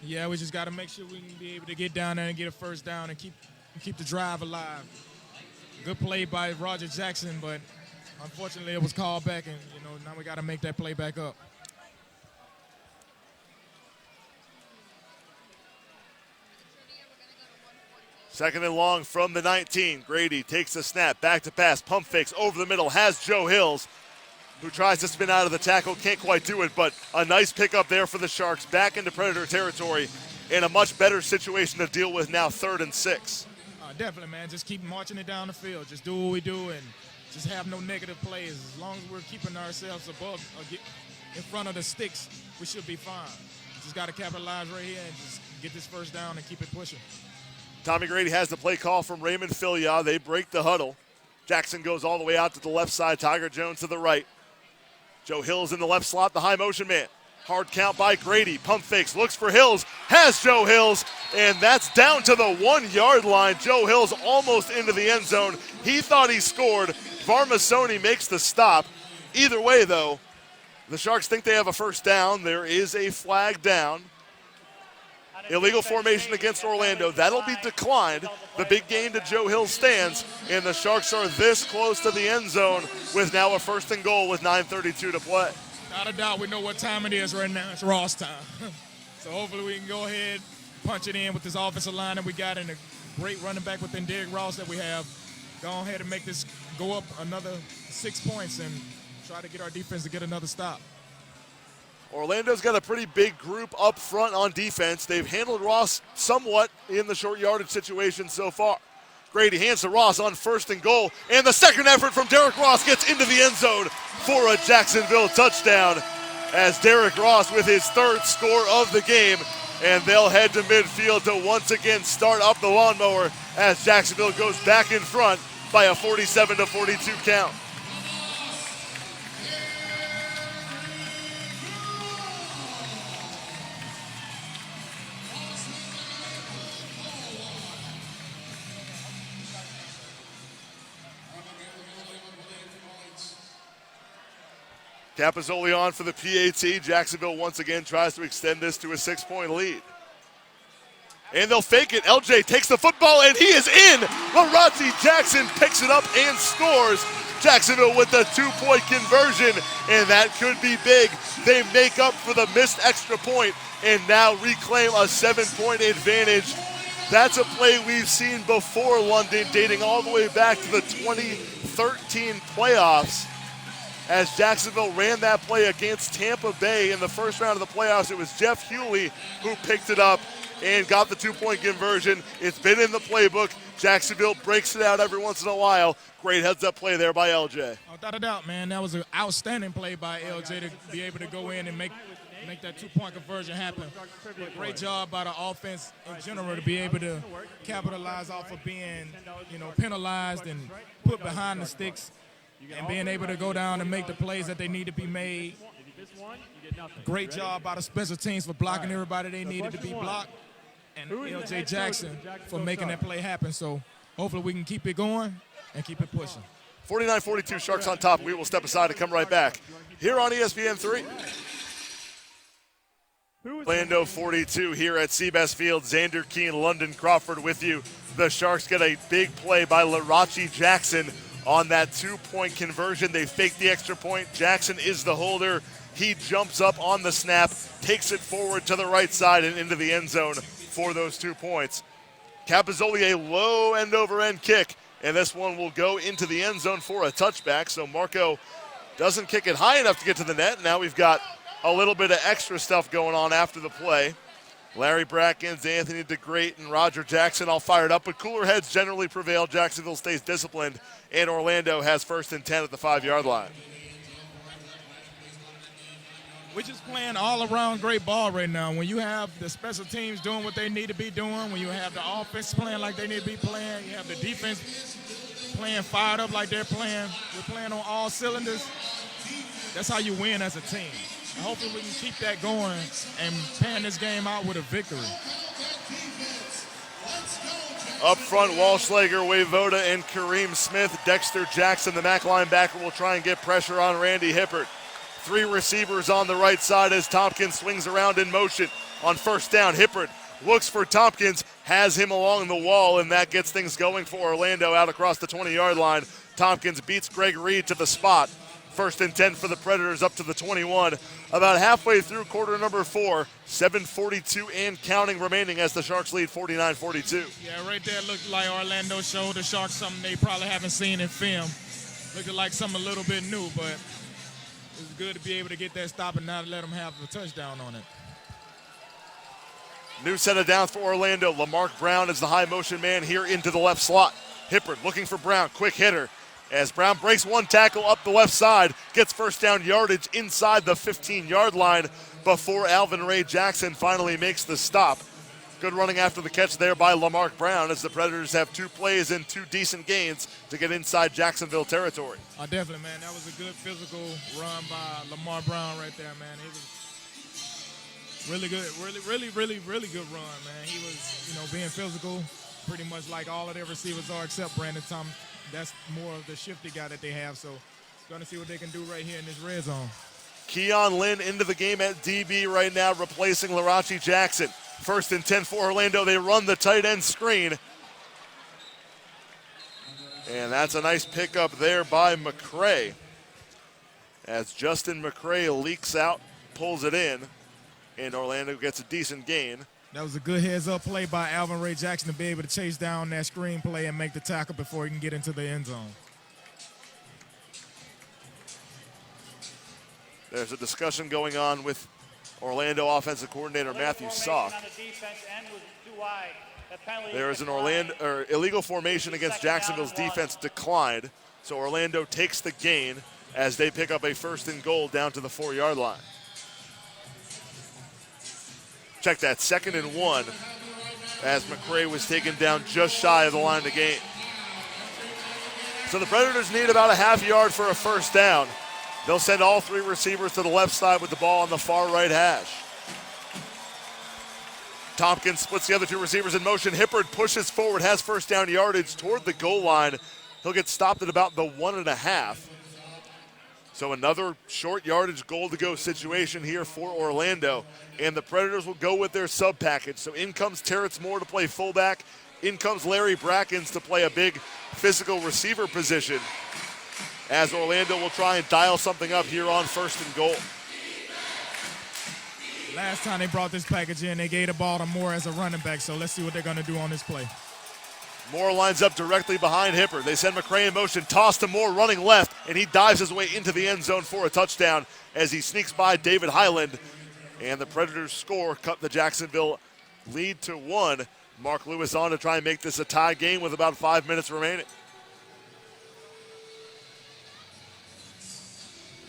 Yeah, we just got to make sure we can be able to get down there and get a first down and keep the drive alive. Good play by Roger Jackson, but unfortunately it was called back, and now we got to make that play back up. Second and long from the 19. Grady takes the snap, back to pass, pump fakes over the middle, has Joe Hills, who tries to spin out of the tackle, can't quite do it, but a nice pickup there for the Sharks, back into Predator territory in a much better situation to deal with now, 3rd and 6. Definitely, man. Just keep marching it down the field. Just do what we do and just have no negative plays. As long as we're keeping ourselves above or in front of the sticks, we should be fine. Just got to capitalize right here and just get this first down and keep it pushing. Tommy Grady has the play call from Raymond Filia. They break the huddle. Jackson goes all the way out to the left side. Tiger Jones to the right. Joe Hills in the left slot, the high motion man. Hard count by Grady. Pump fakes, looks for Hills, has Joe Hills, and that's down to the 1-yard line. Joe Hills almost into the end zone. He thought he scored. Varmasoni makes the stop. Either way, though, the Sharks think they have a first down. There is a flag down. Illegal formation against Orlando. That'll be declined. The big gain to Joe Hills stands, and the Sharks are this close to the end zone with now a 1st and goal with 9:32 to play. Without a doubt, we know what time it is right now. It's Ross time. So hopefully we can go ahead, punch it in with this offensive line that we got and a great running back within Derrick Ross that we have. Go ahead and make this go up another 6 points and try to get our defense to get another stop. Orlando's got a pretty big group up front on defense. They've handled Ross somewhat in the short yardage situation so far. Grady hands to Ross on 1st and goal, and the second effort from Derrick Ross gets into the end zone for a Jacksonville touchdown as Derrick Ross with his 3rd score of the game, and they'll head to midfield to once again start up the lawnmower as Jacksonville goes back in front by a 47-42 count. Capozzoli on for the PAT. Jacksonville once again tries to extend this to a 6-point lead. And they'll fake it. LJ takes the football, and he is in. Larachi Jackson picks it up and scores. Jacksonville with the 2-point conversion, and that could be big. They make up for the missed extra point and now reclaim a 7-point advantage. That's a play we've seen before, London, dating all the way back to the 2013 playoffs. As Jacksonville ran that play against Tampa Bay in the first round of the playoffs, it was Jeff Hewley who picked it up and got the 2-point conversion. It's been in the playbook. Jacksonville breaks it out every once in a while. Great heads-up play there by LJ. Without a doubt, man. That was an outstanding play by LJ to be able to go in and make that 2-point conversion happen. But great job by the offense in general to be able to capitalize off of being, penalized and put behind the sticks and being able to go down and make the plays that they need to be made. Great job by the special teams for blocking everybody they needed to be blocked. And LJ Jackson for making that play happen. So hopefully we can keep it going and keep it pushing. 49-42, Sharks on top. We will step aside and come right back here on ESPN3. Orlando 42 here at Seabass Field. Xander Keene, London Crawford with you. The Sharks get a big play by Larachi Jackson on that 2-point conversion. They fake the extra point. Jackson is the holder. He jumps up on the snap, takes it forward to the right side and into the end zone for those 2 points. Capozzoli, a low end-over-end kick, and this one will go into the end zone for a touchback. So Marco doesn't kick it high enough to get to the net. Now we've got a little bit of extra stuff going on after the play. Larry Brackens, Anthony DeGrate, and Roger Jackson all fired up, but cooler heads generally prevail. Jacksonville stays disciplined, and Orlando has 1st and 10 at the 5-yard line. We're just playing all-around great ball right now. When you have the special teams doing what they need to be doing, when you have the offense playing like they need to be playing, you have the defense playing fired up like they're playing, we're playing on all cylinders, that's how you win as a team. And hopefully we can keep that going and pan this game out with a victory. Up front, Walschlager, Wayvoda, and Kareem Smith. Dexter Jackson, the MAC linebacker, will try and get pressure on Randy Hippert. 3 receivers on the right side as Tompkins swings around in motion on 1st down. Hippert looks for Tompkins, has him along the wall, and that gets things going for Orlando out across the 20-yard line. Tompkins beats Greg Reed to the spot. 1st and 10 for the Predators up to the 21. About halfway through quarter number 4, 7:42 and counting remaining as the Sharks lead 49-42. Yeah, right there looked like Orlando showed the Sharks something they probably haven't seen in film. Looked like something a little bit new, but it was good to be able to get that stop and not let them have the touchdown on it. New set of downs for Orlando. Lamarck Brown is the high motion man here into the left slot. Hippert looking for Brown, quick hitter. As Brown breaks one tackle up the left side, gets 1st down yardage inside the 15-yard line before Alvin Ray Jackson finally makes the stop. Good running after the catch there by Lamarck Brown as the Predators have 2 plays and 2 decent gains to get inside Jacksonville territory. Oh, definitely, man. That was a good physical run by Lamar Brown right there, man. It was really good, really good run, man. He was, being physical, pretty much like all of their receivers are except Brandon Thomas. That's more of the shifty guy that they have, so going to see what they can do right here in this red zone. Keon Lynn into the game at DB right now, replacing Larachi Jackson. 1st and 10 for Orlando. They run the tight end screen. And that's a nice pickup there by McCray. As Justin McCray leaks out, pulls it in, and Orlando gets a decent gain. That was a good heads-up play by Alvin Ray Jackson to be able to chase down that screen play and make the tackle before he can get into the end zone. There's a discussion going on with Orlando offensive coordinator Matthew Sock. There is an illegal formation against Jacksonville's defense declined, so Orlando takes the gain as they pick up a 1st and goal down to the 4-yard line. Check that, 2nd and 1 as McCray was taken down just shy of the line to gain. So the Predators need about a half yard for a 1st down. They'll send all 3 receivers to the left side with the ball on the far right hash. Tompkins splits the other 2 receivers in motion. Hippert pushes forward, has 1st down yardage toward the goal line. He'll get stopped at about the 1.5. So another short yardage goal-to-go situation here for Orlando. And the Predators will go with their sub package. So in comes Terrence Moore to play fullback. In comes Larry Brackens to play a big physical receiver position, as Orlando will try and dial something up here on 1st and goal. Last time they brought this package in, they gave the ball to Moore as a running back, so let's see what they're going to do on this play. Moore lines up directly behind Hipper. They send McCray in motion, toss to Moore running left, and he dives his way into the end zone for a touchdown as he sneaks by David Highland. And the Predators score, cut the Jacksonville lead to 1. Mark Lewis on to try and make this a tie game with about 5 minutes remaining.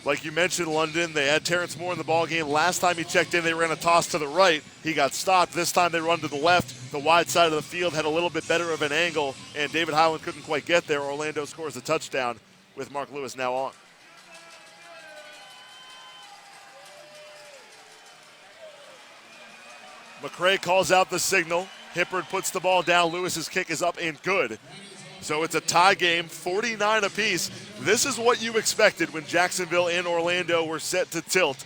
Like you mentioned, London, they had Terrence Moore in the ballgame. Last time he checked in, they ran a toss to the right. He got stopped. This time they run to the left. The wide side of the field had a little bit better of an angle, and David Highland couldn't quite get there. Orlando scores a touchdown with Mark Lewis now on. McCray calls out the signal. Hippard puts the ball down. Lewis's kick is up and good. So it's a tie game, 49 apiece. This is what you expected when Jacksonville and Orlando were set to tilt.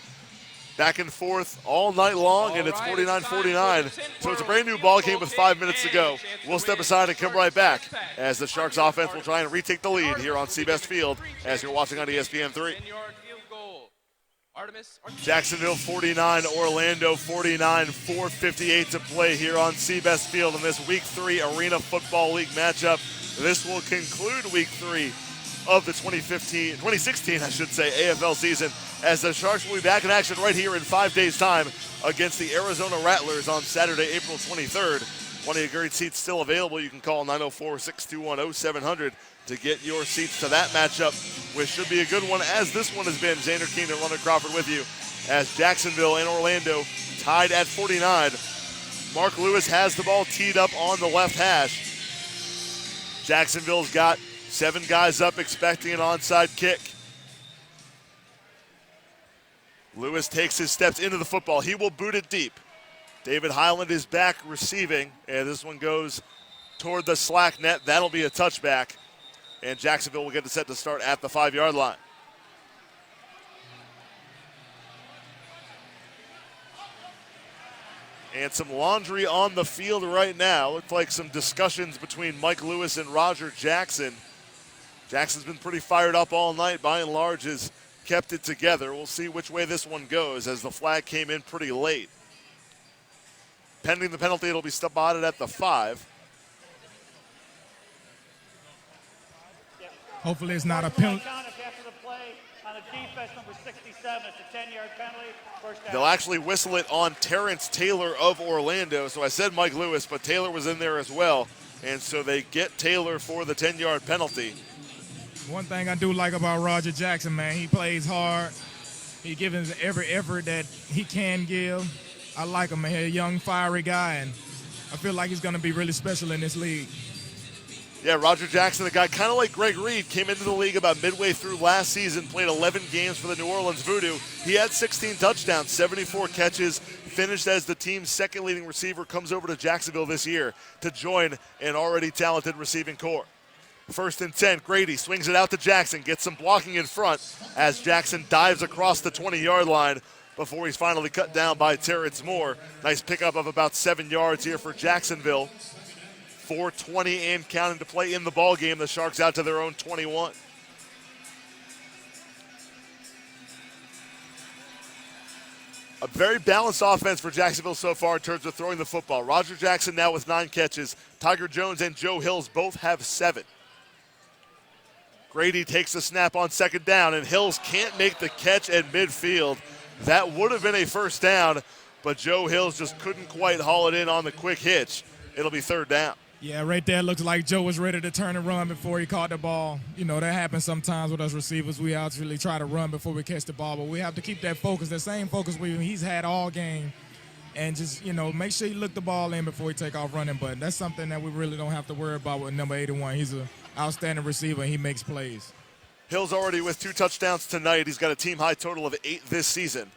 Back and forth all night long, and it's 49-49. So it's a brand new ball game with 5 minutes to go. We'll step aside and come right back as the Sharks offense will try and retake the lead here on Seabest Field as you're watching on ESPN3. Jacksonville 49, Orlando 49, 4:58 to play here on Seabest Field in this Week 3 Arena Football League matchup. This will conclude Week 3 of the 2016 AFL season, as the Sharks will be back in action right here in 5 days' time against the Arizona Rattlers on Saturday, April 23rd. Plenty of great seats still available. You can call 904-621-0700 to get your seats to that matchup, which should be a good one, as this one has been. Xander Keene and London Crawford with you, as Jacksonville and Orlando tied at 49. Mark Lewis has the ball teed up on the left hash. Jacksonville's got 7 guys up expecting an onside kick. Lewis takes his steps into the football. He will boot it deep. David Highland is back receiving, and this one goes toward the slack net. That'll be a touchback, and Jacksonville will get the set to start at the 5-yard line. And some laundry on the field right now. Looks like some discussions between Mike Lewis and Roger Jackson. Jackson's been pretty fired up all night. By and large, has kept it together. We'll see which way this one goes, as the flag came in pretty late. Pending the penalty, it'll be spotted at the 5. Hopefully it's not a penalty. After the play on the defense, number 67, it's a 10-yard penalty. First down. They'll actually whistle it on Terrence Taylor of Orlando. So I said Mike Lewis, but Taylor was in there as well. And so they get Taylor for the 10-yard penalty. One thing I do like about Roger Jackson, man, he plays hard. He gives every effort that he can give. I like him, man. He's a young, fiery guy, and I feel like he's going to be really special in this league. Yeah, Roger Jackson, the guy kind of like Greg Reed, came into the league about midway through last season, played 11 games for the New Orleans Voodoo. He had 16 touchdowns, 74 catches, finished as the team's second leading receiver, comes over to Jacksonville this year to join an already talented receiving corps. 1st and 10, Grady swings it out to Jackson, gets some blocking in front as Jackson dives across the 20-yard line before he's finally cut down by Terrence Moore. Nice pickup of about 7 yards here for Jacksonville. 4:20 and counting to play in the ball game. The Sharks out to their own 21. A very balanced offense for Jacksonville so far in terms of throwing the football. Roger Jackson now with 9 catches. Tiger Jones and Joe Hills both have 7. Grady takes the snap on 2nd down, and Hills can't make the catch at midfield. That would have been a 1st down, but Joe Hills just couldn't quite haul it in on the quick hitch. It'll be 3rd down. Yeah, right there looks like Joe was ready to turn and run before he caught the ball. You know, that happens sometimes with us receivers. We actually try to run before we catch the ball, but we have to keep that focus, the same focus he's had all game, and just, you know, make sure you look the ball in before you take off running. But that's something that we really don't have to worry about with number 81. He's an outstanding receiver, and he makes plays. Hill's already with 2 touchdowns tonight. He's got a team-high total of 8 this season.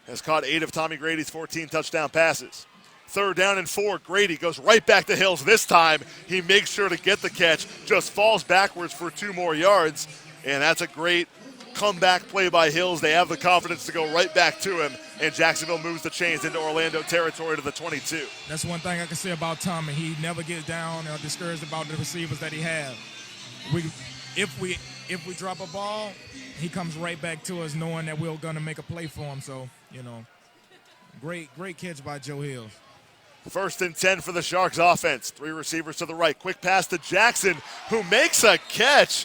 Has caught 8 of Tommy Grady's 14 touchdown passes. 3rd down and 4. Grady goes right back to Hills. This time he makes sure to get the catch, just falls backwards for 2 more yards, and that's a great comeback play by Hills. They have the confidence to go right back to him, and Jacksonville moves the chains into Orlando territory to the 22. That's one thing I can say about Tommy. He never gets down or discouraged about the receivers that he has. If we drop a ball, he comes right back to us knowing that we're going to make a play for him. So, great catch by Joe Hills. 1st and 10 for the Sharks offense. 3 receivers to the right. Quick pass to Jackson, who makes a catch.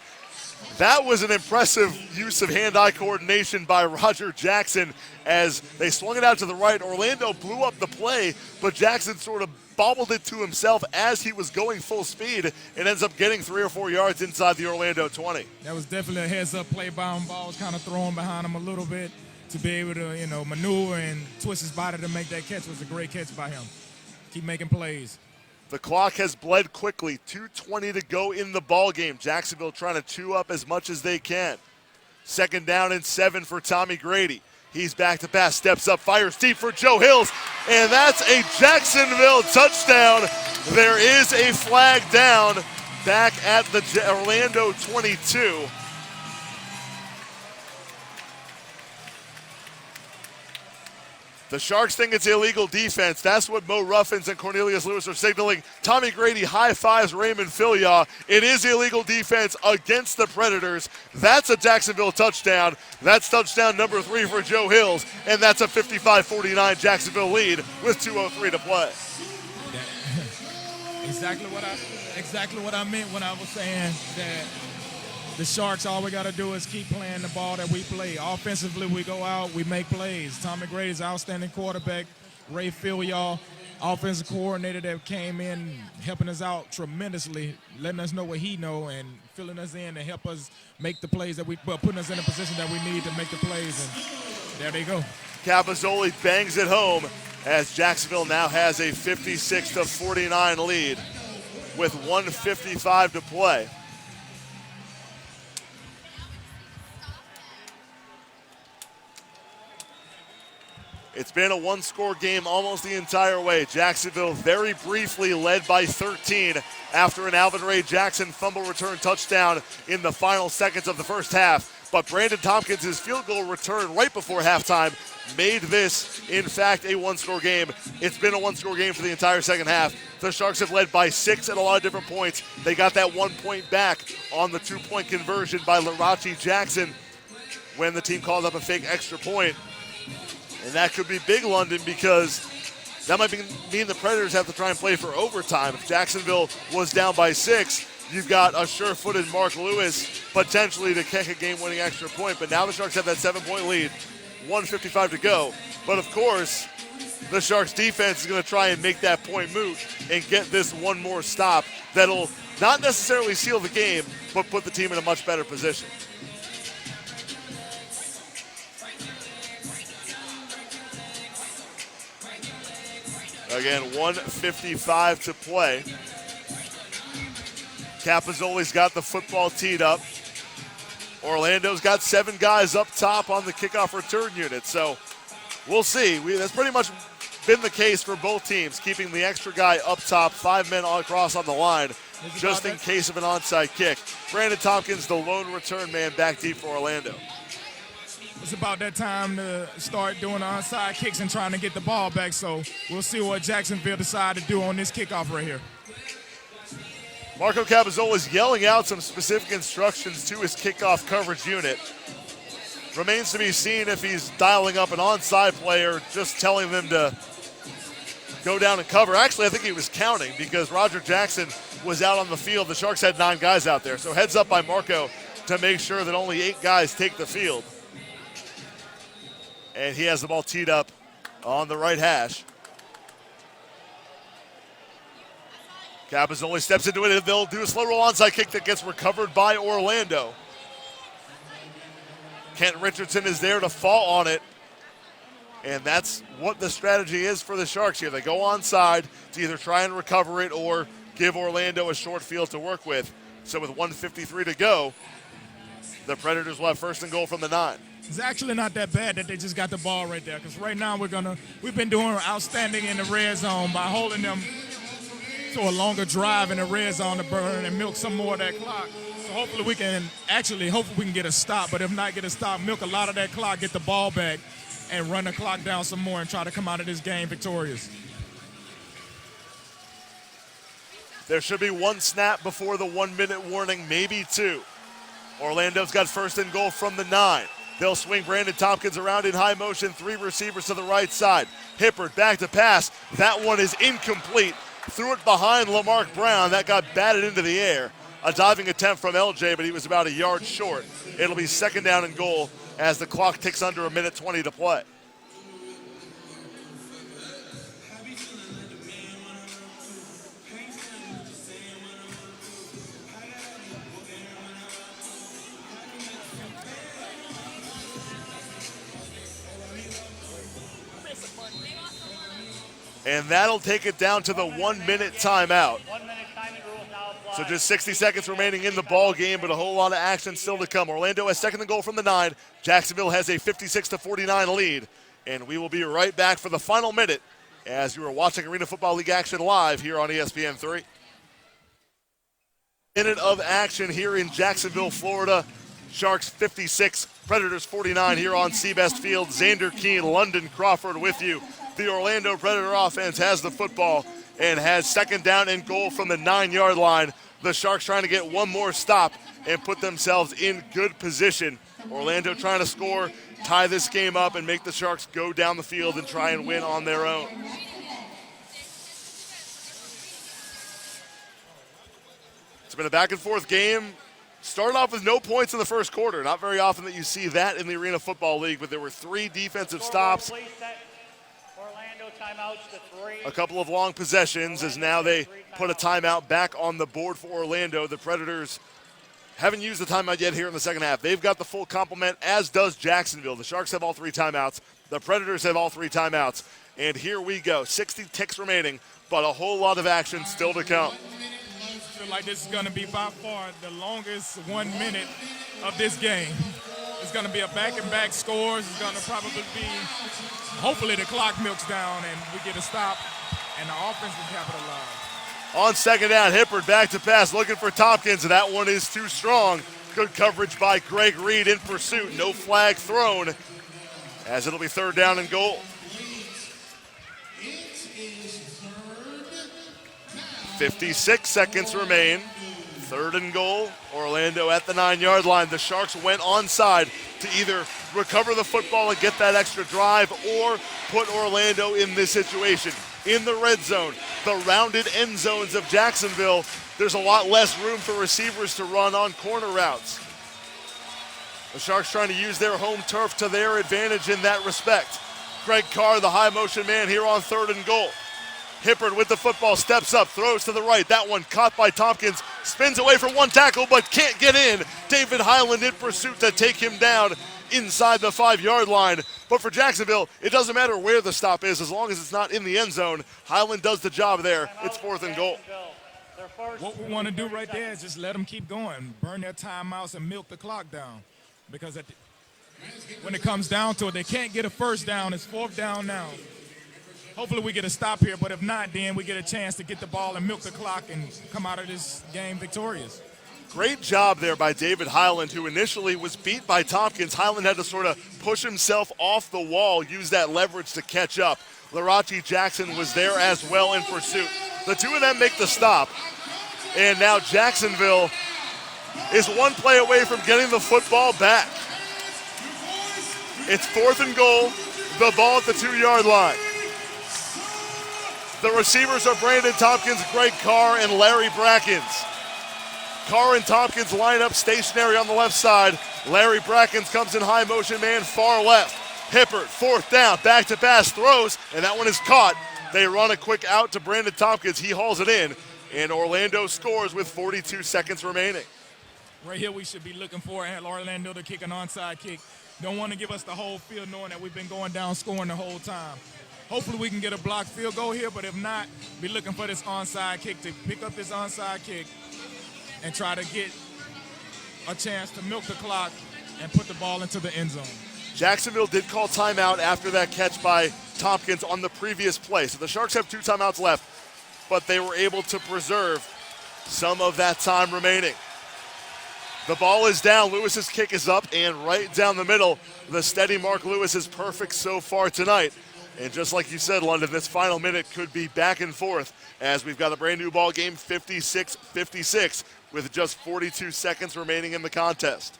That was an impressive use of hand-eye coordination by Roger Jackson as they swung it out to the right. Orlando blew up the play, but Jackson sort of bobbled it to himself as he was going full speed and ends up getting 3 or 4 yards inside the Orlando 20. That was definitely a heads-up play by him. Ball was kind of thrown behind him a little bit to be able to, maneuver and twist his body to make that catch. Was a great catch by him. Keep making plays. The clock has bled quickly. 2:20 to go in the ball game. Jacksonville trying to chew up as much as they can. 2nd down and 7 for Tommy Grady. He's back to pass, steps up, fires deep for Joe Hills, and that's a Jacksonville touchdown. There is a flag down back at the Orlando 22. The Sharks think it's illegal defense. That's what Mo Ruffins and Cornelius Lewis are signaling. Tommy Grady high-fives Raymond Filyaw. It is illegal defense against the Predators. That's a Jacksonville touchdown. That's touchdown number 3 for Joe Hills, and that's a 55-49 Jacksonville lead with 2:03 to play. Exactly what I meant when I was saying that the Sharks, all we got to do is keep playing the ball that we play. Offensively, we go out, we make plays. Tommy Grady's outstanding quarterback. Ray Filyaw, offensive coordinator that came in, helping us out tremendously, letting us know what he know and filling us in to help us make the plays putting us in a position that we need to make the plays. And there they go. Capozzoli bangs it home as Jacksonville now has a 56-49 lead with 1:55 to play. It's been a one-score game almost the entire way. Jacksonville very briefly led by 13 after an Alvin Ray Jackson fumble return touchdown in the final seconds of the first half. But Brandon Tompkins' field goal return right before halftime made this, in fact, a one-score game. It's been a one-score game for the entire second half. The Sharks have led by 6 at a lot of different points. They got that 1 point back on the 2-point conversion by Larachi Jackson when the team called up a fake extra point. And that could be big, London, because that might mean the Predators have to try and play for overtime. If Jacksonville was down by 6, you've got a sure-footed Mark Lewis potentially to kick a game-winning extra point. But now the Sharks have that 7-point lead, 1:55 to go. But, of course, the Sharks' defense is going to try and make that point moot and get this one more stop that'll not necessarily seal the game, but put the team in a much better position. Again, 1:55 to play. Capozzoli's got the football teed up. Orlando's got 7 guys up top on the kickoff return unit. So we'll see. That's pretty much been the case for both teams, keeping the extra guy up top, 5 men all across on the line, just in case of an onside kick. Brandon Tompkins, the lone return man, back deep for Orlando. It's about that time to start doing the onside kicks and trying to get the ball back. So we'll see what Jacksonville decide to do on this kickoff right here. Marco Capozzoli is yelling out some specific instructions to his kickoff coverage unit. Remains to be seen if he's dialing up an onside play or just telling them to go down and cover. Actually, I think he was counting because Roger Jackson was out on the field. The Sharks had 9 guys out there. So heads up by Marco to make sure that only 8 guys take the field. And he has the ball teed up on the right hash. Capozzoli steps into it. They'll do a slow roll onside kick that gets recovered by Orlando. Kent Richardson is there to fall on it. And that's what the strategy is for the Sharks here. They go onside to either try and recover it or give Orlando a short field to work with. So with 1:53 to go, the Predators will have 1st and goal from the 9. It's actually not that bad that they just got the ball right there, because right now we've been doing outstanding in the red zone by holding them to a longer drive in the red zone to burn and milk some more of that clock. So hopefully we can get a stop, but if not get a stop, milk a lot of that clock, get the ball back, and run the clock down some more and try to come out of this game victorious. There should be one snap before the 1 minute warning, maybe two. Orlando's got first and goal from the 9. They'll swing Brandon Tompkins around in high motion, 3 receivers to the right side. Hippert back to pass. That one is incomplete. Threw it behind Lamarck Brown. That got batted into the air. A diving attempt from LJ, but he was about a yard short. It'll be second down and goal as the clock ticks under 1:20 to play. And that'll take it down to the 1 minute timeout. 1 minute timing rule now applied. So just 60 seconds remaining in the ball game, but a whole lot of action still to come. Orlando has second and goal from the 9. Jacksonville has a 56-49 lead. And we will be right back for the final minute as you are watching Arena Football League action live here on ESPN3. Minute of action here in Jacksonville, Florida. Sharks 56, Predators 49 here on Seabest Field. Xander Keene, London Crawford with you. The Orlando Predator offense has the football and has second down and goal from the 9-yard line. The Sharks trying to get one more stop and put themselves in good position. Orlando trying to score, tie this game up, and make the Sharks go down the field and try and win on their own. It's been a back-and-forth game. Started off with no points in the first quarter. Not very often that you see that in the Arena Football League, but there were 3 defensive stops. Orlando timeouts to 3. A couple of long possessions as now they put a timeout back on the board for Orlando. The Predators haven't used the timeout yet here in the second half. They've got the full complement, as does Jacksonville. The Sharks have all 3 timeouts. The Predators have all 3 timeouts. And here we go. 60 ticks remaining, but a whole lot of action still to come. I feel like this is going to be by far the longest 1 minute of this game. It's going to be a back-and-back scores. It's going to probably be, hopefully the clock milks down and we get a stop and the offense can capitalize. On second down, Hippert back to pass, looking for Tompkins, and that one is too strong. Good coverage by Greg Reed in pursuit. No flag thrown as it'll be third down and goal. 56 seconds remain. Third and goal. Orlando at the 9-yard line. The Sharks went onside to either recover the football and get that extra drive or put Orlando in this situation. In the red zone, the rounded end zones of Jacksonville, there's a lot less room for receivers to run on corner routes. The Sharks trying to use their home turf to their advantage in that respect. Greg Carr, the high motion man here on third and goal. Hippert with the football, steps up, throws to the right. That one caught by Tompkins, spins away from one tackle, but can't get in. David Highland in pursuit to take him down inside the 5-yard line. But for Jacksonville, it doesn't matter where the stop is as long as it's not in the end zone. Highland does the job there. It's fourth and goal. What we want to do right there is just let them keep going, burn their timeouts and milk the clock down. Because when it comes down to it, they can't get a first down. It's fourth down now. Hopefully we get a stop here, but if not, then we get a chance to get the ball and milk the clock and come out of this game victorious. Great job there by David Highland, who initially was beat by Tompkins. Highland had to sort of push himself off the wall, use that leverage to catch up. Larachi Jackson was there as well in pursuit. The two of them make the stop, and now Jacksonville is one play away from getting the football back. It's fourth and goal, the ball at the 2-yard line. The receivers are Brandon Tompkins, Greg Carr, and Larry Brackens. Carr and Tompkins line up stationary on the left side. Larry Brackens comes in high motion man far left. Hippert, fourth down, back to pass, throws, and that one is caught. They run a quick out to Brandon Tompkins. He hauls it in, and Orlando scores with 42 seconds remaining. Right here we should be looking for Orlando to kick an onside kick. Don't want to give us the whole field knowing that we've been going down scoring the whole time. Hopefully we can get a blocked field goal here, but if not, be looking for this onside kick to pick up this onside kick and try to get a chance to milk the clock and put the ball into the end zone. Jacksonville did call timeout after that catch by Tompkins on the previous play. So the Sharks have 2 timeouts left. but they were able to preserve some of that time remaining. The ball is down. Lewis's kick is up and right down the middle. The steady Mark Lewis is perfect so far tonight. And just like you said, London, this final minute could be back and forth as we've got a brand new ball game, 56-56, with just 42 seconds remaining in the contest.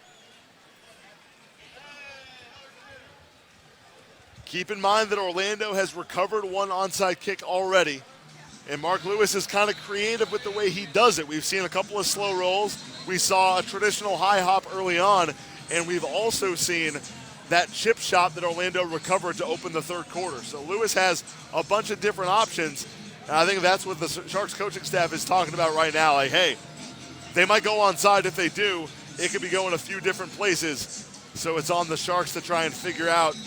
Keep in mind that Orlando has recovered one onside kick already. And Mark Lewis is kind of creative with the way he does it. We've seen a couple of slow rolls. We saw a traditional high hop early on. And we've also seen that chip shot that Orlando recovered to open the third quarter. So Lewis has a bunch of different options. And I think that's what the Sharks coaching staff is talking about right now. Like, hey, they might go onside. If they do, it could be going a few different places. So it's on the Sharks to try and figure out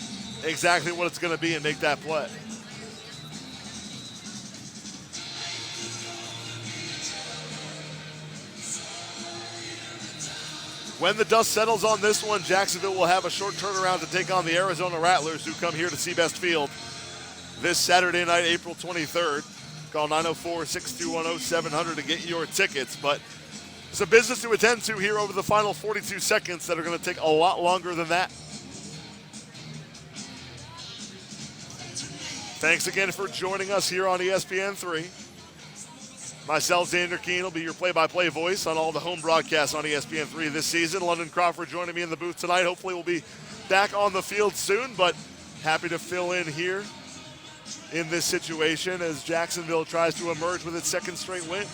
exactly what it's going to be and make that play. When the dust settles on this one, Jacksonville will have a short turnaround to take on the Arizona Rattlers, who come here to Seabest Field this Saturday night, April 23rd. Call 904-621-0700 to get your tickets. But it's a business to attend to here over the final 42 seconds that are going to take a lot longer than that. Thanks again for joining us here on ESPN3. Myself, Xander Keene, will be your play-by-play voice on all the home broadcasts on ESPN3 this season. London Crawford joining me in the booth tonight. Hopefully we'll be back on the field soon, but happy to fill in here in this situation as Jacksonville tries to emerge with its second straight win.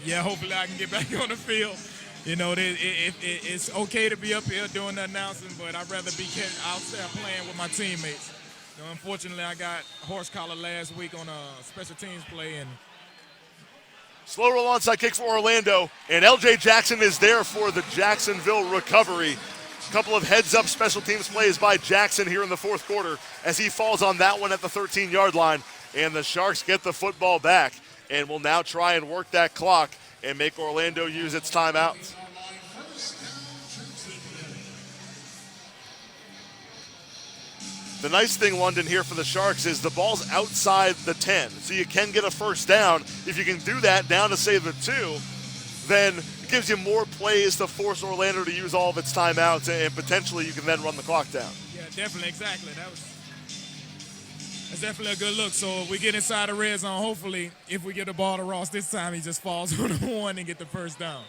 Yeah, hopefully I can get back on the field. You know, it's okay to be up here doing the announcing, but I'd rather be out there playing with my teammates. You know, unfortunately, I got horse collar last week on a special teams play, and slow roll onside kick for Orlando, and L.J. Jackson is there for the Jacksonville recovery. A couple of heads-up special teams plays by Jackson here in the fourth quarter as he falls on that one at the 13-yard line, and the Sharks get the football back and will now try and work that clock and make Orlando use its timeouts. The nice thing, London, here for the Sharks is the ball's outside the 10, so you can get a first down. If you can do that down to, say, the 2, then it gives you more plays to force Orlando to use all of its timeouts, and potentially you can then run the clock down. Yeah, definitely, exactly. That's definitely a good look. So if we get inside the red zone, hopefully, if we get the ball to Ross this time, he just falls on the 1 and get the first down.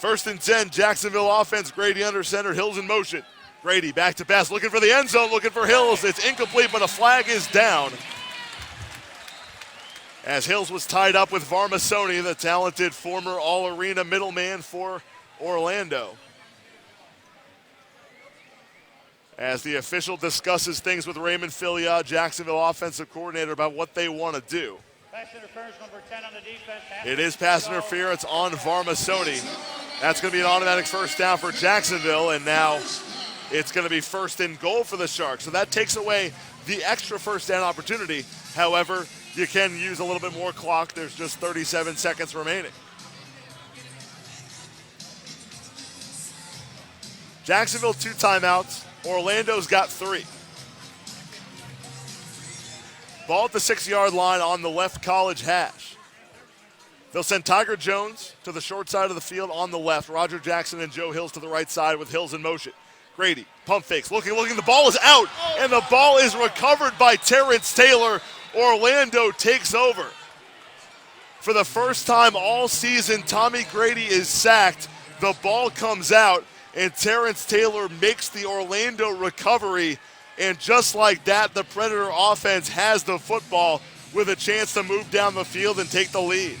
1st and 10, Jacksonville offense, Grady under center, Hills in motion. Grady back to pass, looking for the end zone, looking for Hills. It's incomplete, but a flag is down. As Hills was tied up with Varmasoni, the talented former All-Arena middleman for Orlando. As the official discusses things with Raymond Filia, Jacksonville offensive coordinator, about what they want to do. Pass interference number 10 on the defense. It is pass interference on Varmasoni. That's going to be an automatic first down for Jacksonville, and now it's going to be 1st and goal for the Sharks. So that takes away the extra first down opportunity. However, you can use a little bit more clock. There's just 37 seconds remaining. Jacksonville 2 timeouts. Orlando's got 3. Ball at the 6-yard line on the left college hash. They'll send Tiger Jones to the short side of the field on the left. Roger Jackson and Joe Hills to the right side with Hills in motion. Grady, pump fakes, looking, the ball is out, and the ball is recovered by Terrence Taylor. Orlando takes over. For the first time all season, Tommy Grady is sacked. The ball comes out, and Terrence Taylor makes the Orlando recovery. And just like that, the Predator offense has the football with a chance to move down the field and take the lead.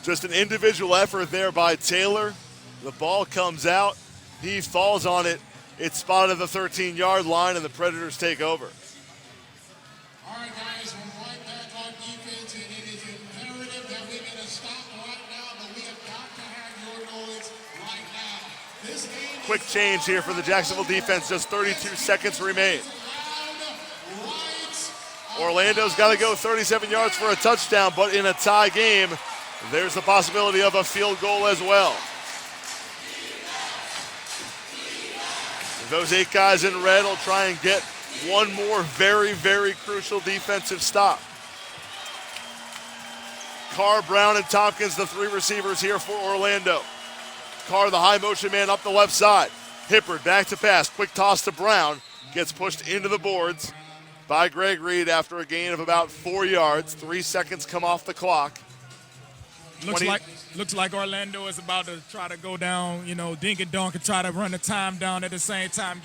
Just an individual effort there by Taylor. The ball comes out. He falls on it. It's spotted at the 13-yard line, and the Predators take over. All right, guys, we're right back on defense, and it is imperative that we get a stop right now, but we have got to have your noise right now. This game Quick change here for the Jacksonville defense. Just 32 seconds remain. Orlando's got to go 37 yards for a touchdown, but in a tie game, there's the possibility of a field goal as well. Those 8 guys in red will try and get one more very, very crucial defensive stop. Carr, Brown, and Tompkins, the 3 receivers here for Orlando. Carr, the high motion man up the left side. Hippard back to pass. Quick toss to Brown. Gets pushed into the boards by Greg Reed after a gain of about 4 yards. 3 seconds come off the clock. Looks like Orlando is about to try to go down, dink and dunk and try to run the time down at the same time,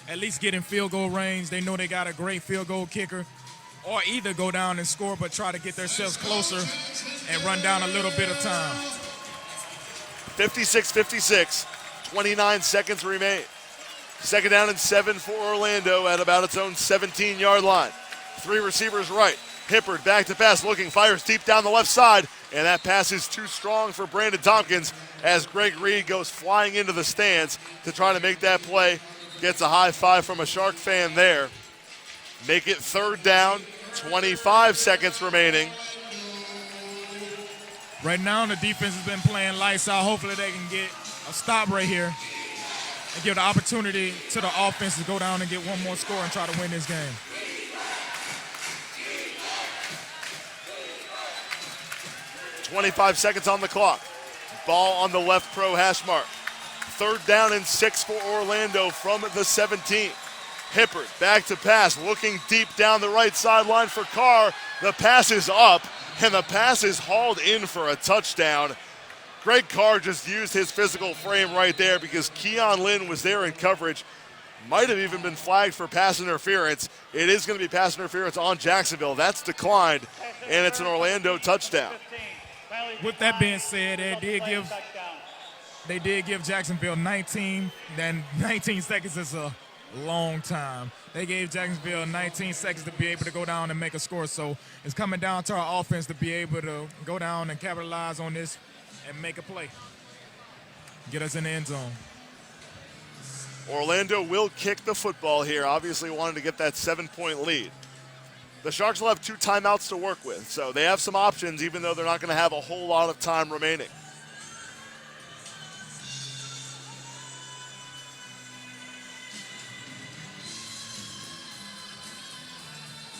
at least get in field goal range. They know they got a great field goal kicker. Or either go down and score, but try to get themselves closer and run down a little bit of time. 56-56, 29 seconds remain. Second down and 7 for Orlando at about its own 17-yard line. 3 receivers right. Hippard back to pass, looking, fires deep down the left side, and that pass is too strong for Brandon Tompkins as Greg Reed goes flying into the stands to try to make that play. Gets a high five from a Shark fan there. Make it third down, 25 seconds remaining. Right now, the defense has been playing lights out. Hopefully they can get a stop right here and give the opportunity to the offense to go down and get one more score and try to win this game. .25 on the clock. Ball on the left pro hash mark. Third down and 6 for Orlando from the 17. Hippard back to pass, looking deep down the right sideline for Carr. The pass is up, and the pass is hauled in for a touchdown. Greg Carr just used his physical frame right there because Keon Lynn was there in coverage. Might have even been flagged for pass interference. It is going to be pass interference on Jacksonville. That's declined, and it's an Orlando touchdown. With that being said, they did give Jacksonville 19. Then 19 seconds is a long time. They gave Jacksonville 19 seconds to be able to go down and make a score. So it's coming down to our offense to be able to go down and capitalize on this and make a play. Get us in the end zone. Orlando will kick the football here. Obviously wanted to get that 7-point lead. The Sharks will have 2 timeouts to work with, so they have some options even though they're not going to have a whole lot of time remaining.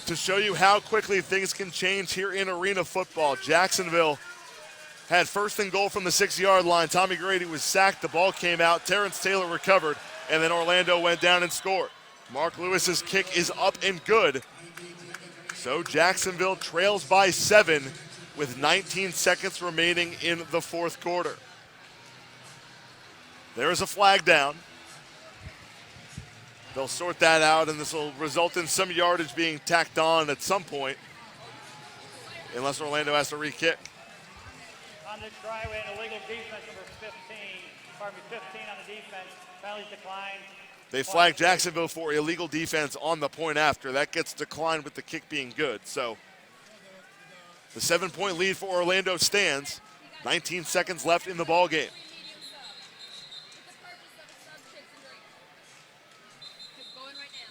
To show you how quickly things can change here in arena football, Jacksonville had first and goal from the 6-yard line. Tommy Grady was sacked. The ball came out. Terrence Taylor recovered, and then Orlando went down and scored. Mark Lewis's kick is up and good. So Jacksonville trails by 7 with 19 seconds remaining in the fourth quarter. There is a flag down. They'll sort that out, and this will result in some yardage being tacked on at some point, unless Orlando has to re-kick. On this try, we had illegal defense number 15 on the defense. Penalties declined. They flagged Jacksonville for illegal defense on the point after. That gets declined with the kick being good. So the 7-point lead for Orlando stands. 19 seconds left in the ball game.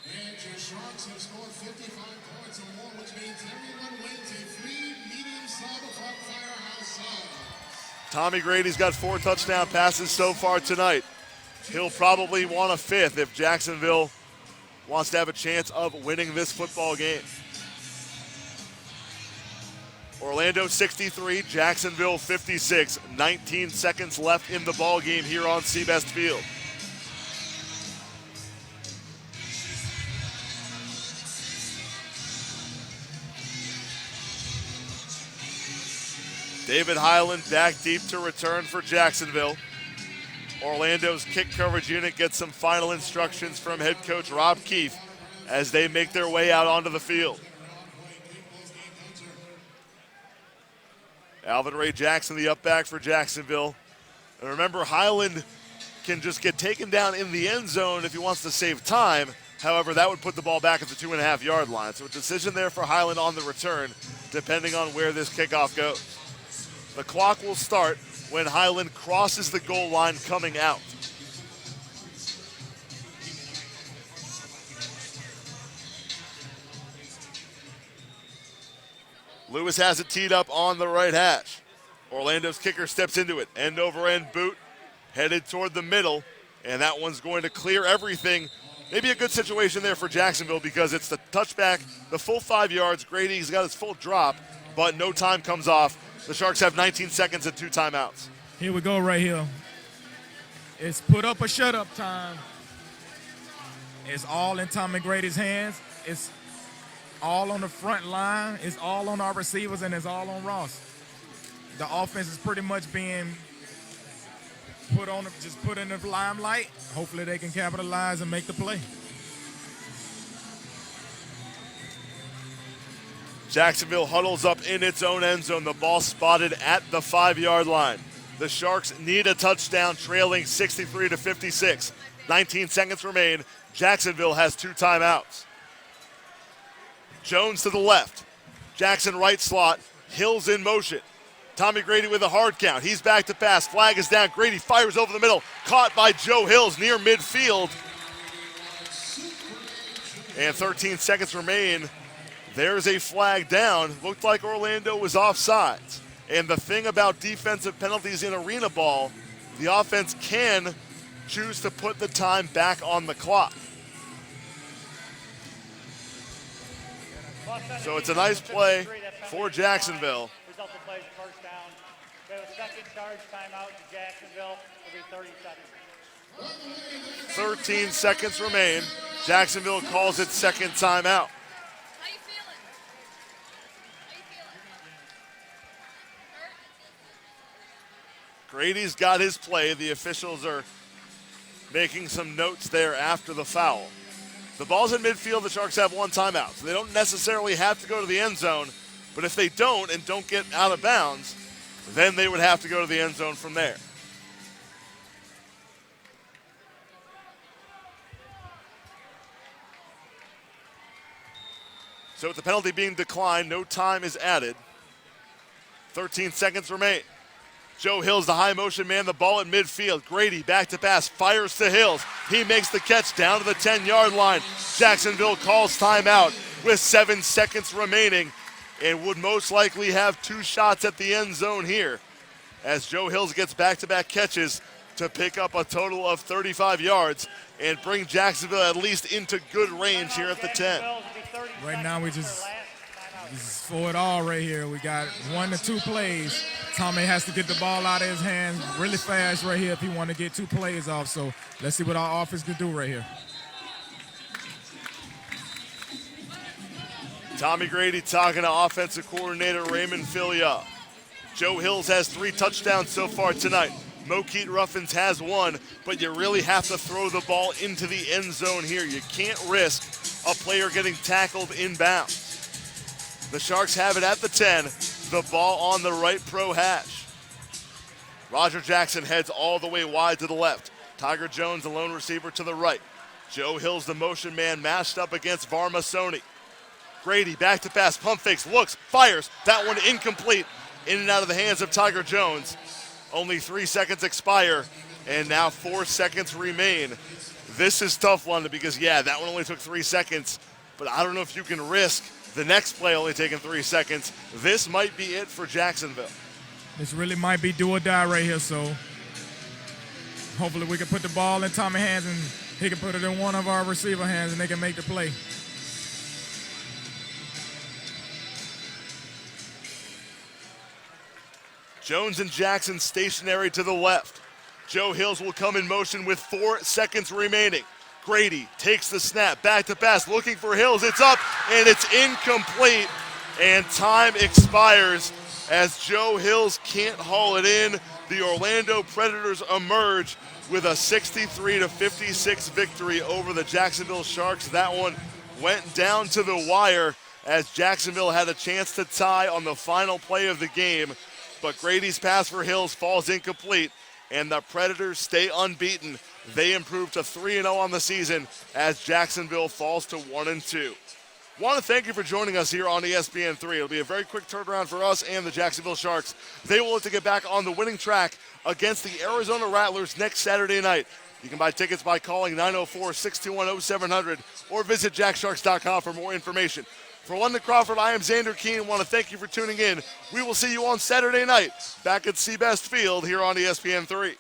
And your Sharks have scored 55 points or more, which means everyone wins a free medium sub from Firehouse Subs. Tommy Grady's got 4 touchdown passes so far tonight. He'll probably want a 5th if Jacksonville wants to have a chance of winning this football game. Orlando 63, Jacksonville 56. 19 seconds left in the ball game here on Seabest Field. David Highland back deep to return for Jacksonville. Orlando's kick coverage unit gets some final instructions from head coach Rob Keefe as they make their way out onto the field. Alvin Ray Jackson, the up back for Jacksonville. And remember, Highland can just get taken down in the end zone if he wants to save time. However, that would put the ball back at the 2.5-yard line. So a decision there for Highland on the return, depending on where this kickoff goes. The clock will start when Highland crosses the goal line coming out. Lewis has it teed up on the right hash. Orlando's kicker steps into it. End over end boot, headed toward the middle. And that one's going to clear everything. Maybe a good situation there for Jacksonville because it's the touchback, the full 5 yards. Grady's got his full drop, but no time comes off. The Sharks have 19 seconds and 2 timeouts. Here we go right here. It's put up or shut up time. It's all in Tommy Grady's hands. It's all on the front line. It's all on our receivers, and it's all on Ross. The offense is pretty much being put in the limelight. Hopefully they can capitalize and make the play. Jacksonville huddles up in its own end zone. The ball spotted at the 5-yard line. The Sharks need a touchdown, trailing 63-56. 19 seconds remain. Jacksonville has 2 timeouts. Jones to the left. Jackson right slot. Hills in motion. Tommy Grady with a hard count. He's back to pass. Flag is down. Grady fires over the middle. Caught by Joe Hills near midfield. And 13 seconds remain. There's a flag down. Looked like Orlando was offsides. And the thing about defensive penalties in arena ball, the offense can choose to put the time back on the clock. So it's a nice play for Jacksonville. Result of play is a first down. We have a second charge timeout to Jacksonville. It'll be 30 seconds. 13 seconds remain. Jacksonville calls its second timeout. How you feeling? Hurt? Grady's got his play. The officials are making some notes there after the foul. The ball's in midfield. The Sharks have 1 timeout. So they don't necessarily have to go to the end zone, but if they don't and don't get out of bounds, then they would have to go to the end zone from there. So with the penalty being declined, no time is added. 13 seconds remain. Joe Hills, the high motion man, the ball at midfield. Grady back to pass, fires to Hills. He makes the catch down to the 10-yard line. Jacksonville calls timeout with 7 seconds remaining and would most likely have 2 shots at the end zone here as Joe Hills gets back-to-back catches to pick up a total of 35 yards and bring Jacksonville at least into good range here at the 10. Right now we just for it all right here. We got 1 to 2 plays. Tommy has to get the ball out of his hands really fast right here if he want to get 2 plays off. So let's see what our offense can do right here. Tommy Grady talking to offensive coordinator Raymond Filia. Joe Hills has 3 touchdowns so far tonight. Mokeet Ruffins has 1, but you really have to throw the ball into the end zone here. You can't risk a player getting tackled inbounds. The Sharks have it at the 10. The ball on the right pro hash. Roger Jackson heads all the way wide to the left. Tiger Jones, the lone receiver, to the right. Joe Hills, the motion man, mashed up against Varmasoni. Grady back to pass, pump fakes, looks, fires. That one incomplete. In and out of the hands of Tiger Jones. Only 3 seconds expire, and now 4 seconds remain. This is tough, London, because, yeah, that one only took 3 seconds, but I don't know if you can risk the next play only taking 3 seconds. This might be it for Jacksonville. This really might be do or die right here, so hopefully we can put the ball in Tommy's hands and he can put it in one of our receiver hands and they can make the play. Jones and Jackson stationary to the left. Joe Hills will come in motion with 4 seconds remaining. Grady takes the snap, back to pass, looking for Hills. It's up, and it's incomplete, and time expires as Joe Hills can't haul it in. The Orlando Predators emerge with a 63-56 victory over the Jacksonville Sharks. That one went down to the wire as Jacksonville had a chance to tie on the final play of the game, but Grady's pass for Hills falls incomplete, and the Predators stay unbeaten. They improve to 3-0 on the season as Jacksonville falls to 1-2. Want to thank you for joining us here on ESPN3. It'll be a very quick turnaround for us and the Jacksonville Sharks. They will look to get back on the winning track against the Arizona Rattlers next Saturday night. You can buy tickets by calling 904-621-0700 or visit jacksharks.com for more information. For London Crawford, I am Xander Keene. Want to thank you for tuning in. We will see you on Saturday night back at Seabest Field here on ESPN3.